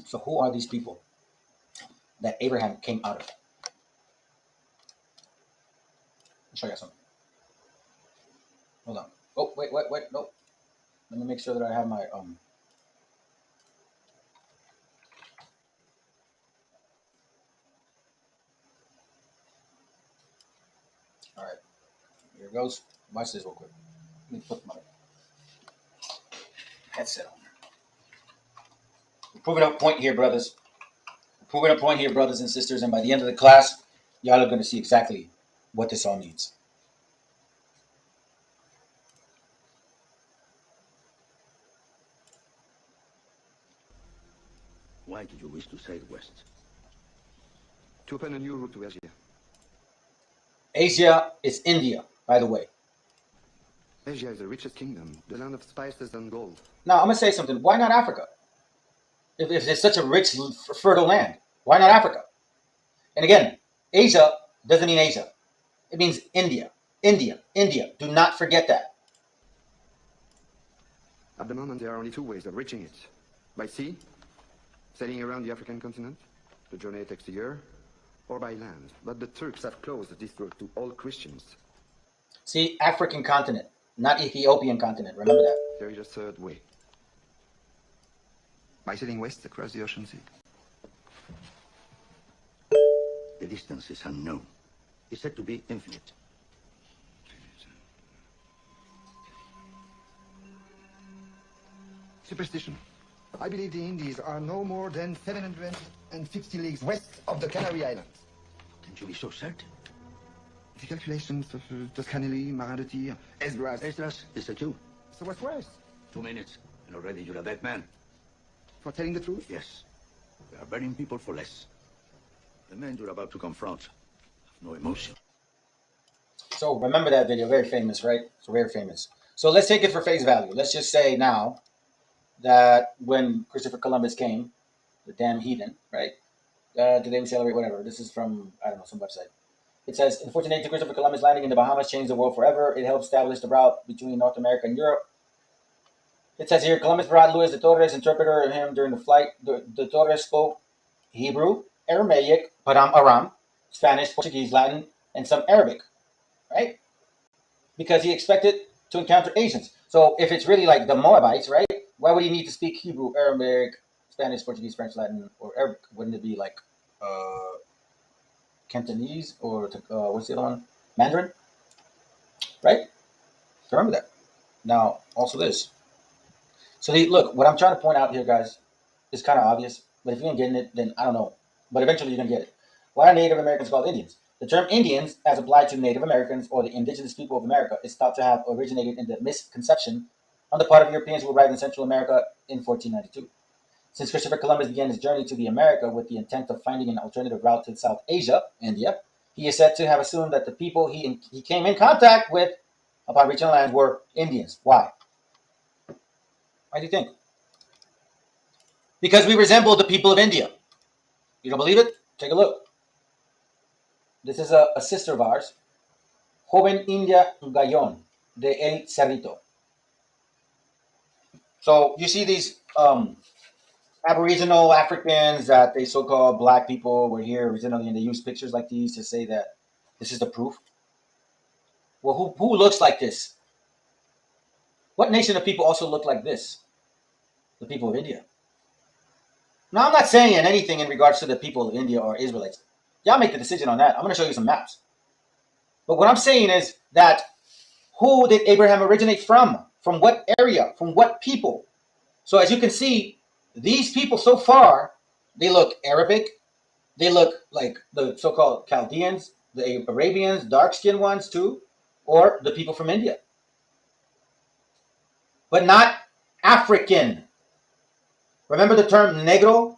So who are these people that Abraham came out of? I'll show you something. Hold on. Oh, wait, no. Let me make sure that I have my all right, here it goes. Watch this real quick. Let me put my headset on. We're proving a point here, brothers. We're proving a point here, brothers and sisters, and by the end of the class, y'all are going to see exactly what this all means. Why did you wish to sail west? To open a new route to Asia. Asia is India, by the way. Asia is the richest kingdom, the land of spices and gold. Now, I'm going to say something. Why not Africa? If it's such a rich, fertile land, why not Africa? And again, Asia doesn't mean Asia. It means India. India. India. Do not forget that. At the moment, there are only two ways of reaching it. By sea, sailing around the African continent. The journey takes a year. Or by land. But the Turks have closed this route to all Christians. See, African continent, not Ethiopian continent. Remember that. There is a third way. By sailing west across the ocean sea. The distance is unknown. It's said to be infinite. Superstition. I believe the Indies are no more than 750 leagues west of the Canary Islands. Can't you be so certain? The calculations of Toscanelli, Maradotti, Esdras. Esdras, is that you? So what's worse? 2 minutes, and already you're a dead man. For telling the truth? Yes. We are burning people for less. The men you're about to confront have no emotion. So remember that video. Very famous, right? It's very famous. So let's take it for face value. Let's just say now that when Christopher Columbus came, the damn heathen, right? Today we celebrate whatever. This is from, I don't know, some website. It says, in 1482, Christopher Columbus landing in the Bahamas changed the world forever. It helped establish the route between North America and Europe. It says here, Columbus brought Luis de Torres, interpreter, him during the flight. De Torres spoke Hebrew, Aramaic, Aram, Spanish, Portuguese, Latin, and some Arabic, right? Because he expected to encounter Asians. So if it's really like the Moabites, right? Why would he need to speak Hebrew, Aramaic, Spanish, Portuguese, French, Latin, or Arabic? Wouldn't it be like Cantonese or what's the other one? Mandarin, right? Remember that. Now, also this. So look, what I'm trying to point out here, guys, is kind of obvious. But if you ain't getting it, then I don't know. But eventually you're going to get it. Why are Native Americans called Indians? The term Indians, as applied to Native Americans or the indigenous people of America, is thought to have originated in the misconception on the part of Europeans who arrived in Central America in 1492. Since Christopher Columbus began his journey to the America with the intent of finding an alternative route to South Asia, India, he is said to have assumed that the people he came in contact with upon reaching the land were Indians. Why? Why do you think? Because we resemble the people of India. You don't believe it? Take a look. This is a sister of ours, Joven India Gayon de El Cerrito. So you see these Aboriginal Africans that they so-called black people were here originally, and they use pictures like these to say that this is the proof. Well, who looks like this? What nation of people also look like this? The people of India. Now, I'm not saying anything in regards to the people of India or Israelites. Y'all make the decision on that. I'm going to show you some maps. But what I'm saying is that who did Abraham originate from? From what area? From what people? So as you can see, these people so far, they look Arabic. They look like the so-called Chaldeans, the Arabians, dark-skinned ones too, or the people from India. But not African. Remember the term negro?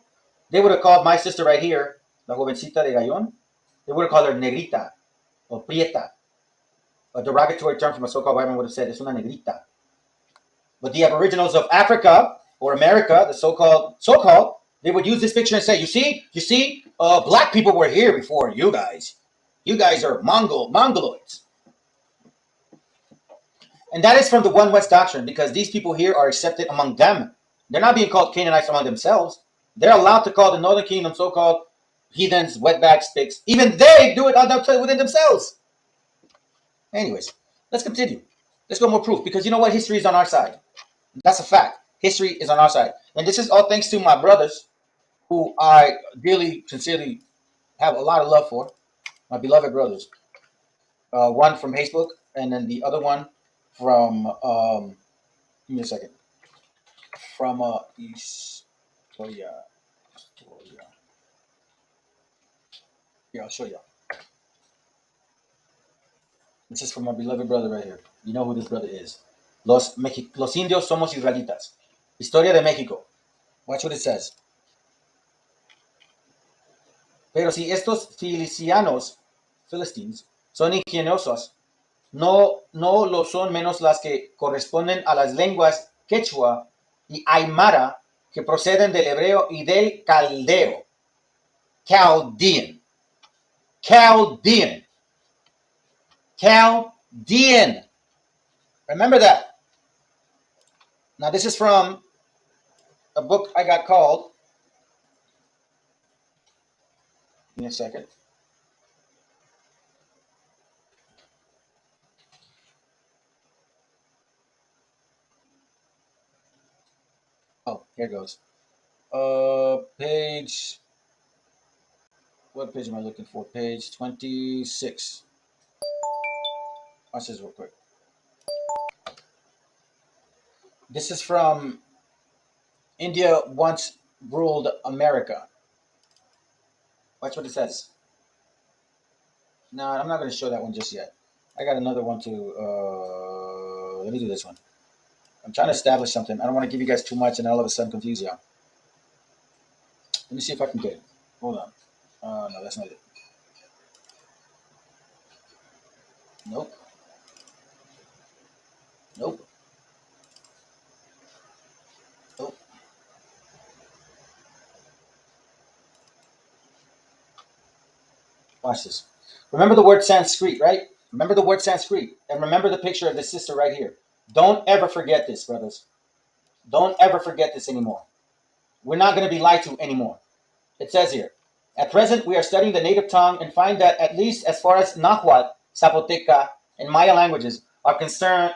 They would have called my sister right here, la jovencita de Gallon, they would have called her negrita or prieta. A derogatory term from a so-called white man would have said, es una negrita. But the aboriginals of Africa or America, the so-called, they would use this picture and say, you see, black people were here before you guys. You guys are Mongoloids. And that is from the One West doctrine, because these people here are accepted among them. They're not being called Canaanites among themselves. They're allowed to call the Northern Kingdom so-called heathens, wetback sticks. Even they do it within themselves. Anyways, let's continue. Let's go more proof, because you know what? History is on our side. That's a fact. History is on our side. And this is all thanks to my brothers, who I really, sincerely have a lot of love for. My beloved brothers. One from Facebook, and then the other one from, give me a second, from Historia. Here, I'll show you. This is from my beloved brother right here. You know who this brother is. Los indios somos israelitas. Historia de México. Watch what it says. Pero si estos Philistines, son ingeniosos, no lo son menos las que corresponden a las lenguas quechua y aymara que proceden del hebreo y del caldeo. Chaldean. Remember that. Now this is from a book I got called. Give me a second. Oh, here it goes. Page. What page am I looking for? Page 26. Watch this real quick. This is from India Once Ruled America. Watch what it says. No, I'm not going to show that one just yet. I got another one to. Let me do this one. I'm trying to establish something. I don't want to give you guys too much and all of a sudden confuse you. Let me see if I can get it. Hold on. No, that's not it. Nope. Watch this. Remember the word Sanskrit, right? Remember the word Sanskrit. And remember the picture of this sister right here. Don't ever forget this, brothers. Don't ever forget this anymore. We're not going to be lied to anymore. It says here, at present, we are studying the native tongue and find that at least as far as Nahuatl, Zapoteca, and Maya languages are concerned,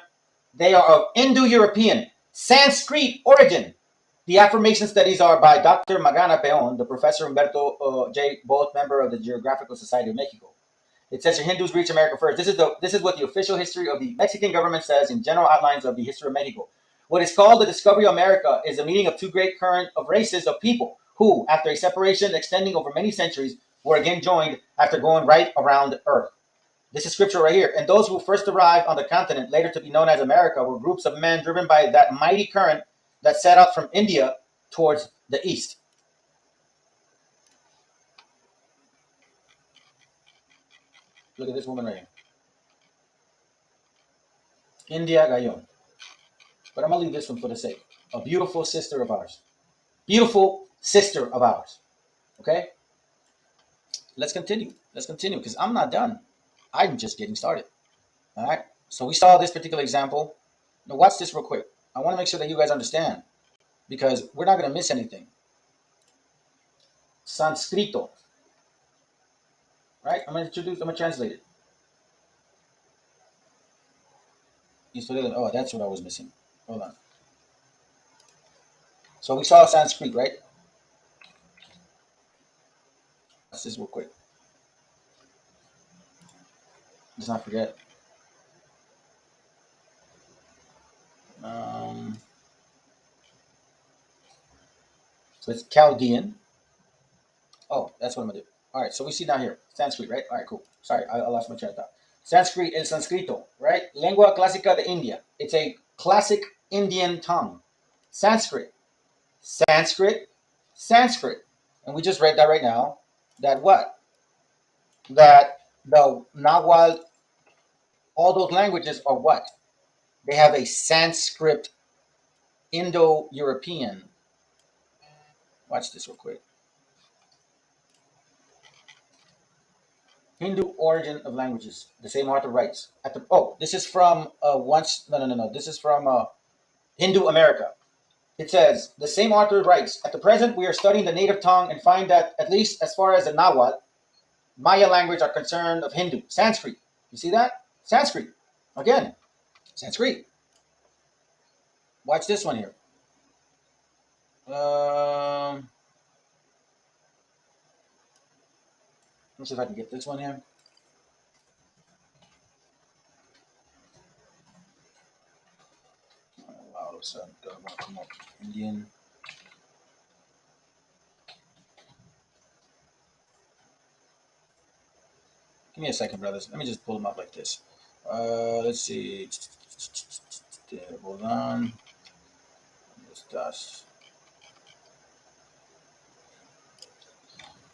they are of Indo-European, Sanskrit origin. The affirmation studies are by Dr. Magana Peon, the Professor Humberto J. both member of the Geographical Society of Mexico. It says here, Hindus reach America first. This is what the official history of the Mexican government says in general outlines of the history of Mexico. What is called the discovery of America is a meeting of two great current of races of people who, after a separation extending over many centuries, were again joined after going right around the earth. This is scripture right here. And those who first arrived on the continent, later to be known as America, were groups of men driven by that mighty current that set out from India towards the east. Look at this woman right here. India Gayon. But I'm going to leave this one for the sake. A beautiful sister of ours. Beautiful sister of ours. Okay? Let's continue. Because I'm not done. I'm just getting started. All right? So we saw this particular example. Now watch this real quick. I want to make sure that you guys understand, because we're not going to miss anything. Sanskrito. Right? I'm going to translate it. Oh, that's what I was missing. Hold on. So we saw Sanskrit, right? Let's just real quick. Let's not forget. So it's Chaldean. Oh, that's what I'm going to do. All right, so we see down here. Sanskrit, right? All right, cool. Sorry, I lost my train of thought. Sanskrit is Sanskrito, right? Lengua clásica de India. It's a classic Indian tongue. Sanskrit, Sanskrit, Sanskrit. And we just read that right now. That what? That the Nahuatl, all those languages are what? They have a Sanskrit, Indo-European. Watch this real quick. Hindu origin of languages. The same author writes at the. Oh, this is from once. No. This is from Hindu America. It says the same author writes. At the present, we are studying the native tongue and find that at least as far as the Nahuatl, Maya language are concerned of Hindu, Sanskrit. You see that? Sanskrit. Again, Sanskrit. Watch this one here. Let's see if I can get this one here. Wow, looks like come up. Indian. Give me a second, brothers. Let me just pull them up like this. Let's see. Hold on. This.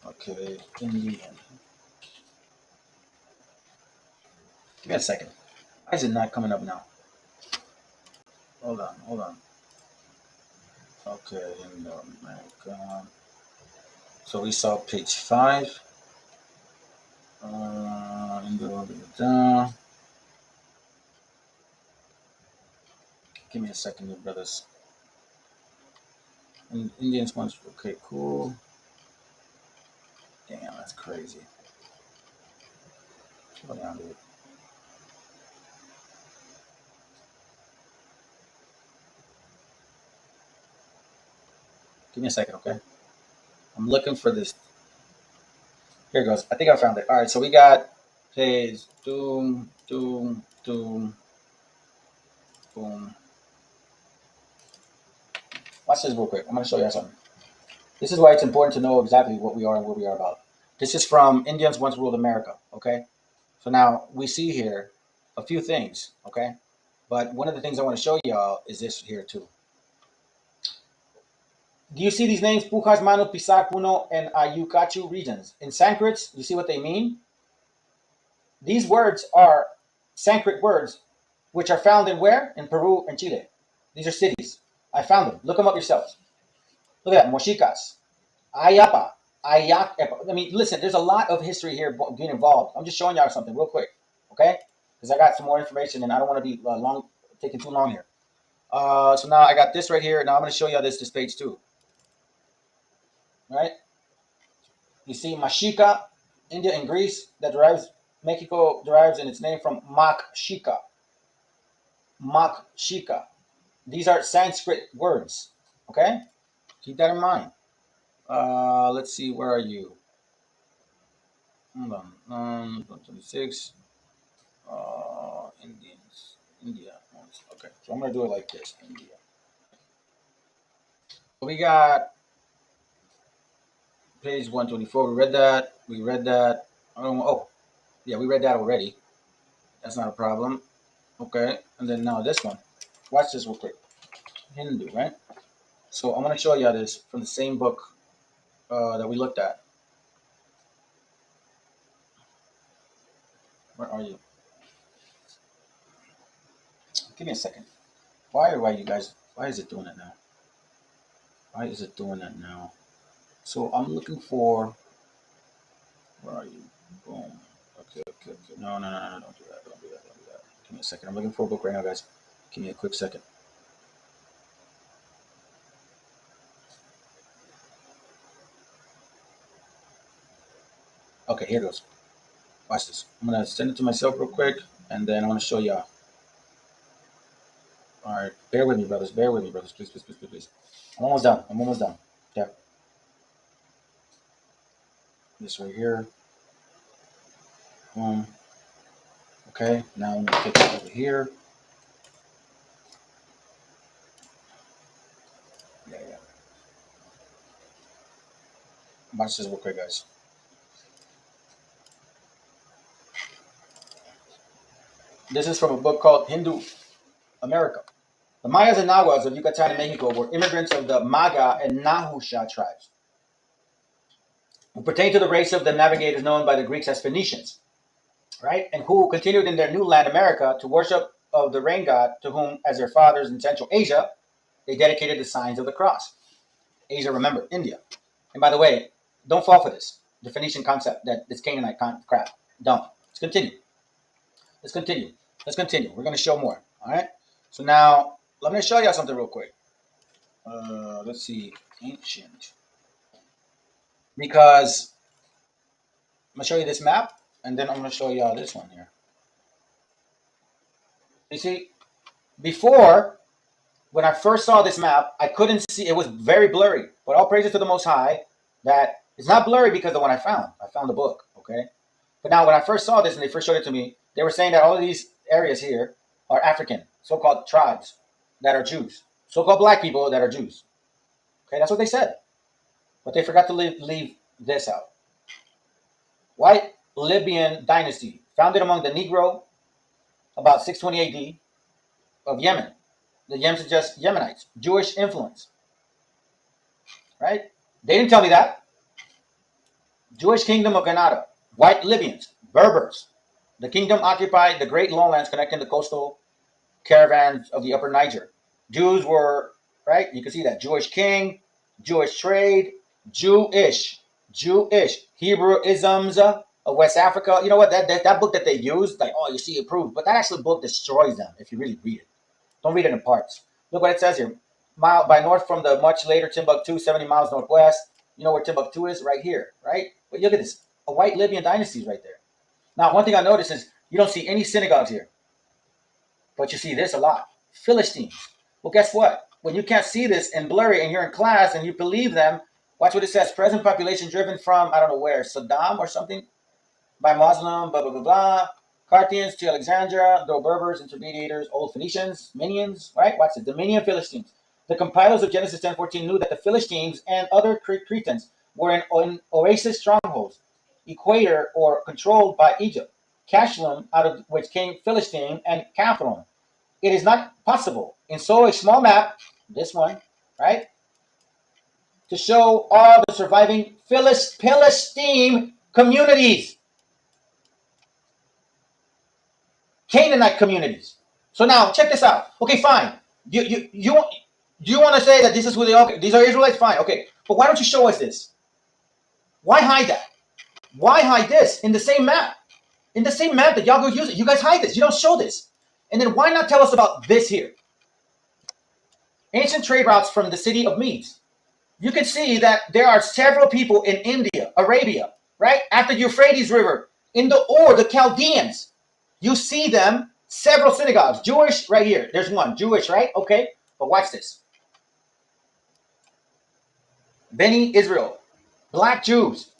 Okay, Indian. Give me a second. Why is it not coming up now? Hold on. Okay, America. So we saw page 5. Give me a second here, brothers. And Indians ones. Okay, cool. Damn, that's crazy. Slow down, dude. Give me a second, okay? I'm looking for this. Here it goes. I think I found it. All right, so we got page boom. Watch this real quick. I'm going to show you something. This is why it's important to know exactly what we are and what we are about. This is from Indians Once Ruled America, okay? So now we see here a few things, okay? But one of the things I want to show y'all is this here too. Do you see these names? Pujas, Manu, Pisac, Puno, and Ayucachu regions. In Sanskrit, you see what they mean? These words are Sanskrit words, which are found in where? In Peru and Chile. These are cities. I found them. Look them up yourselves. Look at that. Mochicas, Ayapa, Ayac. I mean, listen, there's a lot of history here being involved. I'm just showing y'all something real quick, okay? Because I got some more information and I don't want to be taking too long here. So now I got this right here. Now I'm going to show y'all this page too. Right? You see Mexica, India and Greece, that derives, Mexico derives in its name from Mexica. Mexica. These are Sanskrit words. Okay? Keep that in mind. Let's see, where are you? Hold on. 26. Indians. India. Okay, so I'm going to do it like this. India. We got page 124. We read that. Oh, yeah, we read that already. That's not a problem. Okay, and then now this one. Watch this real quick. Hindu, right? So I'm going to show you this from the same book that we looked at. Where are you? Give me a second. Why is it doing that now? Why is it doing that now? So I'm looking for, where are you? Boom. Okay. No, don't do that. Give me a second. I'm looking for a book right now, guys. Give me a quick second. Okay, here it goes. Watch this. I'm going to send it to myself real quick, and then I'm going to show y'all. All right, bear with me, brothers. Please. I'm almost done. Yeah. This right here. Okay, now I'm going to take it over here. Yeah. Watch this real quick, guys. This is from a book called Hindu America. The Mayas and Nahuas of Yucatan and Mexico were immigrants of the Maga and Nahusha tribes, who pertained to the race of the navigators known by the Greeks as Phoenicians, right? And who continued in their new land, America, to worship of the rain god, to whom, as their fathers in Central Asia, they dedicated the signs of the cross. Asia, remember, India. And by the way, don't fall for this, the Phoenician concept, that this Canaanite crap. Don't. Let's continue. Let's continue. Let's continue. We're going to show more. All right. So now, let me show y'all something real quick. Let's see. Ancient. Because I'm going to show you this map, and then I'm going to show y'all this one here. You see, before, when I first saw this map, I couldn't see. It was very blurry. But all praises to the Most High that it's not blurry because of the one I found. I found the book, okay? But now, when I first saw this and they first showed it to me, they were saying that all of these areas here are African, so-called tribes that are Jews, so-called black people that are Jews. Okay, that's what they said. But they forgot to leave this out. White Libyan dynasty, founded among the Negro about 620 AD of Yemen. The Yems are just Yemenites, Jewish influence. Right? They didn't tell me that. Jewish kingdom of Granada, white Libyans, Berbers. The kingdom occupied the great lowlands connecting the coastal caravans of the upper Niger. Jews were, right? You can see that. Jewish king, Jewish trade, Jewish, Hebrewisms of West Africa. You know what? That book that they used, like, oh, you see it proved, but that actual book destroys them if you really read it. Don't read it in parts. Look what it says here. Mile by north from the much later Timbuktu, 70 miles northwest. You know where Timbuktu is? Right here, right? But look at this. A white Libyan dynasty is right there. Now, one thing I noticed is you don't see any synagogues here. But you see this a lot. Philistines. Well, guess what? When you can't see this and blurry and you're in class and you believe them, watch what it says. Present population driven from, I don't know where, Saddam or something, by Muslim, blah, blah, blah, blah. Parthians to Alexandria, though Berbers, intermediators, old Phoenicians, Minians, right? Watch it. Dominion Philistines. The compilers of Genesis 10:14 knew that the Philistines and other Cretans were in oasis strongholds, equator or controlled by Egypt. Cashlum, out of which came Philistine, and Caphron. It is not possible in so a small map, this one, right, to show all the surviving Philistine communities, Canaanite communities. So now check this out. Okay, fine. You want to say that this is who they are? Okay, these are Israelites? Fine. Okay, but why don't you show us this? Why hide that? Why hide this in the same map? In the same map that y'all go use it. You guys hide this. You don't show this. And then why not tell us about this here? Ancient trade routes from the city of Medes. You can see that there are several people in India, Arabia, right? After the Euphrates River, in the Chaldeans. You see them, several synagogues. Jewish, right here. There's one. Jewish, right? Okay. But watch this. Beni Israel. Black Jews.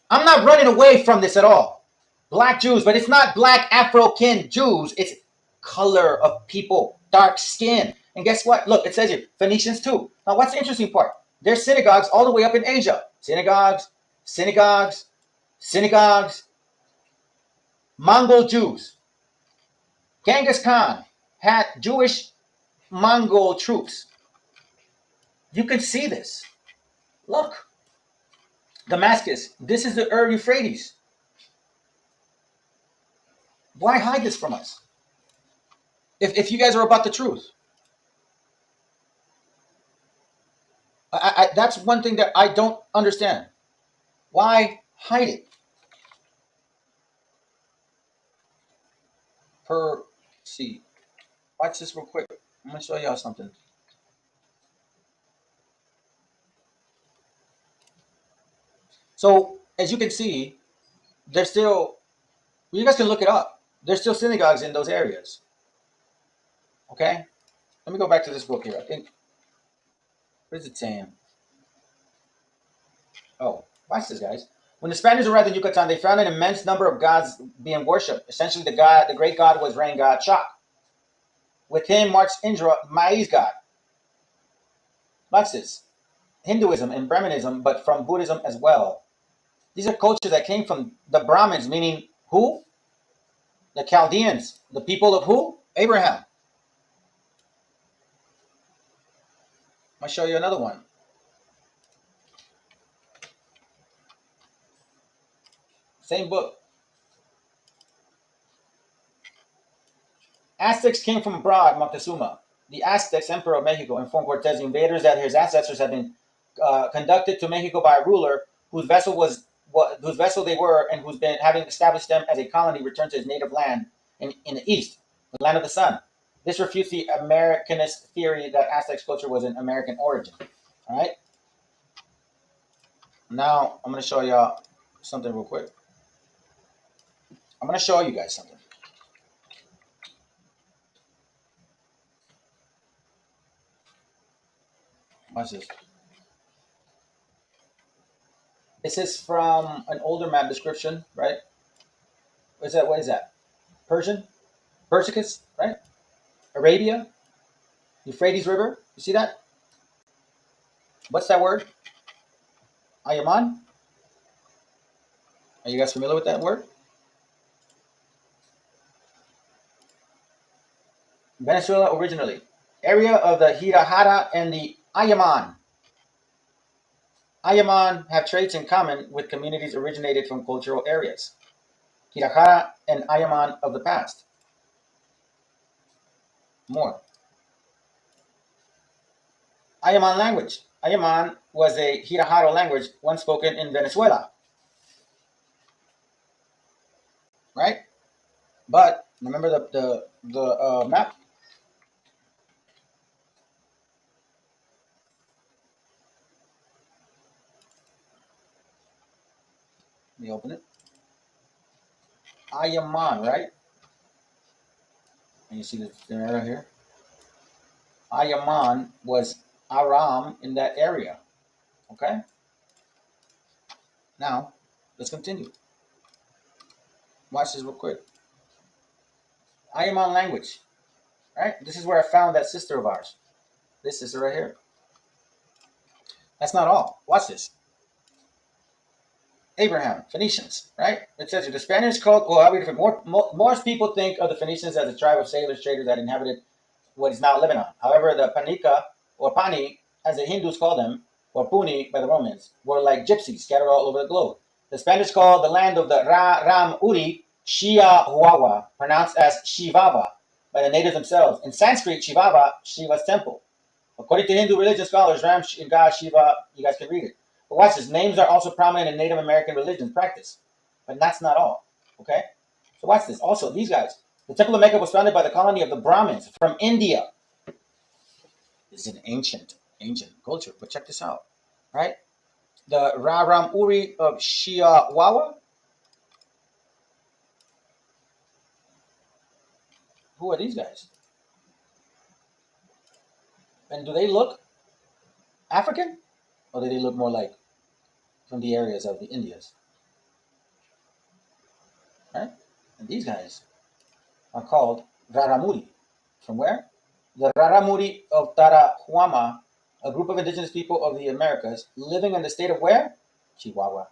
I'm not running away from this at all. Black Jews, but it's not black Afro-kin Jews. It's color of people, dark skin. And guess what? Look, it says here, Phoenicians too. Now, what's the interesting part? There's synagogues all the way up in Asia. Synagogues. Mongol Jews. Genghis Khan had Jewish Mongol troops. You can see this. Look. Damascus. This is the Euphrates. Why hide this from us? If you guys are about the truth. That's one thing that I don't understand. Why hide it? See. Watch this real quick. I'm going to show y'all something. So, as you can see, there's still, you guys can look it up. There's still synagogues in those areas. Okay? Let me go back to this book here. I think, what is it saying? Oh, watch this, guys. When the Spaniards arrived in Yucatan, they found an immense number of gods being worshipped. Essentially, the great god was rain god Chak. With him marched Indra, maize god. Watch this. Hinduism and Brahmanism, but from Buddhism as well. These are cultures that came from the Brahmins, meaning who? The Chaldeans. The people of who? Abraham. I'll show you another one. Same book. Aztecs came from abroad, Moctezuma. The Aztecs, emperor of Mexico, informed Cortez the invaders that his ancestors had been conducted to Mexico by a ruler whose vessel they were, and who's been having established them as a colony, returned to his native land in the east, the land of the sun. This refutes the Americanist theory that Aztec culture was in American origin. All right. Now I'm going to show y'all something real quick. I'm going to show you guys something. Watch this. This is from an older map description, right? What is that? Persian? Persicus, right? Arabia? Euphrates River? You see that? What's that word? Ayaman? Are you guys familiar with that word? Venezuela originally. Area of the Hirahara and the Ayaman. Ayaman have traits in common with communities originated from cultural areas. Hirahara and Ayaman of the past. More. Ayaman language. Ayaman was a Hirahara language once spoken in Venezuela. Right? But remember the map? Let me open it. Ayaman, right? And you see the arrow here? Ayaman was Aram in that area. Okay? Now, let's continue. Watch this real quick. Ayaman language. Right? This is where I found that sister of ours. This sister right here. That's not all. Watch this. Abraham, Phoenicians, right? It says here, the Spaniards called, well, I'll be different. Most people think of the Phoenicians as a tribe of sailors, traders that inhabited what is now Lebanon. However, the Panica, or Pani, as the Hindus call them, or Puni by the Romans, were like gypsies scattered all over the globe. The Spaniards called the land of the Ram Uri Chihuahua, pronounced as Shivava by the natives themselves. In Sanskrit, Shivava, Shiva's temple. According to Hindu religion scholars, Ram and God Shiva, you guys can read it. But watch this. Names are also prominent in Native American religion practice. But that's not all. Okay? So watch this. Also, these guys. The Temple of Mecca was founded by the colony of the Brahmins from India. This is an ancient culture. But check this out. Right? The Raram Uri of Chihuahua. Who are these guys? And do they look African? Or do they look more like from the areas of the Indias? Right? And these guys are called Raramuri. From where? The Raramuri of Tarahuama, a group of indigenous people of the Americas living in the state of where? Chihuahua.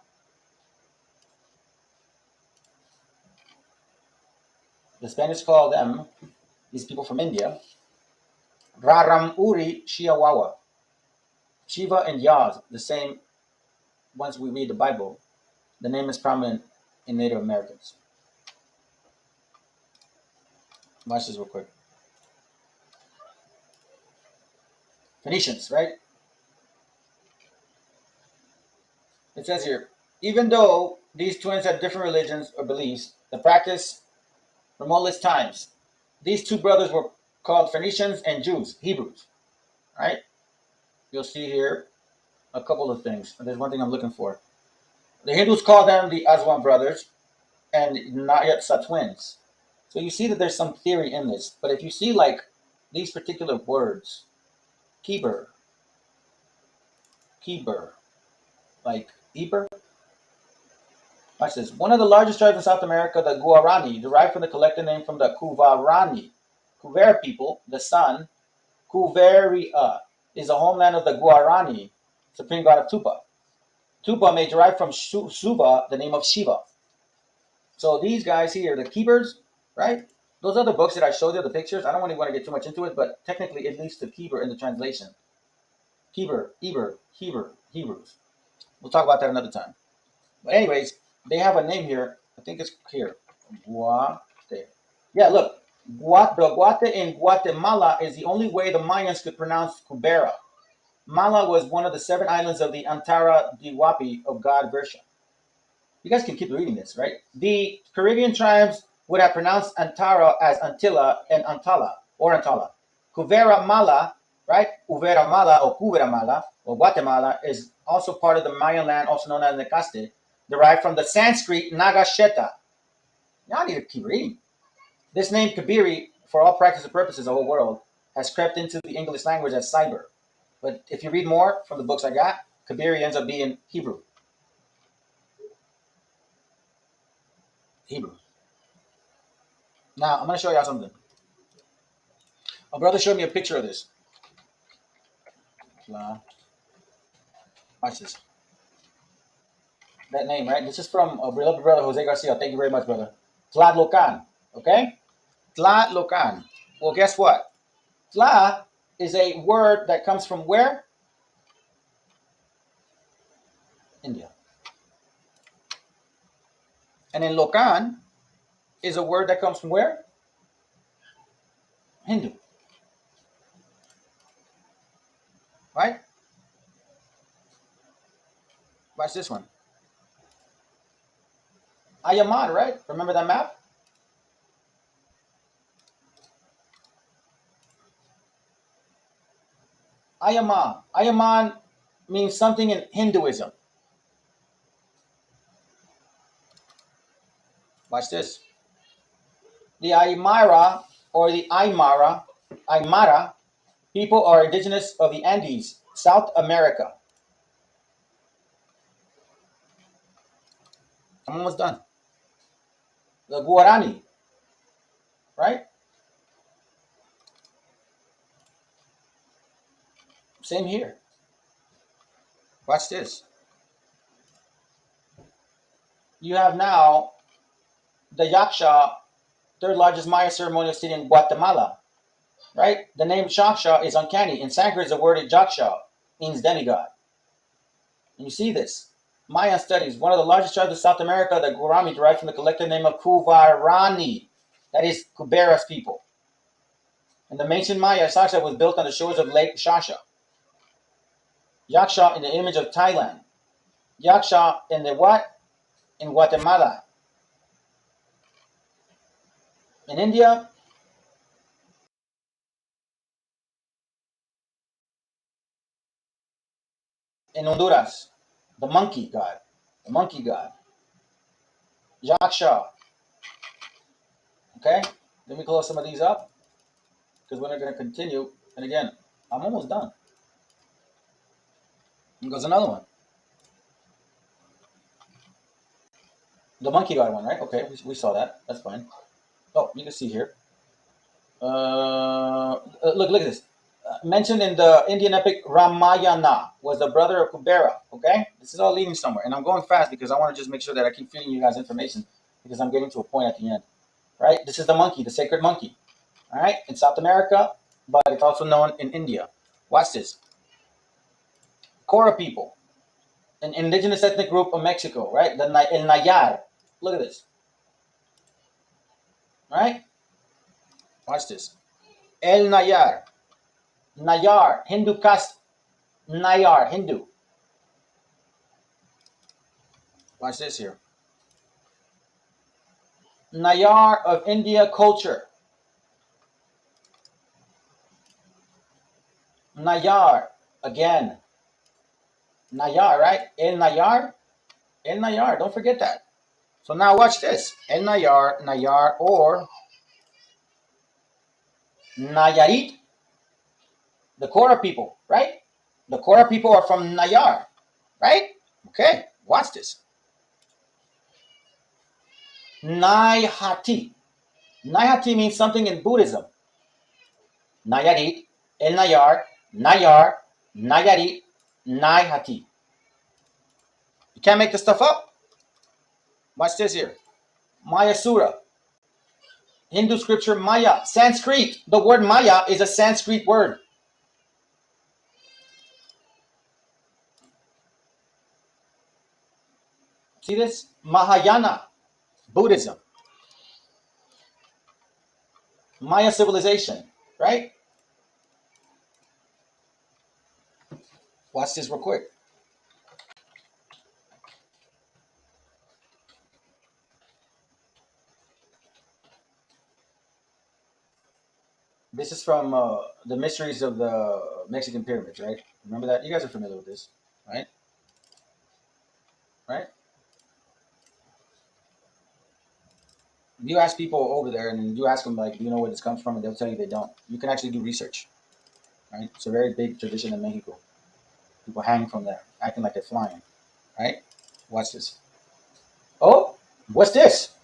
The Spanish call them, these people from India, Raramuri Chihuahua. Shiva and Yaz, the same. Once we read the Bible, the name is prominent in Native Americans. Watch this real quick. Phoenicians, right? It says here, even though these twins had different religions or beliefs, the practice from oldest times, these two brothers were called Phoenicians and Jews, Hebrews, right? You'll see here a couple of things. There's one thing I'm looking for. The Hindus call them the Aswan brothers and not yet such twins. So you see that there's some theory in this. But if you see like these particular words, Kiber, like Eber. Watch this. One of the largest tribes in South America, the Guarani, derived from the collective name from the Kuvarani. Kuvera people, the sun, Kuveria, is the homeland of the Guarani, supreme god of Tupa. Tupa may derive from Suba, the name of Shiva. So these guys here, the Kebers, right? Those other books that I showed you, the pictures, I don't really want to get too much into it, but technically it leads to Keber in the translation. Hebrews. We'll talk about that another time. But anyways, they have a name here. I think it's here. Guate. Yeah, look. Guate in Guatemala is the only way the Mayans could pronounce Cubera. Mala was one of the 7 islands of the Antara Diwapi of God version. You guys can keep reading this, right? The Caribbean tribes would have pronounced Antara as Antilla and Antala or Antala. Cuvera Mala, right? Uvera Mala or Cuvera Mala or Guatemala is also part of the Mayan land, also known as Necaste, derived from the Sanskrit Nagasheta. Now I need to keep reading. This name Kabiri, for all practical purposes, the whole world, has crept into the English language as cyber. But if you read more from the books I got, Kabiri ends up being Hebrew. Hebrew. Now, I'm going to show y'all something. A brother showed me a picture of this. Watch this. That name, right? This is from a beloved brother, Jose Garcia. Thank you very much, brother. Tlaalocan. Okay? Tlaalocan. Well, guess what? Tla is a word that comes from where? India. And then Locan is a word that comes from where? Hindu. Right? Watch this one. Ayaman, right? Remember that map? Ayaman. Ayaman means something in Hinduism. Watch this. The Aymara or the Aymara people are indigenous of the Andes, South America. I'm almost done. The Guarani, right? Same here. Watch this. You have now the Yaksha, third largest Maya ceremonial city in Guatemala, right? The name Shaksha is uncanny. In Sanskrit, the word Jaksha means demigod. And you see this. Mayan studies, one of the largest tribes of South America, the Guarani, derived from the collective name of Kuvarani, that is Kubera's people. And the ancient Maya, Shaksha was built on the shores of Lake Shasha. Yaksha in the image of Thailand. Yaksha in the what? In Guatemala. In India, in Honduras, the monkey god. The monkey god. Yaksha. Okay? Let me close some of these up because we're not going to continue. And again, I'm almost done. And goes another one. The monkey god one, right? Okay, we saw that. That's fine. Oh, you can see here. Look at this. Mentioned in the Indian epic Ramayana was the brother of Kubera. Okay, this is all leading somewhere, and I'm going fast because I want to just make sure that I keep feeding you guys information because I'm getting to a point at the end. Right? This is the monkey, the sacred monkey. All right, in South America, but it's also known in India. Watch this. Cora people, an indigenous ethnic group of Mexico. Right? The El Nayar. Look at this. All right. Watch this. El Nayar. Nayar, Hindu caste. Nayar, Hindu. Watch this here. Nayar of India culture. Nayar, again. Nayar, right? El Nayar. El Nayar, don't forget that. So now watch this. El Nayar, Nayar, or Nayarit. The Cora people, right? The Cora people are from Nayar, right? Okay, watch this. Nayhati. Nayhati means something in Buddhism. Nayarit, El Nayar, Nayar, Nayarit, Nayhati. You can't make this stuff up. Watch this here. Maya Sura. Hindu scripture Maya. Sanskrit. The word Maya is a Sanskrit word. See this? Mahayana Buddhism. Maya civilization, right? Watch this real quick. This is from the mysteries of the Mexican pyramids, right? Remember that? You guys are familiar with this, right? Right? You ask people over there, and you ask them like, "Do you know where this comes from?" And they'll tell you they don't. You can actually do research, right? It's a very big tradition in Mexico. People hang from there, acting like they're flying, right? Watch this. Oh, what's this?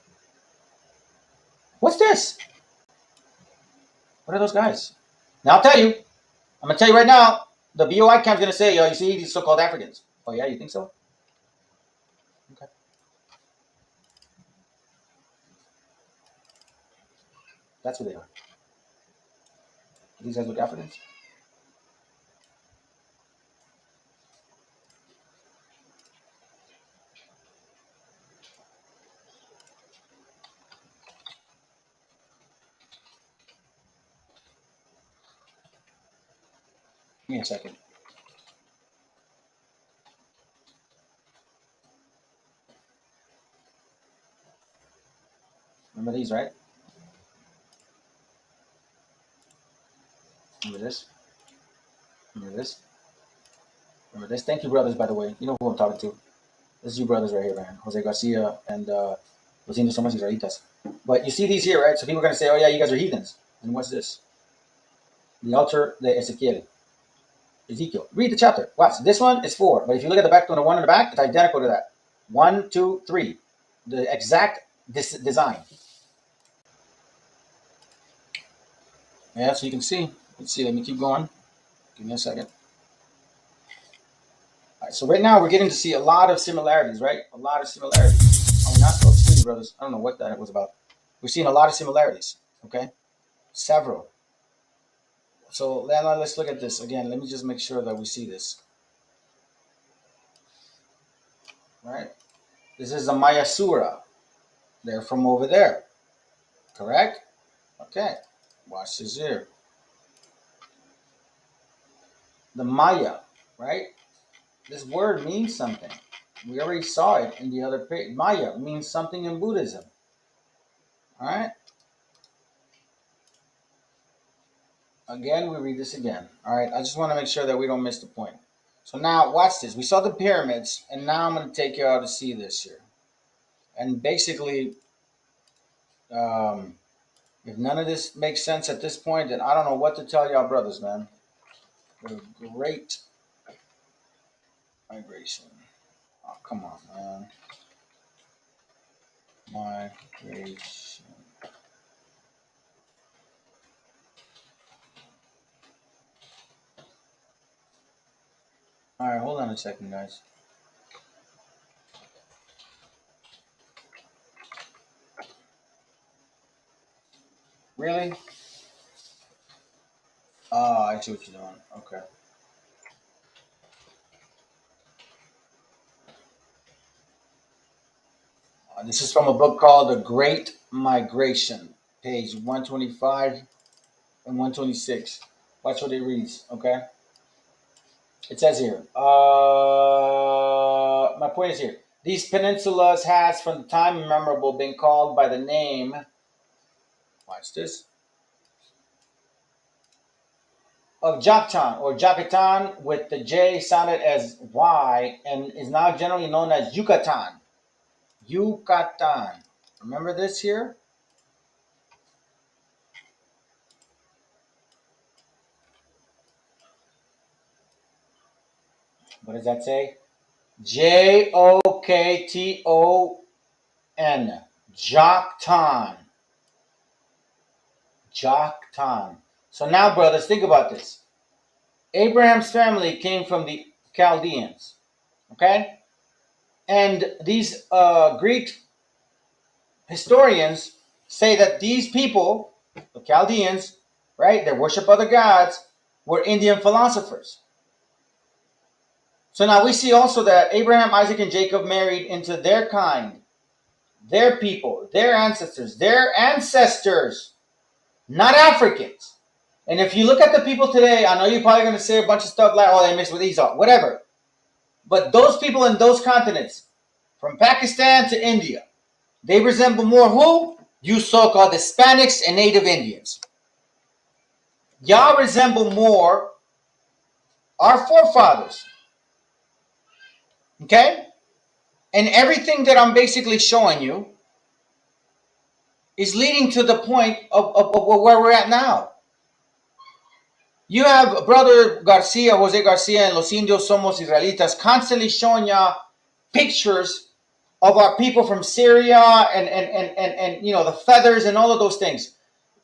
What's this? What are those guys? Now I'll tell you. I'm gonna tell you right now. The BOI camp's gonna say, "Yo, you see these so-called Africans." Oh yeah, you think so? Okay. That's who they are. These guys look Africans. Give me a second. Remember these, right? Remember this? Remember this? Remember this? Thank you, brothers, by the way. You know who I'm talking to. This is you brothers right here, man. Jose Garcia and Rosino Somos Israelitas. But you see these here, right? So people are going to say, oh, yeah, you guys are heathens. And what's this? The altar de Ezekiel. Ezekiel. Read the chapter. Watch. This one is 4. But if you look at the back, the one in the back, it's identical to that. 1, 2, 3. The exact design. Yeah, so you can see. Let's see. Let me keep going. Give me a second. All right, so right now we're getting to see a lot of similarities, right? A lot of similarities. Oh, not so excuse me, brothers. I don't know what that was about. We're seeing a lot of similarities. Okay, several. So now let's look at this again. Let me just make sure that we see this. All right. This is the Maya Surah. They're from over there. Correct? Okay. Watch this here. The Maya, right? This word means something. We already saw it in the other page. Maya means something in Buddhism. All right. Again, we read this again. All right. I just want to make sure that we don't miss the point. So now, watch this. We saw the pyramids, and now I'm going to take you out to see this here. And basically, if none of this makes sense at this point, then I don't know what to tell y'all brothers, man. The great migration. Oh, come on, man. Migration. All right, hold on a second, guys. Really? Oh, I see what you're doing. Okay. This is from a book called The Great Migration, page 125 and 126. Watch what it reads, okay? It says here, my point is here. These peninsulas has from time immemorable been called by the name, watch this, of Japtan or Japitan with the J sounded as Y and is now generally known as Yucatan. Yucatan. Remember this here? What does that say? Jokton. Joktan. Joktan. So now, brothers, think about this. Abraham's family came from the Chaldeans. Okay? And these Greek historians say that these people, the Chaldeans, right, that worship other gods, were Indian philosophers. So now we see also that Abraham, Isaac, and Jacob married into their kind, their people, their ancestors, not Africans. And if you look at the people today, I know you're probably going to say a bunch of stuff like, oh, they mixed with Esau, whatever. But those people in those continents, from Pakistan to India, they resemble more who? You so-called Hispanics and Native Indians. Y'all resemble more our forefathers. Okay? And everything that I'm basically showing you is leading to the point of where we're at now. You have Brother Garcia, Jose Garcia, and Los Indios Somos Israelitas constantly showing y'all pictures of our people from Syria and you know, the feathers and all of those things.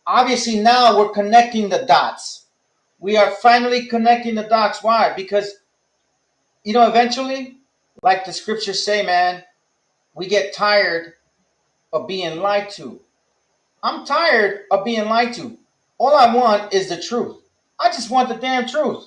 Obviously now we're connecting the dots. We are finally connecting the dots. Why? Because, you know, eventually, like the scriptures say, man, we get tired of being lied to. I'm tired of being lied to. All I want is the truth. I just want the damn truth.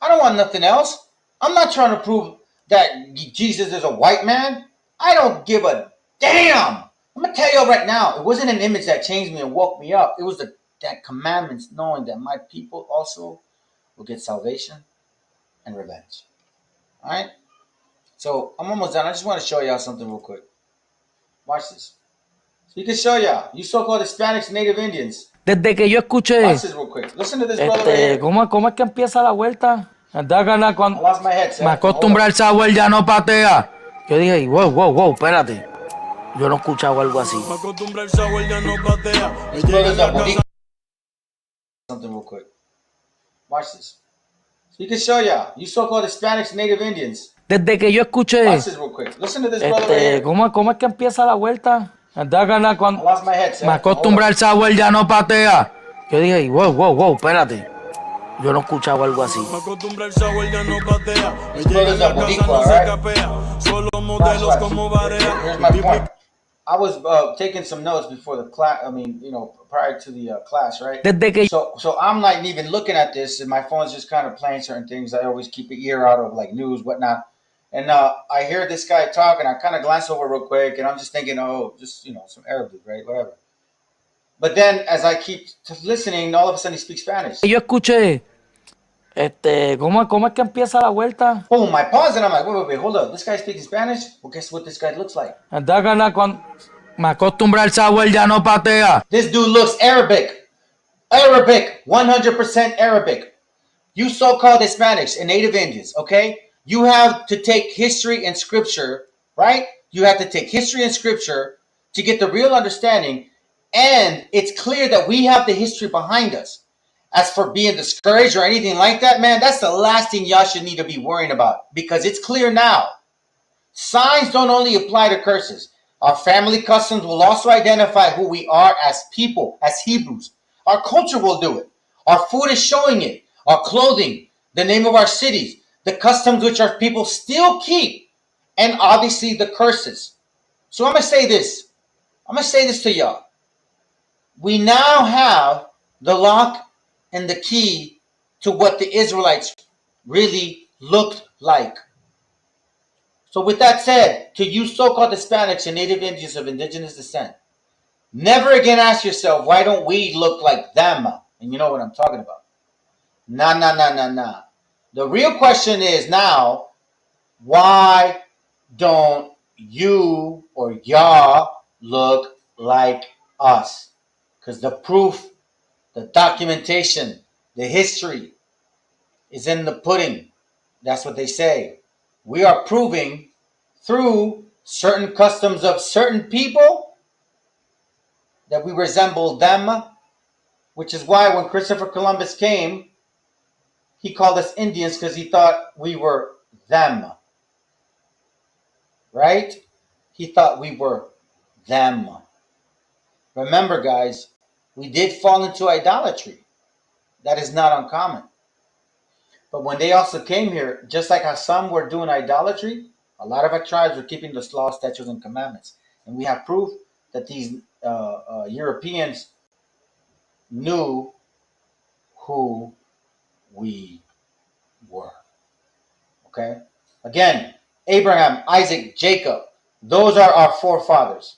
I don't want nothing else. I'm not trying to prove that Jesus is a white man. I don't give a damn. I'm going to tell you right now, it wasn't an image that changed me and woke me up. It was that commandments, knowing that my people also will get salvation and revenge. All right? So I'm almost done. I just want to show y'all something real quick. Watch this. So you can show y'all. You so-called Hispanics and Native Indians. Desde que yo escuché, Watch this real quick. Listen to this brother right here. ¿cómo es que empieza la vuelta? I lost my headset. Me acostumbra el sabor, ya no patea. Yo dije, wow, espérate. Yo no he escuchado algo así. Me acostumbra el sabor, ya no patea. This brother's a bonito. Something real quick. Watch this. So you can show y'all. You so-called Hispanics and Native Indians. Desde que yo escuché, Watch this real quick. Listen to this brother right here. ¿cómo es que empieza la vuelta? I lost my headset. Me acostumbra el sabor, ya no patea. Yo dije, wow, espérate. Yo no he escuchado algo así. Me acostumbra el sabor, ya no patea. Me This llega brother's a a la casa, bonito, no se alright? capea. Solo Watch, modelos watch. como Barea. Here's my point. I was taking some notes before the class. I mean, you know, prior to the class, right? Desde que So I'm not even looking at this, and my phone's just kind of playing certain things. I always keep an ear out of like news, whatnot. And I hear this guy talking. I kind of glance over real quick, and I'm just thinking, oh, just, you know, some Arabic, right? Whatever. But then, as I keep listening, all of a sudden he speaks Spanish. yo escuché, ¿cómo es que empieza la vuelta? Boom! I pause, and I'm like, wait, hold up. This guy speaking Spanish? Well, guess what this guy looks like? Me acostumbra el sabor, ya no patea. This dude looks Arabic. 100% Arabic. You so-called Hispanics and Native Indians, okay? You have to take history and scripture, right? You have to take history and scripture to get the real understanding. And it's clear that we have the history behind us. As for being discouraged or anything like that, man, that's the last thing y'all should need to be worrying about, because it's clear now. Signs don't only apply to curses. Our family customs will also identify who we are as people, as Hebrews. Our culture will do it. Our food is showing it. Our clothing, the name of our cities, the customs which our people still keep, and obviously the curses. So I'm going to say this. I'm going to say this to y'all. We now have the lock and the key to what the Israelites really looked like. So with that said, to you so-called Hispanics and Native Indians of indigenous descent, never again ask yourself, why don't we look like them? And you know what I'm talking about. Nah. The real question is now, why don't you or y'all look like us? Because the proof, the documentation, the history is in the pudding. That's what they say. We are proving through certain customs of certain people that we resemble them, which is why when Christopher Columbus came, he called us Indians because he thought we were them. Right? He thought we were them. Remember, guys, we did fall into idolatry. That is not uncommon. But when they also came here, just like how some were doing idolatry, a lot of our tribes were keeping the law, statutes, and commandments. And we have proof that these Europeans knew who we were. Okay? Again, Abraham, Isaac, Jacob, those are our forefathers.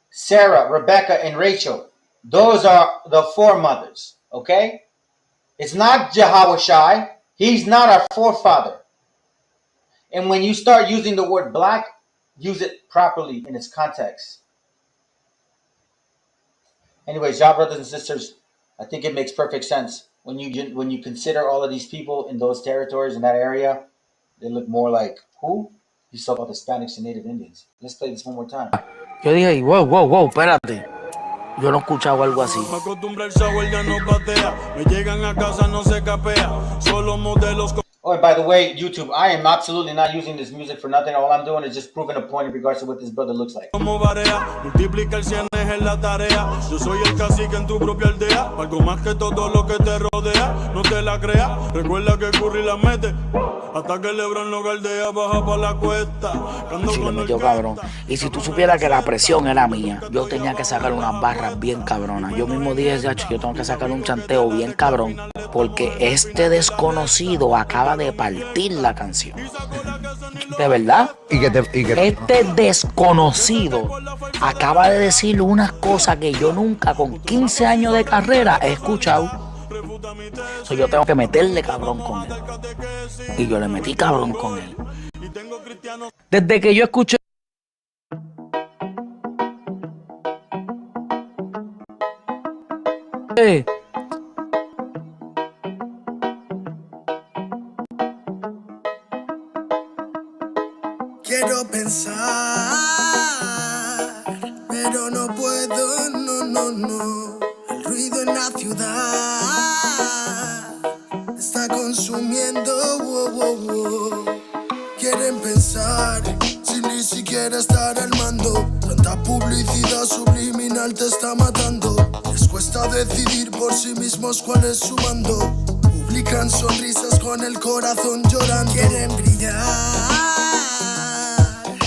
Sarah, Rebecca, and Rachel, those are the foremothers. Okay? It's not Jehoshai. He's not our forefather. And when you start using the word black, use it properly in its context. Anyways, y'all brothers and sisters, I think it makes perfect sense. When you consider all of these people in those territories, in that area, they look more like who? You saw about Hispanics and Native Indians. Let's play this one more time. Yo dije, wow, espérate. Yo no he escuchado algo así. Me acostumbra el shower, ya no patea. Me llegan a casa, no se capea. Solo modelos. Oh, and by the way, YouTube, I am absolutely not using this music for nothing. All I'm doing is just proving a point in regards to what this brother looks like. Como barea, multiplica el 100 en la tarea. Yo soy el cacique en tu propia aldea. Algo más que todo lo que te rodea. No te la creas. Recuerda que Curry la mete. Hasta que Lebron lo galdea, baja pa' la cuesta. Sí, le metió cabrón. Y si tú supieras que la presión era mía, yo tenía que sacar unas barras bien cabronas. Yo mismo dije, yo tengo que sacar un chanteo bien cabrón, porque este desconocido acaba de partir la canción. De verdad. Este desconocido acaba de decir unas cosas que yo nunca con 15 años de carrera he escuchado. So, yo tengo que meterle cabrón con él. Y yo le metí cabrón con él. Desde que yo escuché Quiero pensar, pero no puedo, no. El ruido en la ciudad está consumiendo, wow. Quieren pensar, sin ni siquiera estar al mando. Tanta publicidad subliminal te está matando. Les cuesta decidir por sí mismos cuál es su mando. Publican sonrisas con el corazón llorando. Quieren brillar,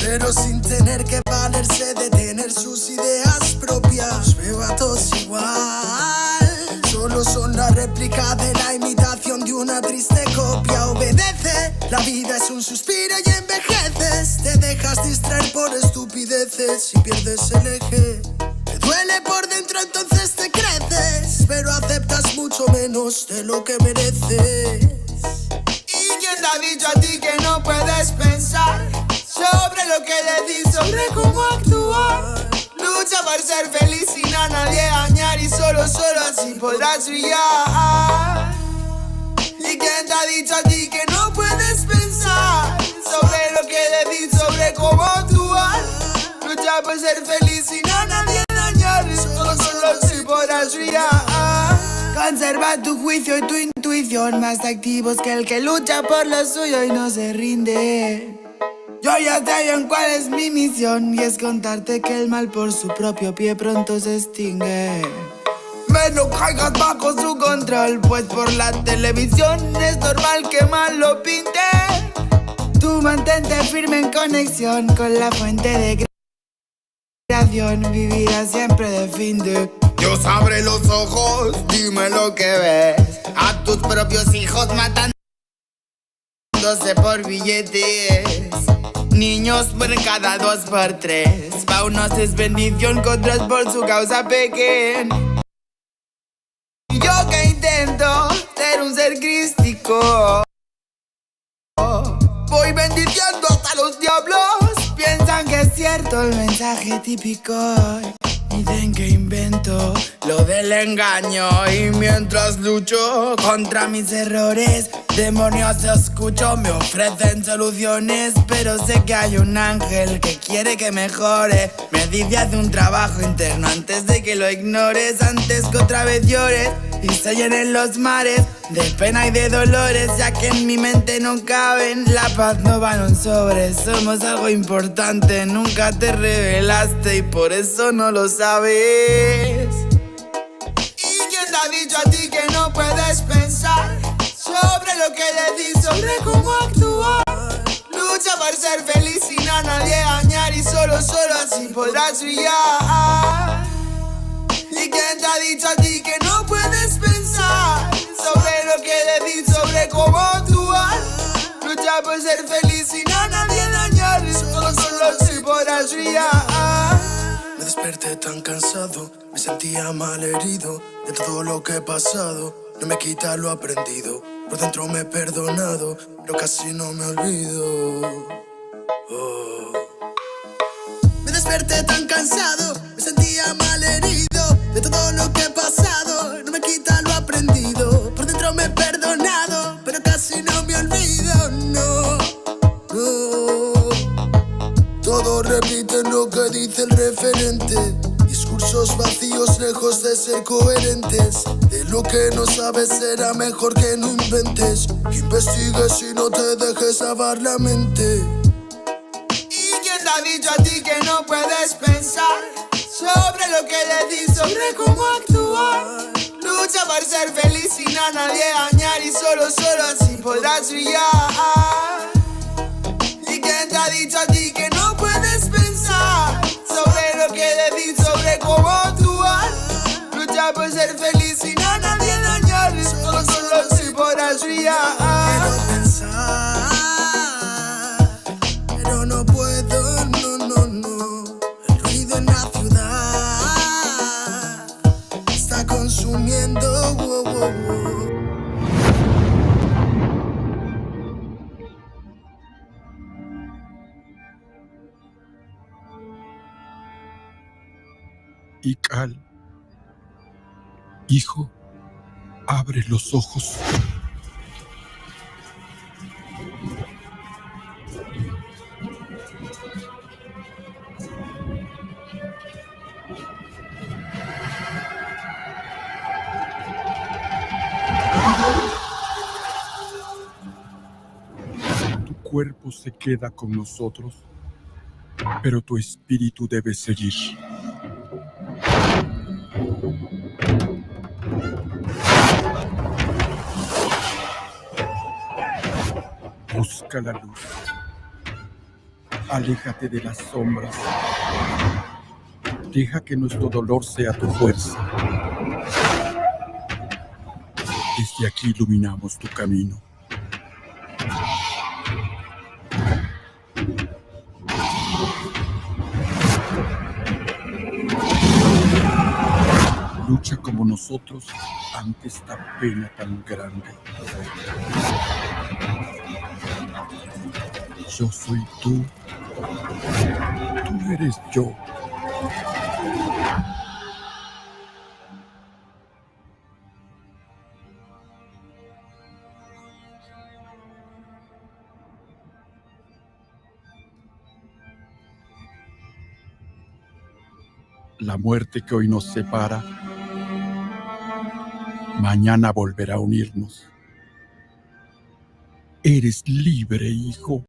pero sin tener que valerse de tener sus ideas propias. Los veo a todos igual, solo son la réplica de la imitación de una triste copia. Obedece, la vida es un suspiro y envejeces. Te dejas distraer por estupideces y pierdes el eje. Te duele por dentro, entonces te creces, pero aceptas mucho menos de lo que mereces. ¿Y quién te ha dicho a ti que no puedes pensar sobre lo que decís, sobre cómo actuar? Lucha por ser feliz sin a nadie dañar, y solo así podrás brillar. ¿Y quién te ha dicho a ti que no puedes pensar sobre lo que decís, sobre cómo actuar? Lucha por ser feliz sin a nadie dañar, y solo así podrás brillar. Conserva tu juicio y tu intuición, más activos que el que lucha por lo suyo y no se rinde. Yo ya sé bien cuál es mi misión, y es contarte que el mal por su propio pie pronto se extingue. No caigas bajo su control, pues por la televisión es normal que mal lo pinten. Tú mantente firme en conexión con la fuente de creación, vivirá siempre de fin de. Dios abre los ojos, dime lo que ves. A tus propios hijos matándose por billetes. Niños mueren cada 2 por 3. Pa' unos es bendición, con otros por su causa pequen. Yo que intento ser un ser crístico, voy bendiciendo hasta los diablos. Piensan que es cierto el mensaje típico. Dicen que invento lo del engaño, y mientras lucho contra mis errores, demonios escucho, me ofrecen soluciones. Pero sé que hay un ángel que quiere que mejore. Me dice haz un trabajo interno antes de que lo ignores, antes que otra vez llores y se llenen los mares de pena y de dolores, ya que en mi mente no caben. La paz no va en un sobre, somos algo importante. Nunca te revelaste y por eso no lo sabes. ¿Y quién te ha dicho a ti que no puedes pensar sobre lo que decís, sobre cómo actuar? Lucha por ser feliz sin a nadie dañar, y solo así podrás brillar. ¿Y quién te ha dicho a ti que no puedes pensar sobre lo que decís, sobre cómo actuar? Lucha Lucha por ser feliz sin a nadie dañar. Solo así podrás brillar. Me desperté tan cansado, me sentía mal herido de todo lo que he pasado. No me quita lo aprendido, por dentro me he perdonado, pero casi no me olvido. Me desperté tan cansado, me sentía mal herido de todo lo que he pasado. No me quita lo aprendido, por dentro me he perdonado, pero casi no me olvido, no. Todos repiten lo que dice el referente. Discursos vacíos lejos de ser coherentes. De lo que no sabes será mejor que no inventes. Que investigues y no te dejes lavar la mente. ¿Y quién te ha dicho a ti que no puedes pensar sobre lo que le di, sobre cómo actuar? Lucha por ser feliz sin a nadie dañar y solo así podrás brillar. ¿Y quién te ha dicho a ti que no puedes pensar sobre lo que le di, sobre cómo actuar? Lucha por ser feliz sin a nadie dañar y solo así podrás brillar. Quiero pensar, pero no puedo, no. El ruido en la ciudad está consumiendo, wow. Ical, hijo, abre los ojos. Tu cuerpo se queda con nosotros, pero tu espíritu debe seguir. Busca la luz. Aléjate de las sombras. Deja que nuestro dolor sea tu fuerza. Desde aquí iluminamos tu camino. Lucha como nosotros ante esta pena tan grande. Yo soy tú. Tú eres yo. La muerte que hoy nos separa, mañana volverá a unirnos. Eres libre, hijo.